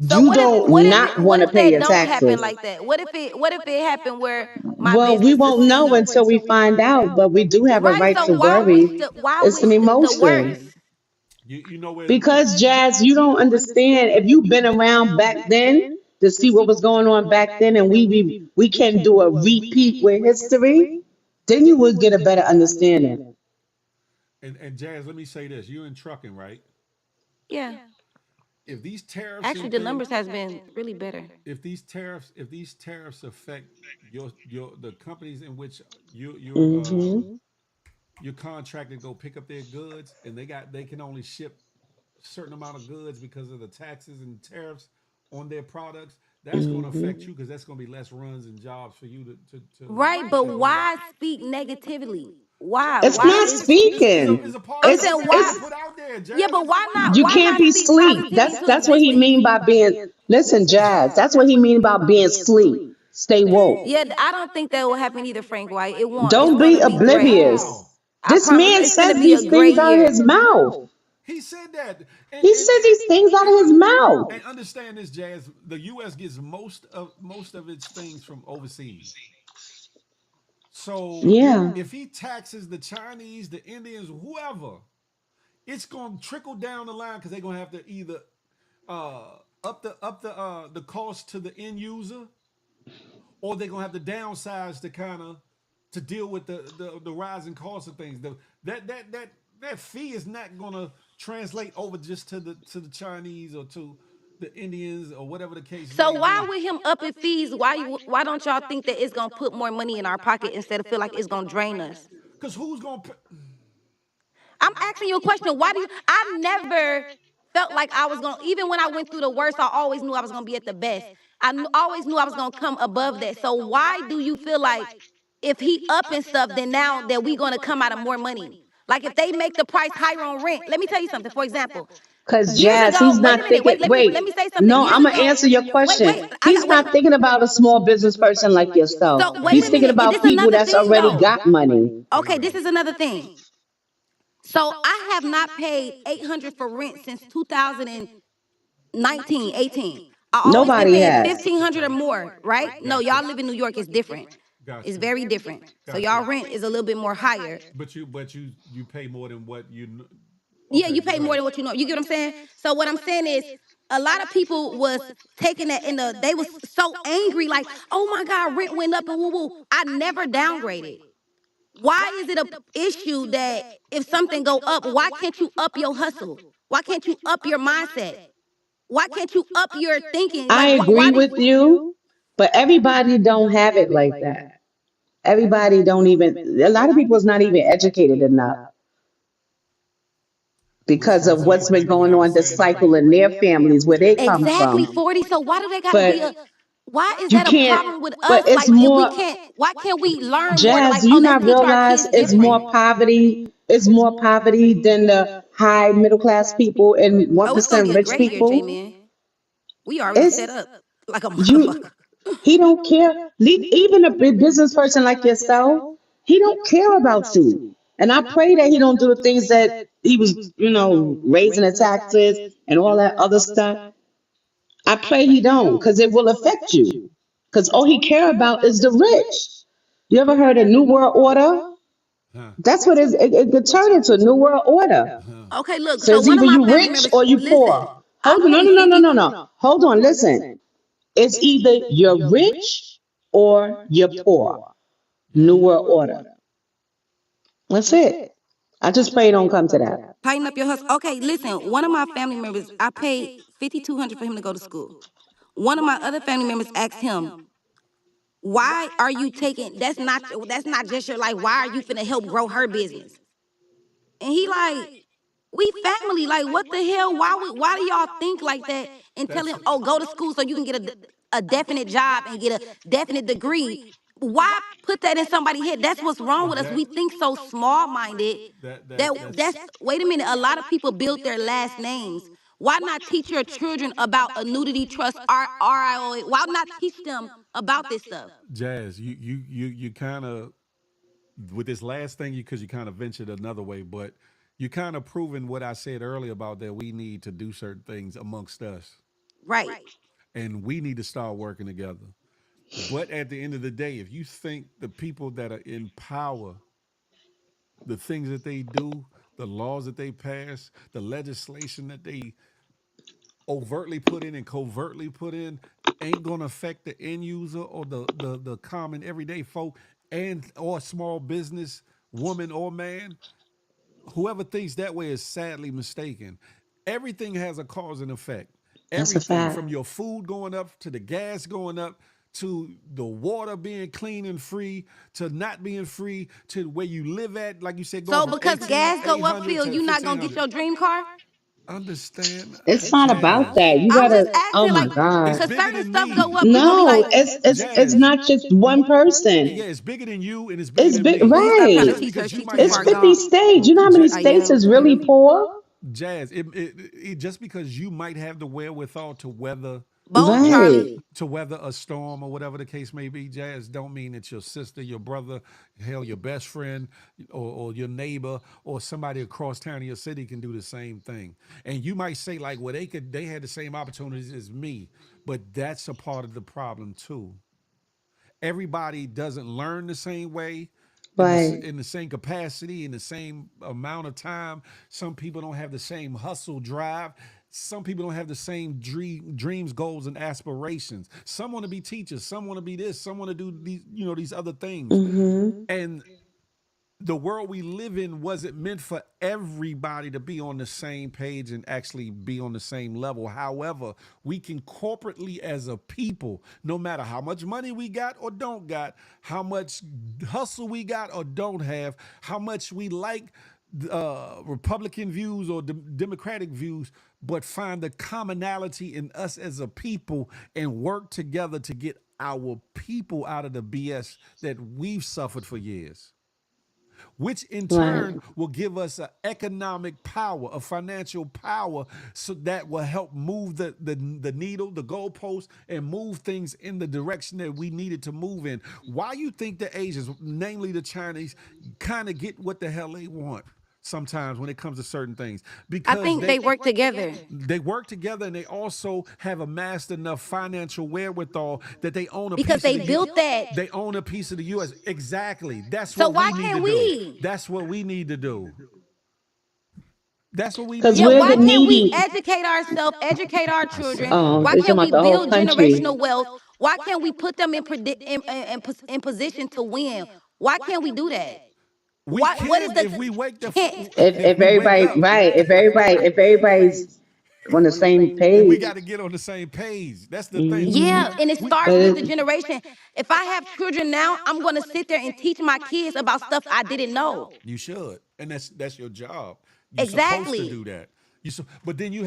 you don't not what want to if pay that your don't happen taxes. like that? What if it happened where my Well, we business won't know succeed? until we find out, but we do have a Right. right So to worry. why It's an wish the emotion. worst? you know where Because Jazz, you don't understand. If you've been around back then to see what was going on back then, and we can do a repeat with history, then you would get a better understanding. and Jazz, let me say this: you're in trucking, right? Yeah. If these tariffs Actually, and the things, numbers has been really better. if these tariffs affect your the companies in which Hmm. you're contracted to go pick up their goods, and they can only ship a certain amount of goods because of the taxes and tariffs on their products, that's going to affect Hmm. you, because that's going to be less runs and jobs for you Right, but to why speak negatively? Why? It's Why not because is it's speaking. a I'm positive saying thing to why? be put out there, Yeah, Jazz. but You why can't not be speak sleep. positivity That's to that's what he existence? mean by being. Listen, Jazz. That's what he mean about being sleep. Stay woke. Yeah, I don't think that will happen either, Frank White. It won't. It's Don't be gonna be great. oblivious. How? I This promise. man It's gonna says be a these things great out of year. his mouth. He said that, He says these things out of his mouth. and understand this, Jazz. The U.S. gets most of its things from overseas. So Yeah. if he taxes the Chinese, the Indians, whoever, it's going to trickle down the line, because they're going to have to either the cost to the end user, or they're gonna have to downsize to kind of to deal with the rising cost of things. That fee is not gonna translate over just to the Chinese or to the Indians or whatever the case So may be. why with him upping fees, why don't y'all think that it's gonna put more money in our pocket instead of feel like it's gonna drain us? Because who's gonna I'm asking you a question. Why do you? I never felt like I was gonna. Even when I went through the worst, I always knew I was gonna be at the best. Always knew I was gonna come above that. So why do you feel like if he up and stuff, then now that we gonna come out of more money? Like if they make the price higher on rent, let me tell you something. For example, Cause years Jazz, ago, he's wait a not minute, thinking. let me Wait, say something. no, Years I'm gonna ago, answer your wait, question. I got He's wait. not thinking about a small business person like yourself. So wait He's a thinking minute, and this about people another that's thing already though. got money. Okay, this is another thing. So I have not paid 800 for rent since 2019, 18. I always been Nobody paying has. 1,500 or more, right? No, y'all live in New York, it's different. It's Gotcha. very different. So Gotcha. y'all rent is a little bit more higher. But you pay more than what you. Yeah, Okay, you pay go more ahead. than what you know. You get what I'm saying? So what I'm saying is a lot of people was taking that in the they was so angry, like, oh my God, rent went up and woo woo. I never downgraded. Why is it a issue that if something go up, why can't you up your hustle? Why can't you up your mindset? Why can't you up your thinking? I Like agree why do with you, but everybody don't have it like that. Everybody don't even. A lot of people is not even educated enough Which because of so these what's been people going have the on, the same cycle money. in their families where they come exactly from. 40? So why do they gotta be a But why is you that a can't. problem with But us? it's Like if we more. can't, why can't we learn more? Jazz, Like, do oh, you let's not teach our realize kids different. it's more poverty than the high middle class people and Oh, it's gonna 1% get rich great here, people? J-Man. We already set It's up like a you. motherfucker. He don't care. Even a big business person like yourself, he don't care about you. And I pray that he don't do the things that he was, raising the taxes and all that other stuff. I pray he don't, because it will affect you. Because all he care about is the rich. You ever heard of New World Order? Huh. That's what it could turn into, New World Order. Huh. Okay, look, So so it's one either of my you family rich members, or you listen, poor. I Hold on, no, pay no, no, no, 50. no, no. Hold on, listen. It's either you're rich or you're poor. Yeah. New World Order. That's it. I just pray it don't come to that. Tighten up your hustle. Okay, listen, one of my family members, I paid 5,200 for him to go to school. One of my other family members asked him, why are you taking that's not just your life. Why are you finna help grow her business? And he like, we family. Like, what the hell? Why do y'all think like that and tell him, oh, go to school so you can get a definite job and get a definite degree? Why put that in somebody's head? That's what's wrong with us. We think so small minded that's wait a minute. A lot of people built their last names. Why not teach your children about a nudity trust, RIO? Why not teach them about this stuff? Jazz, you kind of with this last thing because you kind of ventured another way, but you kind of proven what I said earlier about that we need to do certain things amongst us, Right. and we need to start working together. But at the end of the day, if you think the people that are in power, the things that they do, the laws that they pass, the legislation that they overtly put in and covertly put in ain't gonna affect the end user or the common everyday folk and or small business woman or man, whoever thinks that way is sadly mistaken. Everything has a cause and effect. That's a Everything fact. from your food going up to the gas going up to the water being clean and free to not being free to where you live at, like you said, going So from because 18 gas go up, 800 Phil, to you not gonna get 1500. your dream car? Understand, It's not about Jazz. that. You I'm just gotta. Oh asking, my like, It's God. cause bigger certain than stuff go me. up, we gonna be No, like, it's Jazz. not just one Yeah, person. it's bigger than you and it's bigger It's than big, me. let me stop trying And to just right? teach her. because you She might too It's far have 50 gone. states. You know how many I states am. is really poor? Jazz, just because you might have the wherewithal Bold Right. Charlie. to weather a storm or whatever the case may be, Jazz, don't mean that your sister, your brother, hell, your best friend, or your neighbor, or somebody across town in your city can do the same thing. And you might say, like, well, they had the same opportunities as me, but that's a part of the problem too. Everybody doesn't learn the same way Right. in the same capacity in the same amount of time. Some people don't have the same hustle drive. Some people don't have the same dreams, goals, and aspirations. Some want to be teachers. Some want to be this. Some want to do these, these other things. Mhm. And the world we live in wasn't meant for everybody to be on the same page and actually be on the same level. However, we can corporately as a people, no matter how much money we got or don't got, how much hustle we got or don't have, how much we like Republican views or Democratic views, but find the commonality in us as a people and work together to get our people out of the BS that we've suffered for years, which in Right. turn will give us an economic power, a financial power, so that will help move the needle, the goalpost, and move things in the direction that we needed to move in. Why you think the Asians, namely the Chinese, kind of get what the hell they want sometimes when it comes to certain things? I Because think they work together they work together, and they also have amassed enough financial wherewithal that they own a because piece of they the built that. they own a piece of the US. Exactly. That's So what why we need to can't do. we? That's what we need to do. That's what we Because need Yeah, to we're why the do. can't we needy. educate ourselves, educate our I children? said that. Why You're talking can't about we the whole build country. generational wealth? Why can't we put them in position to win? Why can't we do that? We What is can the if we wake the can't if If we wake everybody, up. right? If everybody's on the same And we page. got to get on the same page. That's the thing. yeah, Mhm. and it We starts But with the generation. If I have children now, I'm gonna sit there and teach my kids about stuff I didn't know. You should, and that's your job. You're supposed to do Exactly. that. But then you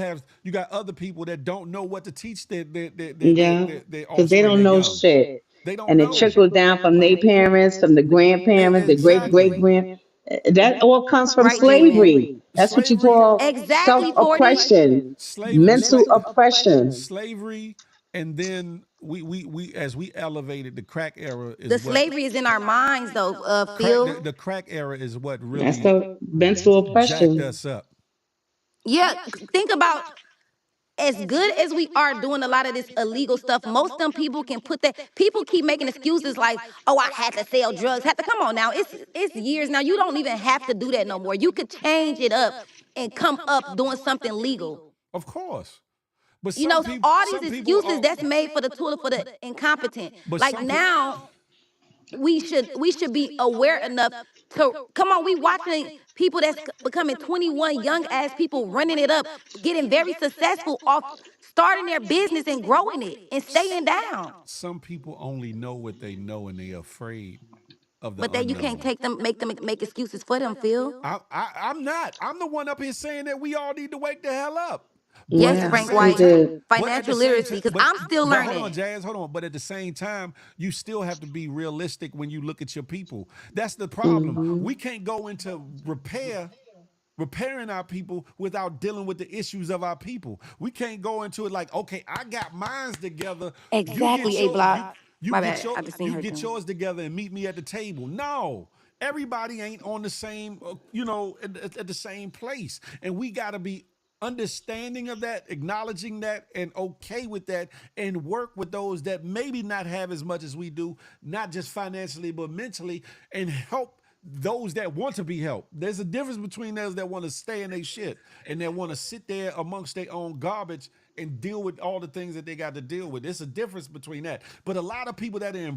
got other people that don't know what to teach yeah, their because they offspring, their don't know young. shit, They don't and it know. trickles down from their parents, from the grandparents, the great great Exactly. grand. That all comes from Right, J Man. slavery. That's what you Slavery, call self Exactly, 40. oppression, slavery, mental oppression. slavery, and then we as we elevated, the crack era is The what slavery is in our minds, though, crack Phil. the crack era is what That's really the mental jacked oppression. us up. Yeah, think about as good as we are doing a lot of this illegal stuff, most of them people can put that. People keep making excuses like, "Oh, I had to sell drugs." Had to come on now. It's years now. You don't even have to do that no more. You could change it up and come up doing something legal. Of course. But You know, all these some people excuses are that's made for the tool for the incompetent. but Like some people now, we should be aware enough to come on. We watching people that's becoming 21, young ass people running it up, getting very successful off starting their business and growing it and staying down. some people only know what they know, and they're afraid of the But that you can't unknown. take them, make excuses for them, Phil. I'm not. I'm the one up here saying that we all need to wake the hell up. But Yes, at the Frank Yes, we same White. time, did. Financial literacy, because I'm still but hold on, learning. Jazz, hold on. But at the same time, you still have to be realistic when you look at your people. That's the problem. Hmm. We can't go into repairing our people without dealing with the issues of our people. We can't go into it like, okay, I got mines together. You Exactly, get A your Block. My bad. I just seen you her get thing. yours together and meet me at the table. No. Everybody ain't on the same, at the same place. And we got to be understanding of that, acknowledging that, and okay with that, and work with those that maybe not have as much as we do, not just financially, but mentally, and help those that want to be helped. There's a difference between those that want to stay in their shit and that want to sit there amongst their own garbage and deal with all the things that they got to deal with. There's a difference between that. But a lot of people that are in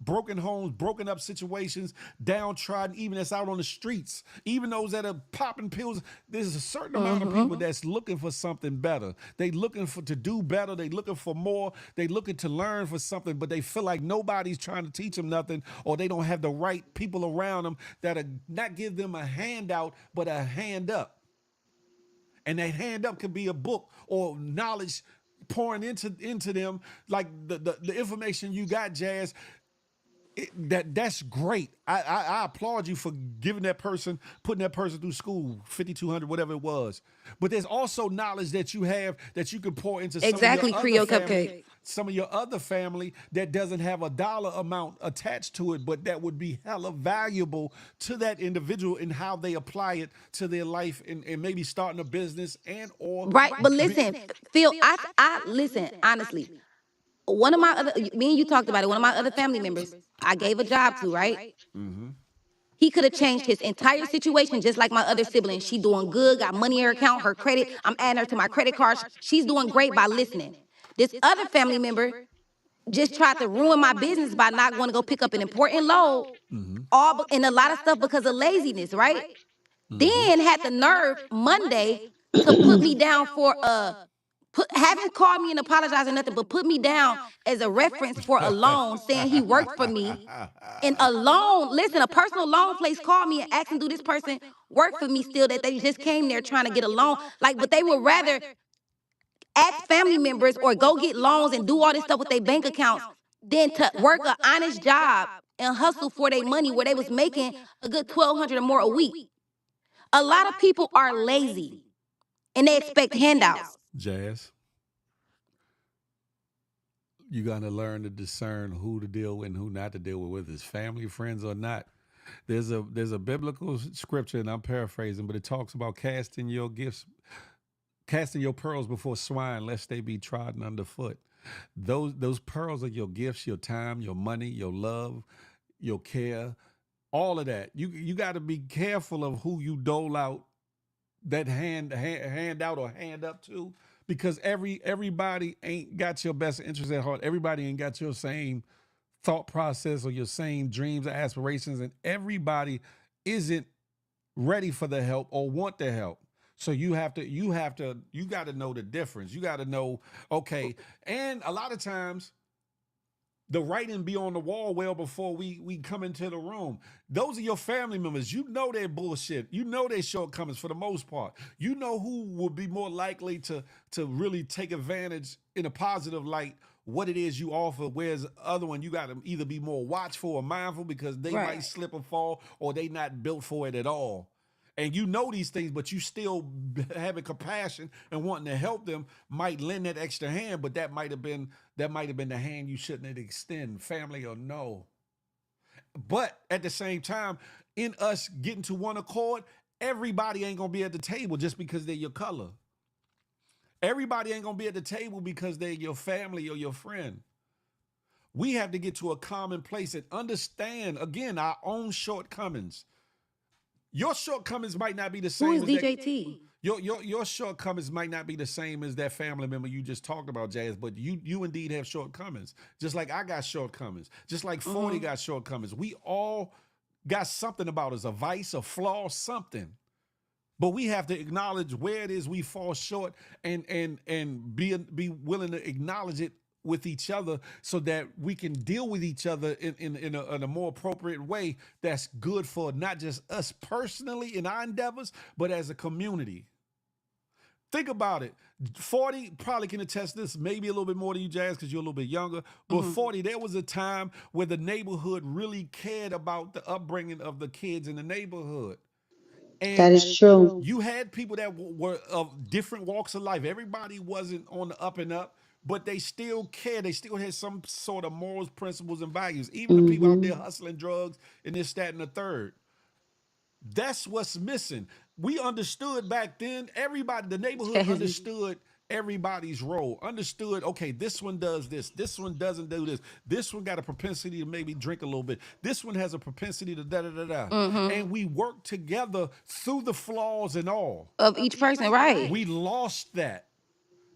broken homes, broken up situations, downtrodden, even that's out on the streets, even those that are popping pills, there's a certain amount of people Mm-hmm. that's looking for something better. They looking for to do better. They looking for more. They looking to learn for something, but they feel like nobody's trying to teach them nothing, or they don't have the right people around them that are not give them a handout, but a hand up. And that hand up could be a book or knowledge pouring into them, like the information you got, Jazz. That's great. I applaud you for giving that person, putting that person through school, 5,200, whatever it was. But there's also knowledge that you have that you can pour into Exactly, Creole Cupcake. some of your other family that doesn't have a dollar amount attached to it, but that would be hella valuable to that individual in how they apply it to their life, and maybe starting a business and or Right. But be, listen, Phil, I listen, honestly. One of my other, me and you talked about it, one of my other family members, I gave a job to, right? He could have changed his entire situation, just like my other sibling. She doing good, got money in her account, her credit. I'm adding her to my credit card. She's doing great by listening. This other family member just tried to ruin my business by not going to go pick up an important load, and a lot of stuff because of laziness, right? Then had the nerve Monday to put me down for haven't called me and apologized or nothing, but put me down as a reference for a loan, saying he worked for me. And a loan, listen, a personal loan place called me and asked him, do this person work for me still, that they just came there trying to get a loan? Like, but they would rather ask family members or go get loans and do all this stuff with their bank accounts than to work an honest job and hustle for their money where they was making a good $1,200 or more a week. A lot of people are lazy and they expect handouts. Jazz, you got to learn to discern who to deal with and who not to deal with, whether it's family, friends, or not. There's a biblical scripture, and I'm paraphrasing, but it talks about casting your gifts, casting your pearls before swine, lest they be trodden underfoot. Those pearls are your gifts, your time, your money, your love, your care, all of that. You got to be careful of who you dole out that hand out or hand up to, because everybody ain't got your best interest at heart. Everybody ain't got your same thought process or your same dreams or aspirations, and everybody isn't ready for the help or want the help. So you got to know the difference. You got to know, okay. And a lot of times the writing be on the wall well before we come into the room. Those are your family members. You know their bullshit. You know their shortcomings for the most part. You know who will be more likely to really take advantage in a positive light what it is you offer, whereas the other one you got to either be more watchful or mindful because they might slip or fall, or they not built for it at all. And you know these things, but you still having compassion and wanting to help them might lend that extra hand, but that might have been the hand you shouldn't extend, family or no. But at the same time, in us getting to one accord, everybody ain't gonna be at the table just because they're your color. Everybody ain't gonna be at the table because they're your family or your friend. We have to get to a common place and understand again our own shortcomings. Your shortcomings might not be the Who same is as that. DJT? Your shortcomings might not be the same as that family member you just talked about, Jazz, but you indeed have shortcomings. Just like I got shortcomings. Just like 40 got shortcomings. We all got something about us, a vice, a flaw, something. But we have to acknowledge where it is we fall short and be willing to acknowledge it with each other so that we can deal with each other in a more appropriate way that's good for not just us personally in our endeavors, but as a community. Think about it. 40 probably can attest this, maybe a little bit more than you, Jazz, because you're a little bit younger. But 40, there was a time where the neighborhood really cared about the upbringing of the kids in the neighborhood. That And is true. you had people that were of different walks of life. Everybody wasn't on the up and up, but they still cared. They still had some sort of morals, principles, and values. Even the people out there Mm-hmm. hustling drugs and this, that, and the third. That's what's missing. We understood back then, everybody, the neighborhood understood everybody's role, understood, okay, this one does this one doesn't do this one got a propensity to maybe drink a little bit, this one has a propensity to da da da da. And we worked together through the flaws and all. Of each person, right? We lost that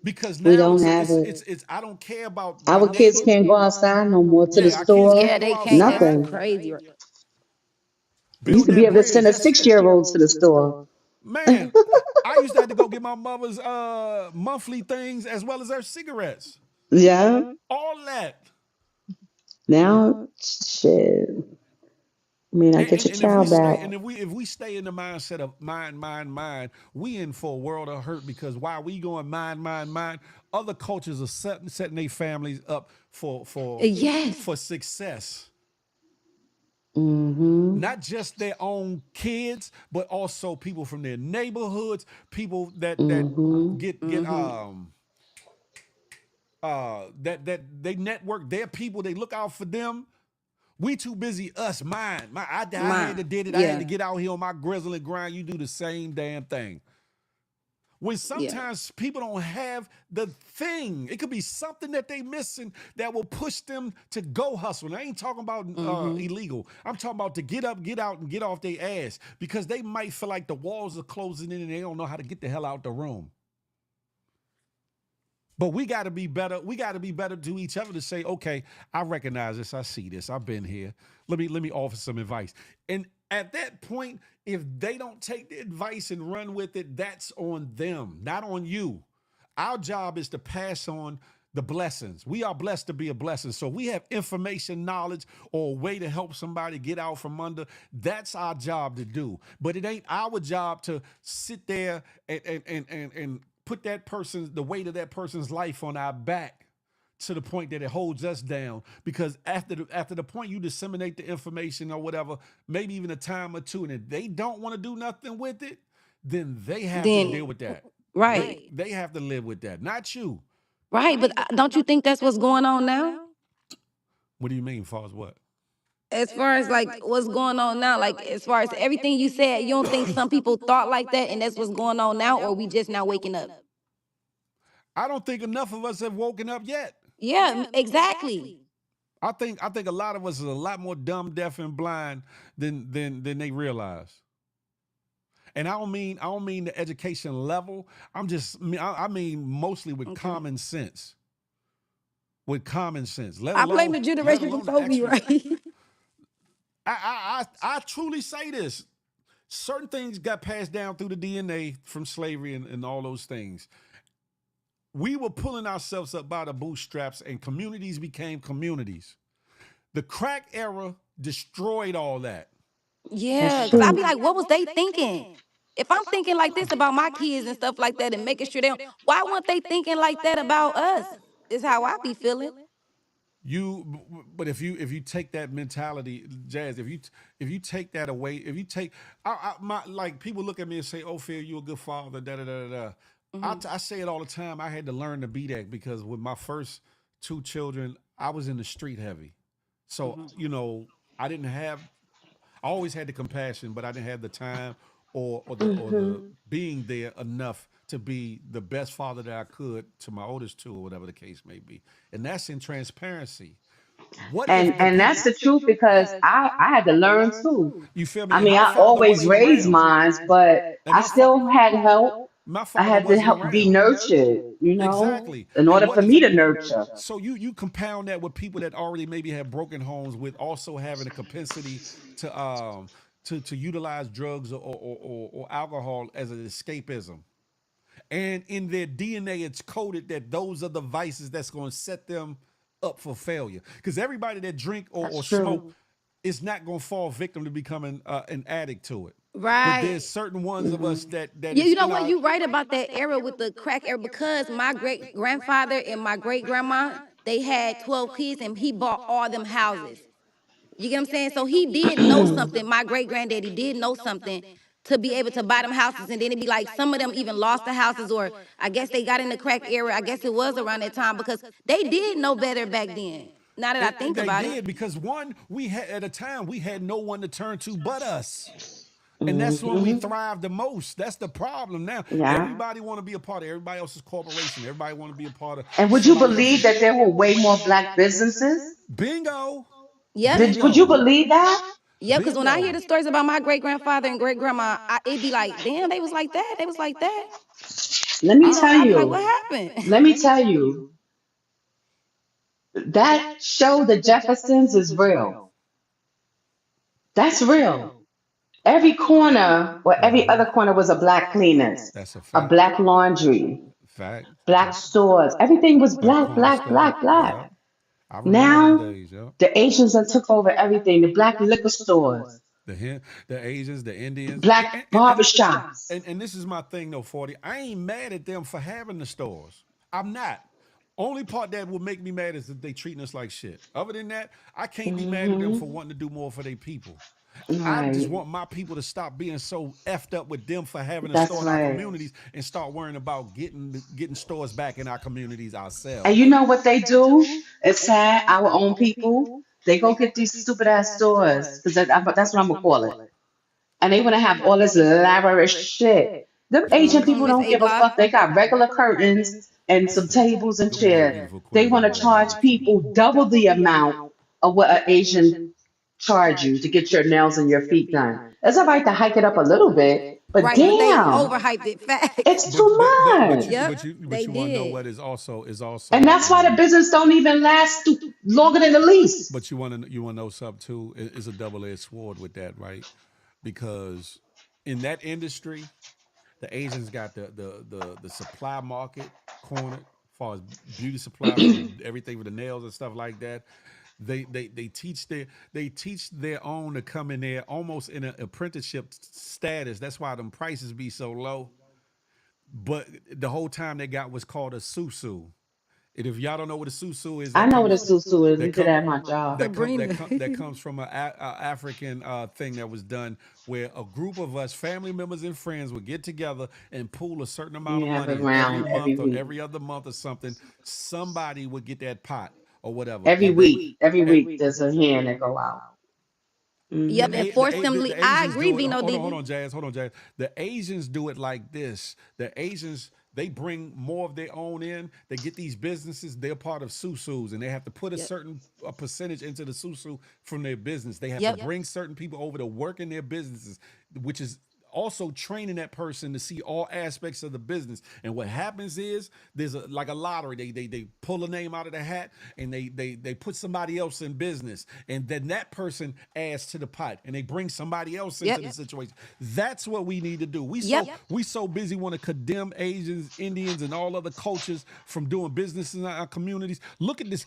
because We now don't have it. it's I don't care about my Our kids neighbor. can't go outside no more to the Yeah, our kids Yeah, can't store. go they can't. That's outside, Nothing. crazy. We used build to be that able to bridge. send a That's it. 6-year-old to the store. Man, I used to have to go get my mother's monthly things as well as her cigarettes. Yeah. All that. Now, shit. I mean, I And, get and, your and if we child stay back. and if we stay in the mindset of mine, we in for a world of hurt because while we going mine, other cultures are setting their families up Yes. for success. Mm-hmm. Not just their own kids, but also people from their neighborhoods, people that Mm-hmm. get that they network their people, they look out for them. We too busy us, mine. I had to Mine. did it. I had to Yeah. get out here on my grizzle and grind. You do the same damn thing. when Yeah. sometimes people don't have the thing. It could be something that they missing that will push them to go hustle. And I ain't talking about Mm-hmm. illegal. I'm talking about to get up, get out, and get off their ass because they might feel like the walls are closing in and they don't know how to get the hell out the room. But we got to be better. We got to be better to each other to say, okay, I recognize this. I see this. I've been here. Let me offer some advice. And at that point, if they don't take the advice and run with it, that's on them, not on you. Our job is to pass on the blessings. We are blessed to be a blessing. So we have information, knowledge, or a way to help somebody get out from under. That's our job to do. But it ain't our job to sit there and put that person's the weight of that person's life on our back to the point that it holds us down. Because after the point you disseminate the information or whatever, maybe even a time or two, and if they don't want to do nothing with it, then they have to Then deal with that. right. They have to live with that, not you. Right. But don't you think that's what's going on now? What do you mean, far as what? As far as like what's going on now, like as far as everything you said, you don't think some people thought like that and that's what's going on now, or we just now waking up? I don't think enough of us have woken up yet. Yeah, exactly. I think a lot of us are a lot more dumb, deaf, and blind than they realize. And I don't mean the education level. I mean mostly with Okay. common sense. With common sense, let I blame alone the let generation alone the before me, extra. right? I truly say this. Certain things got passed down through the DNA from slavery and all those things. We were pulling ourselves up by the bootstraps, and communities became communities. The crack era destroyed all that. Yeah, That's because I'd be true. like, what was they thinking? If I'm thinking like this about my kids and stuff like that and making sure they don't, why weren't they thinking like that about us? Is how I be feeling. But if you take that mentality, Jazz, if you take that away, if you take, my like people look at me and say, "Oh, Phil, you a good father." Da da da da. Hmm. I say it all the time. I had to learn to be that because with my first two children, I was in the street heavy, so Hmm. I didn't have. I always had the compassion, but I didn't have the time or the Hmm. being there enough to be the best father that I could to my oldest two or whatever the case may be. And that's in transparency. What if the And people that's the truth because I had to learn too. you feel me? I And mean, my I father always wasn't raised around. mines, but And I my fa- still had help. my I father had to wasn't help be around. nurtured, Exactly. in And order what for is me to nurture. so you compound that with people that already maybe have broken homes with also having a propensity to utilize drugs or alcohol as an escapism. And in their DNA, it's coded that those are the vices that's going to set them up for failure. Because everybody that drink or That's smoke true. is not going to fall victim to becoming an addict to it. But Right. there's certain ones of us Hmm. that Yeah, you it's know in what? our You right about that era with the crack era because my great grandfather and my great grandma, they had 12 kids and he bought all them houses. You get what I'm saying? So he did know something. My great granddaddy did know something to be able to buy them houses. And then it'd be like some of them even lost the houses, or I guess they got in the crack era. I guess it was around that time because they did know better back then. Now that I and think they about it. did because one, we had at a time we had no one to turn to but us. And that's when we Hmm. thrive the most. That's the problem now. Yeah. Everybody want to be a part of everybody else's corporation. Everybody want to be a part of And would you somebody believe else's that there were way more black businesses? bingo. Yep. Would you Bingo. believe that? Yep. Because when I hear Bingo. the stories about my great grandfather and great grandma, it'd be like, damn, they was like that. They was like that. Let me You know, tell I'd be like, you. what happened? Let me tell you. That show, The Jeffersons, is real. That's real. Every corner or every other corner was a black cleaners, That's a a fact. black laundry, Fact. black stores. Everything was Black black, corner black, store. black, black. Yeah. I remember them Now days, yeah. the Asians that took over everything. The black liquor stores, The Asians, the Indians. black And barbershops. and this is my thing though, 40. I ain't mad at them for having the stores. I'm not. Only part that would make me mad is that they treating us like shit. Other than that, I can't be mad at them for Hmm. wanting to do more for their people. I just Right. want my people to stop being so effed up with them for having a store That's in our right. communities and start worrying about getting stores back in our communities And ourselves. you know what they do? It's sad. Our own people, they go get these stupid ass stores because that's what I'm gonna call it. And they want to have all this lavish shit. Them Asian people Miss don't A give a Block. fuck. They got regular curtains and some tables and Good morning, chairs. beautiful They queen. want How to are you? charge people double the amount of what an Asian charge you to get your nails and your feet done. It's all right to hike it up a little bit, but Right, but they damn, overhyped it. Facts. it's too much. They You want to know did. what is And also that's why the business don't even last longer than the lease. but you want to know something too. It's a double edged sword with that, right? Because in that industry, the Asians got the supply market cornered as far as beauty supply for the everything with the nails and stuff like that. They teach their own to come in there almost in an apprenticeship status. That's why them prices be so low. But the whole time they got what's called a susu. And if y'all don't know what a susu is, I know what a susu is. We that did come that at my job. Sabrina. that comes from an African thing that was done where a group of us, family members and friends, would get together and pool a certain amount You of have it money, and every around every month or week. every other month or something, somebody would get that pot or whatever, Every and they week. Every and week there's a hand that go out. Yep, Hmm. and forced them. The I Asians agree, do it. Vino. Hold on, Didn't hold on, Jazz. The Asians do it like this. The Asians they bring more of their own in. They get these businesses. They're part of susus, and they have to put a Yep. certain percentage into the susu from their business. They have to Yep. bring certain people over to work in their businesses, which is also training that person to see all aspects of the business. And what happens is there's like a lottery. They pull a name out of the hat and they put somebody else in business, and then that person adds to the pot, and they bring somebody else into the Yep. situation. That's what we need to do. Yep. We so busy want to condemn Asians, Indians, and all other cultures from doing business in our communities. Look at this.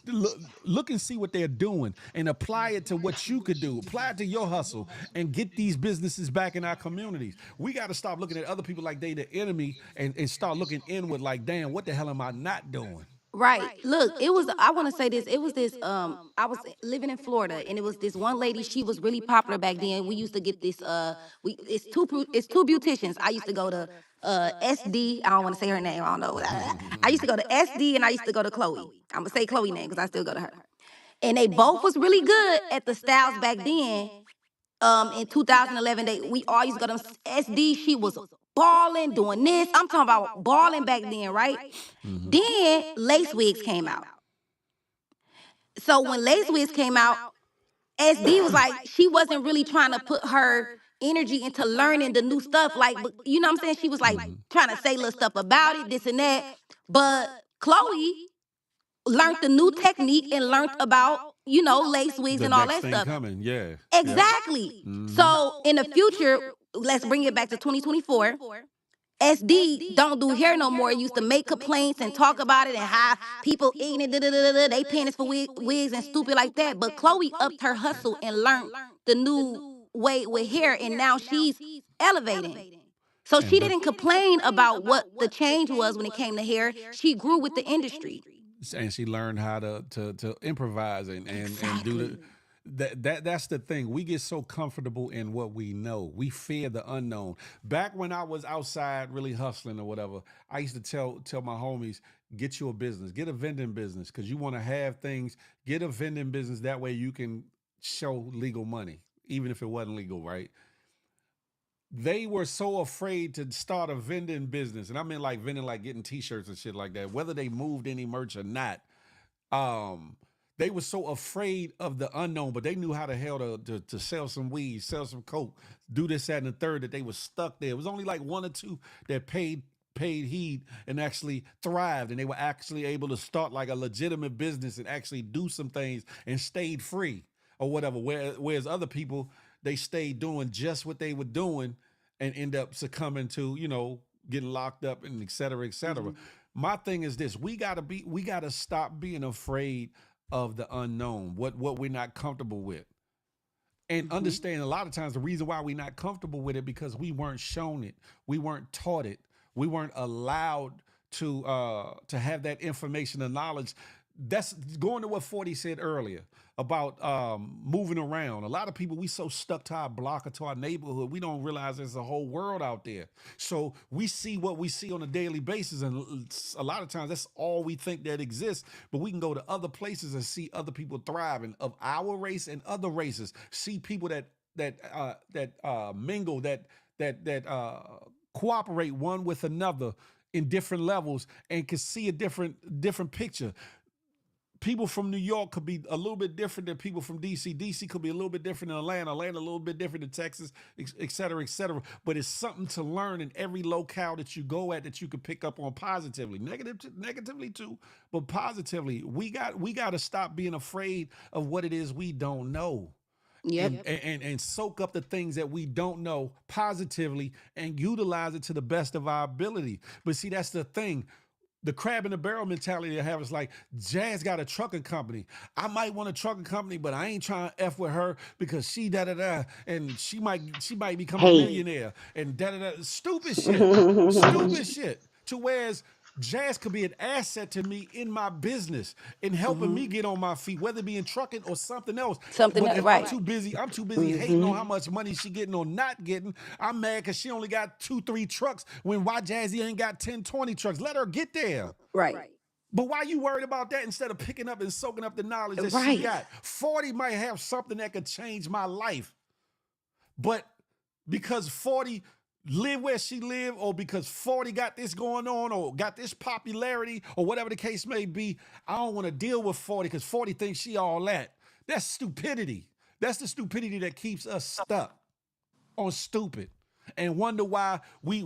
Look and see what they're doing, and apply it to what you could do. Apply it to your hustle, and get these businesses back in our communities. We got to stop looking at other people like they the enemy, and start looking inward like, damn, what the hell am I not doing? Right. Look, it was. I want to say this. It was this. I was living in Florida, and it was this one lady. She was really popular back then. We used to get this. It's two beauticians. I used to go to SD. I don't want to say her name. I don't know. I used to go to SD, and I used to go to Chloe. I'm gonna say Chloe name because I still go to her. And they both was really good at the styles back then. In 2011, we all used to go to SD. She was balling, doing this. I'm talking about balling back then, right? Then lace wigs came out. So when lace wigs came out, SD was like, she wasn't really trying to put her energy into learning the new stuff. Like, you know what I'm saying? She was like trying to say little stuff about it, this and that. But Chloe learned the new technique and learned about, lace wigs The and all next that thing stuff. coming, yeah, yep. Exactly. So in the future, let's bring it back to 2024. SD don't do hair no more. It used to make complaints and talk about it and how people eating it, they paying us for wigs and stupid like that. But Chloe upped her hustle and learned the new way with hair, and now she's elevating. So she And didn't complain about what the change was when it came to hair. She grew with the industry. she learned how to improvise and do the Exactly. that's the thing. We get so comfortable in what we know. We fear the unknown. Back when I was outside really hustling or whatever, I used to tell my homies, get you a business, get a vending business, because you want to have things. Get a vending business, that way you can show legal money, even if it wasn't legal, right? They were so afraid to start a vending business, and I mean like vending, like getting T-shirts and shit like that, whether they moved any merch or not. um they were so afraid of the unknown, but they knew how the hell to sell some weed, sell some coke, do this, that, and the third, that they were stuck there. It was only like one or two that paid heed and actually thrived, and they were actually able to start like a legitimate business and actually do some things and stayed free or whatever. Whereas other people, they stayed doing just what they were doing and end up succumbing to, getting locked up and et cetera, et cetera. My thing is this: we gotta stop being afraid of the unknown, what we're not comfortable with, and understand a lot of times the reason why we're not comfortable with it because we weren't shown it, we weren't taught it, we weren't allowed to have that information and knowledge. That's going to what 40 said earlier about moving around. A lot of people, we so stuck to our block or to our neighborhood, we don't realize there's a whole world out there. So we see what we see on a daily basis, and a lot of times that's all we think that exists. But we can go to other places and see other people thriving of our race and other races. See people that mingle, that cooperate one with another in different levels and can see a different picture. People from New York could be a little bit different than people from DC. DC could be a little bit different than Atlanta. Atlanta a little bit different than Texas, et cetera, et cetera. But it's something to learn in every locale that you go at that you can pick up on positively. Negatively too, but positively. We got to stop being afraid of what it is we don't know. Yep. And soak up the things that we don't know positively and utilize it to the best of our ability. But see, that's the thing. The crab in the barrel mentality I have is like, Jazz got a trucking company. I might want a trucking company, but I ain't trying to F with her because she da da da, and she might become a Hey. millionaire and da da da. Stupid shit. To whereas Jazz could be an asset to me in my business in helping me get on my feet, whether it be in trucking or something else. Something But else, if right. I'm too busy hating on how much money she getting or not getting. I'm mad because she only got 2-3 trucks when why Jazzy ain't got 10-20 trucks. Let her get there. Right. But why you worried about that instead of picking up and soaking up the knowledge that she Right. got? 40 might have something that could change my life. But because 40 live where she live, or because 40 got this going on or got this popularity or whatever the case may be, I don't want to deal with 40 because 40 thinks she all that. That's stupidity. That's the stupidity that keeps us stuck on stupid and wonder why we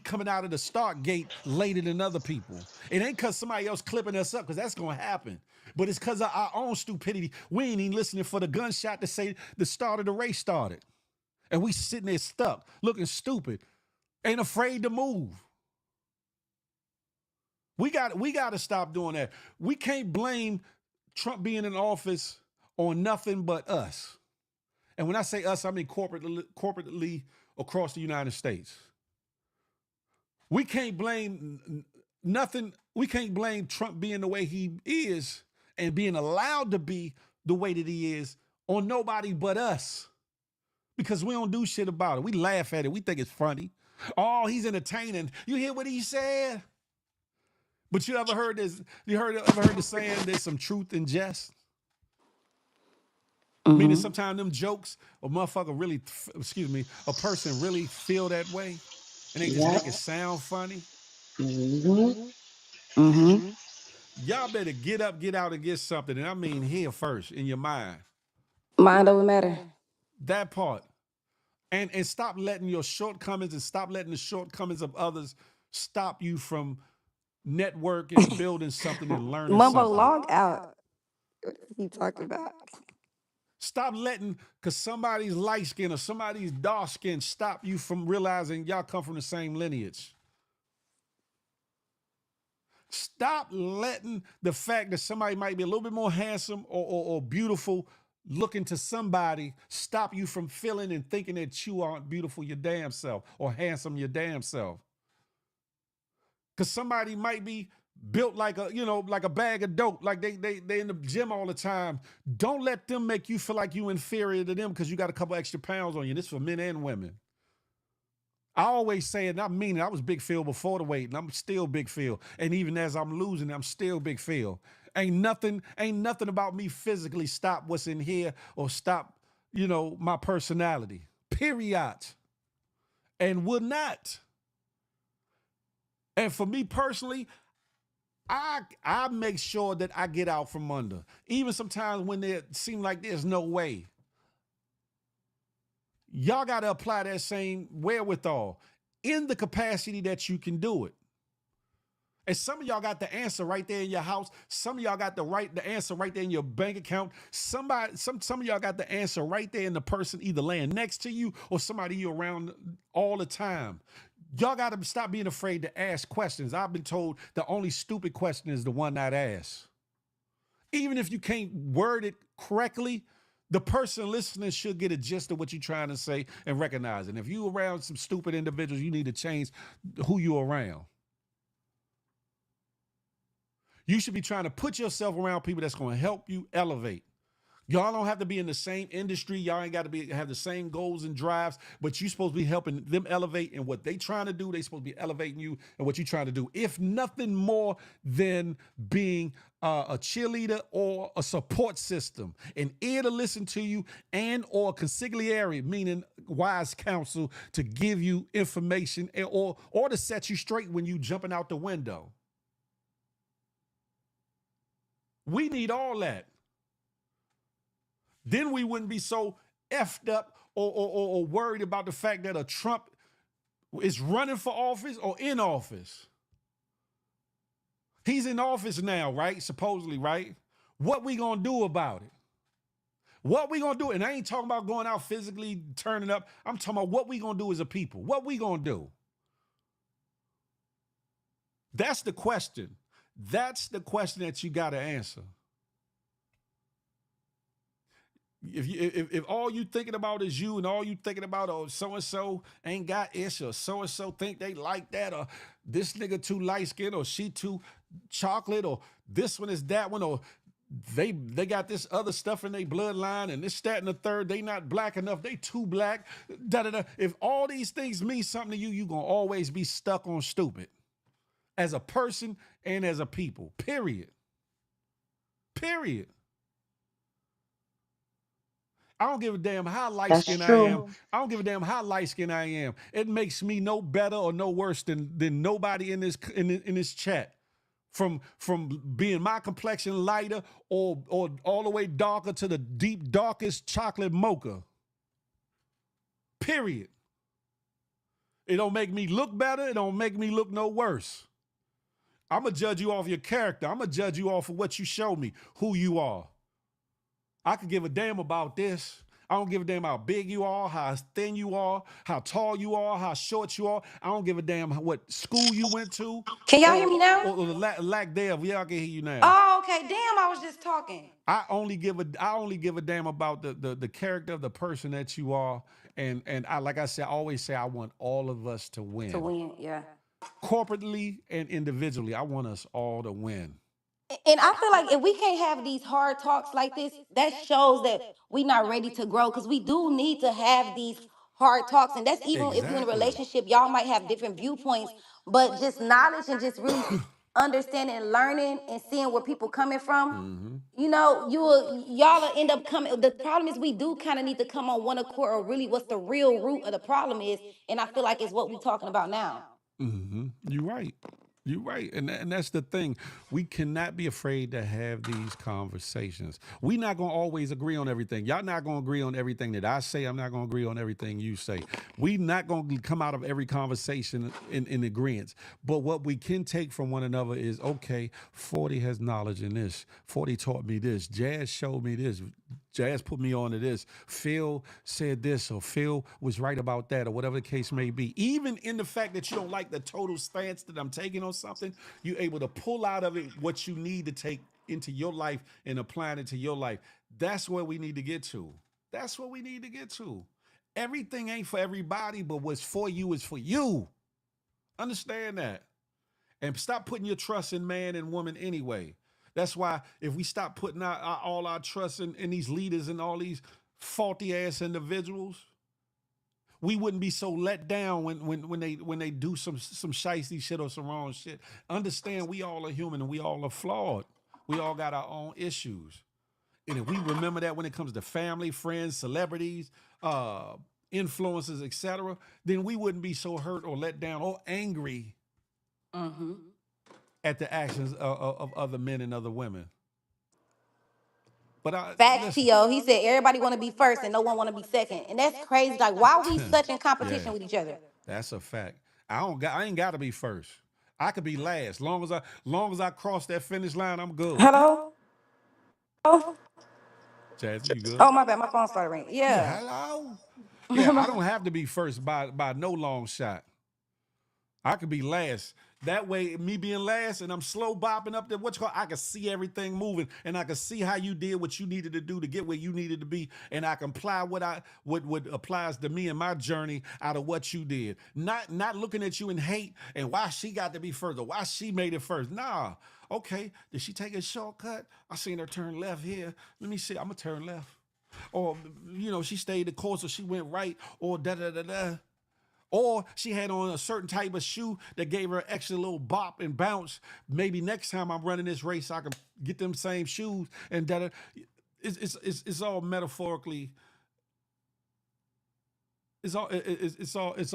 coming out of the start gate later than other people. It ain't because somebody else clipping us up, because that's gonna happen. But it's because of our own stupidity. We ain't even listening for the gunshot to say the start of the race started. And we sitting there stuck, looking stupid, ain't afraid to move. We got to stop doing that. We can't blame Trump being in office on nothing but us. And when I say us, I mean corporately across the United States. We can't blame nothing. We can't blame Trump being the way he is and being allowed to be the way that he is on nobody but us, because we don't do shit about it. We laugh at it. We think it's funny. Oh, he's entertaining. You hear what he said? But you ever heard this? Ever heard the saying, there's some truth in jest? Meaning Mm-hmm. sometimes them jokes, a motherfucker really, a person really feel that way and they just Yeah. make it sound funny. Hmm. Mm-hmm. Y'all better get up, get out, and get something. And I mean here first in your mind. Mind over matter. That part. And stop letting your shortcomings and stop letting the shortcomings of others stop you from networking, building something, and learning Mumbo something. log out. What is he talking about? Stop letting, because somebody's light skin or somebody's dark skin stop you from realizing y'all come from the same lineage. Stop letting the fact that somebody might be a little bit more handsome or beautiful looking to somebody stop you from feeling and thinking that you aren't beautiful your damn self or handsome your damn self. Because somebody might be built like like a bag of dope, like they in the gym all the time. Don't let them make you feel like you inferior to them because you got a couple extra pounds on you. This is for men and women. I always say it, and I mean it. I was Big Phil before the weight, and I'm still Big Phil. And even as I'm losing, I'm still Big Phil. Ain't nothing about me physically stop what's in here or stop, my personality. Period. And will not. And for me personally, I make sure that I get out from under. Even sometimes when it seems like there's no way. Y'all got to apply that same wherewithal in the capacity that you can do it. And some of y'all got the answer right there in your house. Some of y'all got the answer right there in your bank account. Some of y'all got the answer right there in the person either laying next to you or somebody you around all the time. Y'all got to stop being afraid to ask questions. I've been told the only stupid question is the one not asked. Even if you can't word it correctly, the person listening should get a gist of what you're trying to say and recognize it. And if you around some stupid individuals, you need to change who you around. You should be trying to put yourself around people that's going to help you elevate. Y'all don't have to be in the same industry. Y'all ain't got to be have the same goals and drives, but you supposed to be helping them elevate in what they trying to do. They supposed to be elevating you and what you trying to do. If nothing more than being a cheerleader or a support system, an ear to listen to you, and or consigliere, meaning wise counsel to give you information or to set you straight when you jumping out the window. We need all that. Then we wouldn't be so effed up or worried about the fact that a Trump is running for office or in office. He's in office now, right? Supposedly, right? What we gonna do about it? What we gonna do? And I ain't talking about going out physically, turning up. I'm talking about what we gonna do as a people. What we gonna do? That's the question. That's the question that you gotta answer. If all you thinking about is you and all you thinking about, oh, so and so ain't got ish, or so and so think they like that, or this nigga too light skinned, or she too chocolate, or this one is that one, or they got this other stuff in their bloodline, and this, that, and the third, they not black enough, they too black, da da da. If all these things mean something to you, you gonna always be stuck on stupid as a person and as a people. Period. Period. I don't give a damn how light That's skinned I am. true. I don't give a damn how light skinned I am. It makes me no better or no worse than nobody in this chat. From being my complexion lighter or all the way darker to the deep darkest chocolate mocha. Period. It don't make me look better. It don't make me look no worse. I'm gonna judge you off your character. I'm gonna judge you off of what you show me, who you are. I could give a damn about this. I don't give a damn how big you are, how thin you are, how tall you are, how short you are. I don't give a damn what school you went to Can y'all hear or me now? the lack thereof. Yeah, I can hear you now. Oh, okay. Damn, I was just talking. I only give a damn about the character of the person that you are. And I, like I said, I always say I want all of us to To win. win, yeah. Corporately and individually. I want us all to win. And I feel like if we can't have these hard talks like this, that shows that we not ready to grow because we do need to have these hard talks. And that's even if you're in a Exactly. relationship, y'all might have different viewpoints, but just knowledge and just really understanding and learning and seeing where people coming from, Mm-hmm. y'all will end up coming. The problem is we do kind of need to come on one accord or really what's the real root of the problem is. And I feel like it's what we talking about now. Mm-hmm. You're right. You're right. And that's the thing. We cannot be afraid to have these conversations. We're not going to always agree on everything. Y'all not going to agree on everything that I say. I'm not going to agree on everything you say. We not going to come out of every conversation in agreement. But what we can take from one another is, okay, 40 has knowledge in this. 40 taught me this. Jazz showed me this. Jazz put me on to this. Phil said this, or Phil was right about that, or whatever the case may be. Even in the fact that you don't like the total stance that I'm taking on something, you're able to pull out of it what you need to take into your life and apply it to your life. That's where we need to get to. That's what we need to get to. Everything ain't for everybody, but what's for you is for you. Understand that. And stop putting your trust in man and woman anyway. That's why if we stop putting all our trust in these leaders and all these faulty ass individuals, we wouldn't be so let down when they do some shiesty shit or some wrong shit. Understand we all are human and we all are flawed. We all got our own issues. And if we remember that when it comes to family, friends, celebrities, influencers, etc., then we wouldn't be so hurt or let down or angry Mm-hmm. at the actions of other men and other women. But Facts, listen, T.O. He said everybody want to be first and no one want to be second. And that's crazy. Like, why are we such in yeah, competition with each other? that's a fact. I ain't got to be first. I could be last. Long as I cross that finish line, I'm good. Hello? Oh, Jazzy, you good? oh, my bad. My phone started ringing. Yeah, Yeah. hello. Yeah, I don't have to be first by no long shot. I could be last. That way, me being last and I'm slow bopping up there, what you call, I can see everything moving and I can see how you did what you needed to do to get where you needed to be, and I can apply what applies to me and my journey out of what you did. Not looking at you in hate and why she got to be further, why she made it first. Nah. Okay, did she take a shortcut? I seen her turn left here. Let me see. I'm gonna turn left. Or she stayed the course or she went right or da da da da. Or she had on a certain type of shoe that gave her an extra little bop and bounce. Maybe next time I'm running this race, I can get them same shoes and that. It's all metaphorically. It's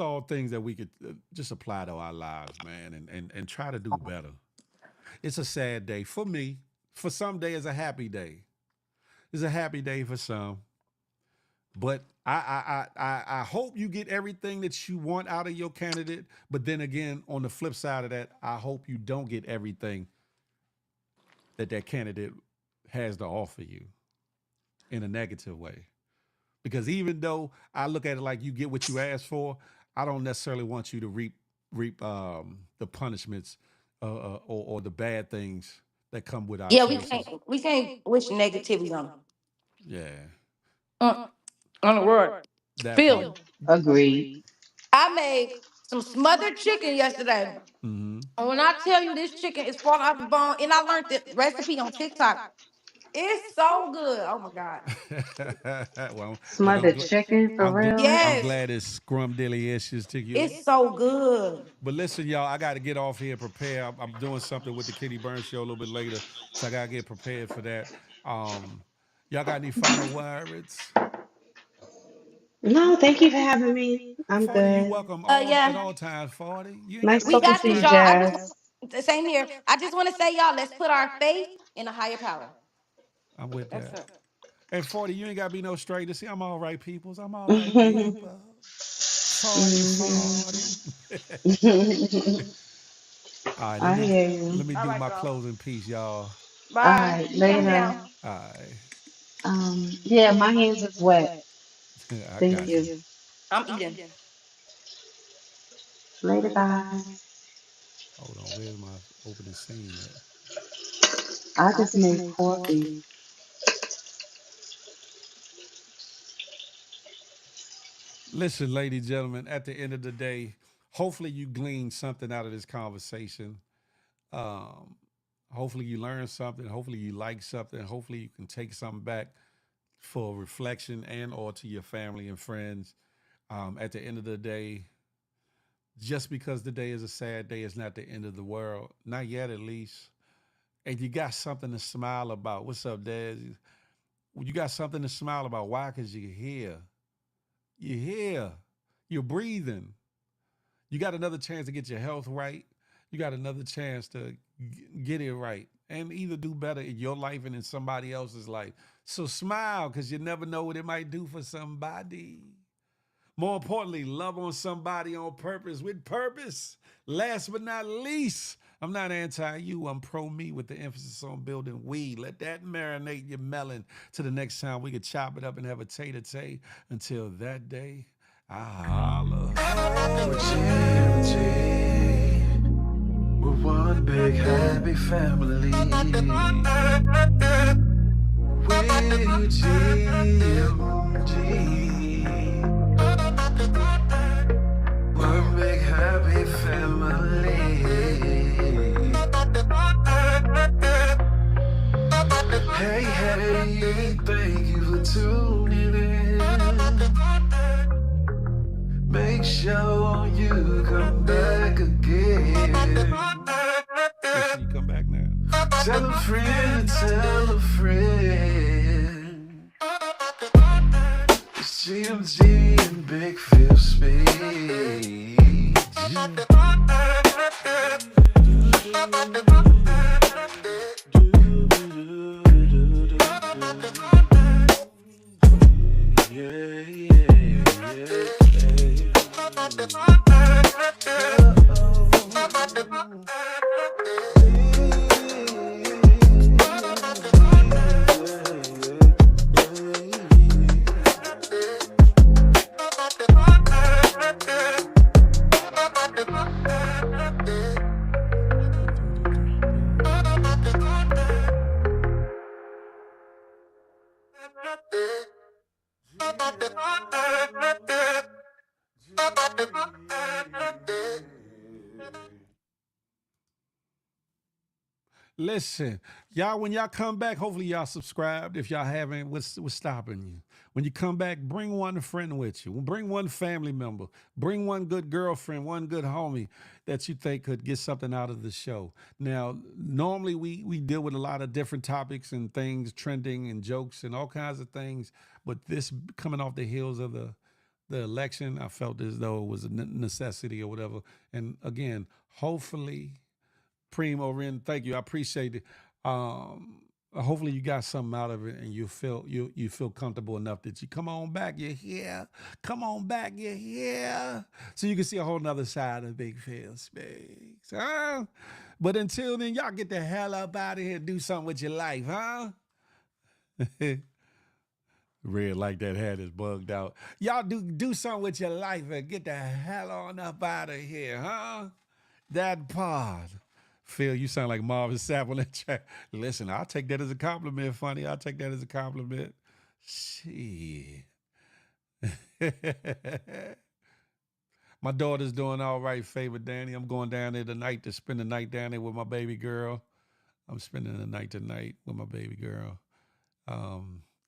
all things that we could just apply to our lives, man, and try to do better. It's a sad day for me. For some day, it's a happy day. It's a happy day for some. But I hope you get everything that you want out of your candidate. But then again, on the flip side of that, I hope you don't get everything that candidate has to offer you in a negative way. Because even though I look at it like you get what you ask for, I don't necessarily want you to reap the punishments or the bad things that come with our Yeah, we can't choices. we can't wish negativity on them. Yeah, On the word. that part. Phil, Agreed. I made some smothered chicken yesterday. Mm-hmm. And when I tell you this chicken is falling off the bone, and I learned the recipe on TikTok, it's so good. Oh my God. Well, look, Smothered chicken for real. I'm Yes, glad it's scrumdiddlyishes to you. it's so good. But listen, y'all, I got to get off here and prepare. I'm doing something with the Kitty Burns show a little bit later, so I got to get prepared for that. Um, y'all got any final words? No, thank you for having me. I'm 40, you good. welcome all at Yeah, all times. 40, you ain't got to Nice be we no talking got to this, you, y'all. stranger. I just Jazz. want the same here. I just want to say, y'all, let's put our faith in a higher power. I'm with That's that. it. And 40, you ain't got to be no stranger. See, I'm all right, peoples. I'm all right, Mhm. people. 40, 40. All right, I hear let you. me All do right, my y'all. closing piece, y'all. All Bye. right, Count me later. down. All right. Yeah, my hands is wet. I Thank got you. you. I'm eating. Later, guys. Hold on, where's my opening scene at? I just made coffee. Listen, ladies and gentlemen, at the end of the day, hopefully you glean something out of this conversation. Um, hopefully you learn something. Hopefully you like something. Hopefully you can take something back for reflection and or to your family and friends. At the end of the day, just because the day is a sad day is not the end of the world. Not yet, at least. And you got something to smile about. What's up, Dad? You got something to smile about. Why? Because you're here. You're here. You're breathing. You got another chance to get your health right. You got another chance to get it right and either do better in your life and in somebody else's life. So smile because you never know what it might do for somebody. More importantly, love on somebody on purpose with purpose. Last but not least, I'm not anti you. I'm pro me with the emphasis on building we. Let that marinate your melon to the next time we can chop it up and have a tay-to-tay. Until that day, I holla. We're GMG. We're one big happy family. We're GMG. One big happy family. Hey, hey, thank you for tuning in. Make sure you come back again. Make sure you come back now. Tell a friend, tell a friend. It's GMG and Big Phil Speed. Yeah, yeah, yeah. Listen, y'all, when y'all come back, hopefully y'all subscribed. If y'all haven't, what's stopping you? When you come back, bring one friend with you. Bring one family member. Bring one good girlfriend, one good homie that you think could get something out of the show. Now, normally we deal with a lot of different topics and things, trending and jokes and all kinds of things. But this coming off the heels of the election, I felt as though it was a necessity or whatever. And again, hopefully Primo Ren, thank you. I appreciate it. Hopefully you got something out of it and you feel comfortable enough that you come on back, you're here. Come on back, you're here. So you can see a whole nother side of Big Phil Speaks. Huh? But until then, y'all get the hell up out of here and do something with your life, huh? Red like that hat is bugged out. Y'all do something with your life and get the hell on up out of here, huh? That part. Phil, you sound like Marvin Sapp on that track. Listen, I'll take that as a compliment, funny. I'll take that as a compliment. Shit. My daughter's doing all right, favorite Danny. I'm going down there tonight to spend the night down there with my baby girl. I'm spending the night tonight with my baby girl.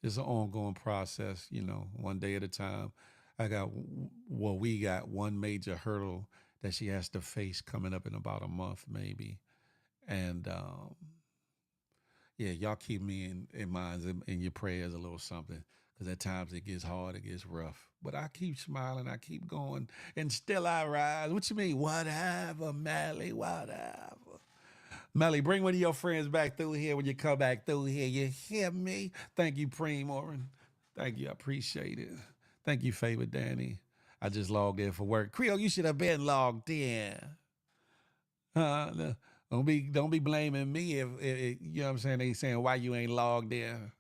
It's an ongoing process, one day at a time. We got one major hurdle that she has to face coming up in about a month, maybe. And yeah, y'all keep me in mind in your prayers a little something, because at times it gets hard, it gets rough. But I keep smiling, I keep going, and still I rise. What you mean? Whatever, Melly, whatever. Melly, bring one of your friends back through here when you come back through here. You hear me? Thank you, Premorin. Thank you, I appreciate it. Thank you, favorite Danny. I just logged in for work. Creole, you should have been logged in. No, don't be blaming me if you know what I'm saying. They saying why you ain't logged in.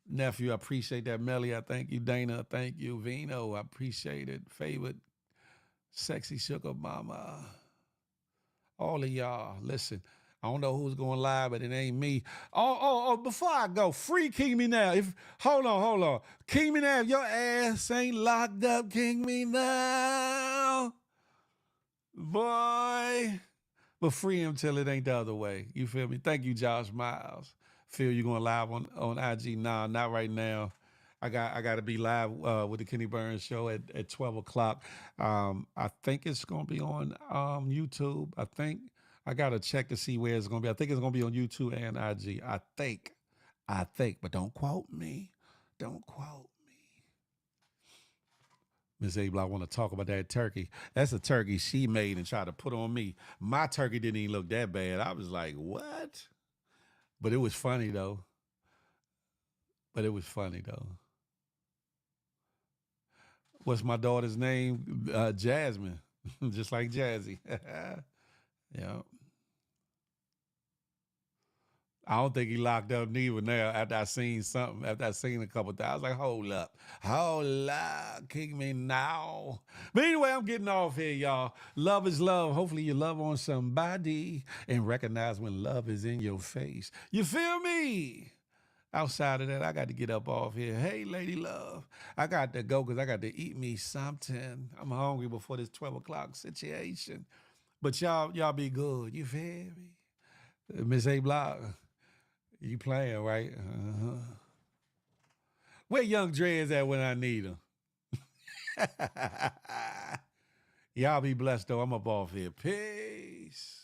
Nephew, I appreciate that. Melly, I thank you. Dana, I thank you. Vino, I appreciate it. Favorite, sexy sugar mama. All of y'all, listen. I don't know who's going live, but it ain't me. Oh, before I go, free King Me Now. Hold on. King Me Now, if your ass ain't locked up, King Me Now. Boy. But free him till it ain't the other way. You feel me? Thank you, Josh Miles. Phil, you going live on IG? Nah, not right now. I got to be live with the Kenny Burns show at 12 o'clock. I think it's going to be on YouTube. I think I got to check to see where it's going to be. I think it's going to be on YouTube and IG. I think, but don't quote me. Don't quote me. Miss Abel, I want to talk about that turkey. That's a turkey she made and tried to put on me. My turkey didn't even look that bad. I was like, what? But it was funny, though. What's my daughter's name? Jasmine, just like Jazzy. Yeah. I don't think he locked up neither now after I seen something, after I seen a couple times. I was like, hold up, kick me now. But anyway, I'm getting off here, y'all. Love is love. Hopefully you love on somebody and recognize when love is in your face. You feel me? Outside of that, I got to get up off here. Hey, Lady Love, I got to go because I got to eat me something. I'm hungry before this 12 o'clock situation. But y'all be good. You feel me? Miss A Block, you playing, right? Uh-huh. Where Young Dreads at when I need them? Y'all be blessed, though. I'm up off here. Peace.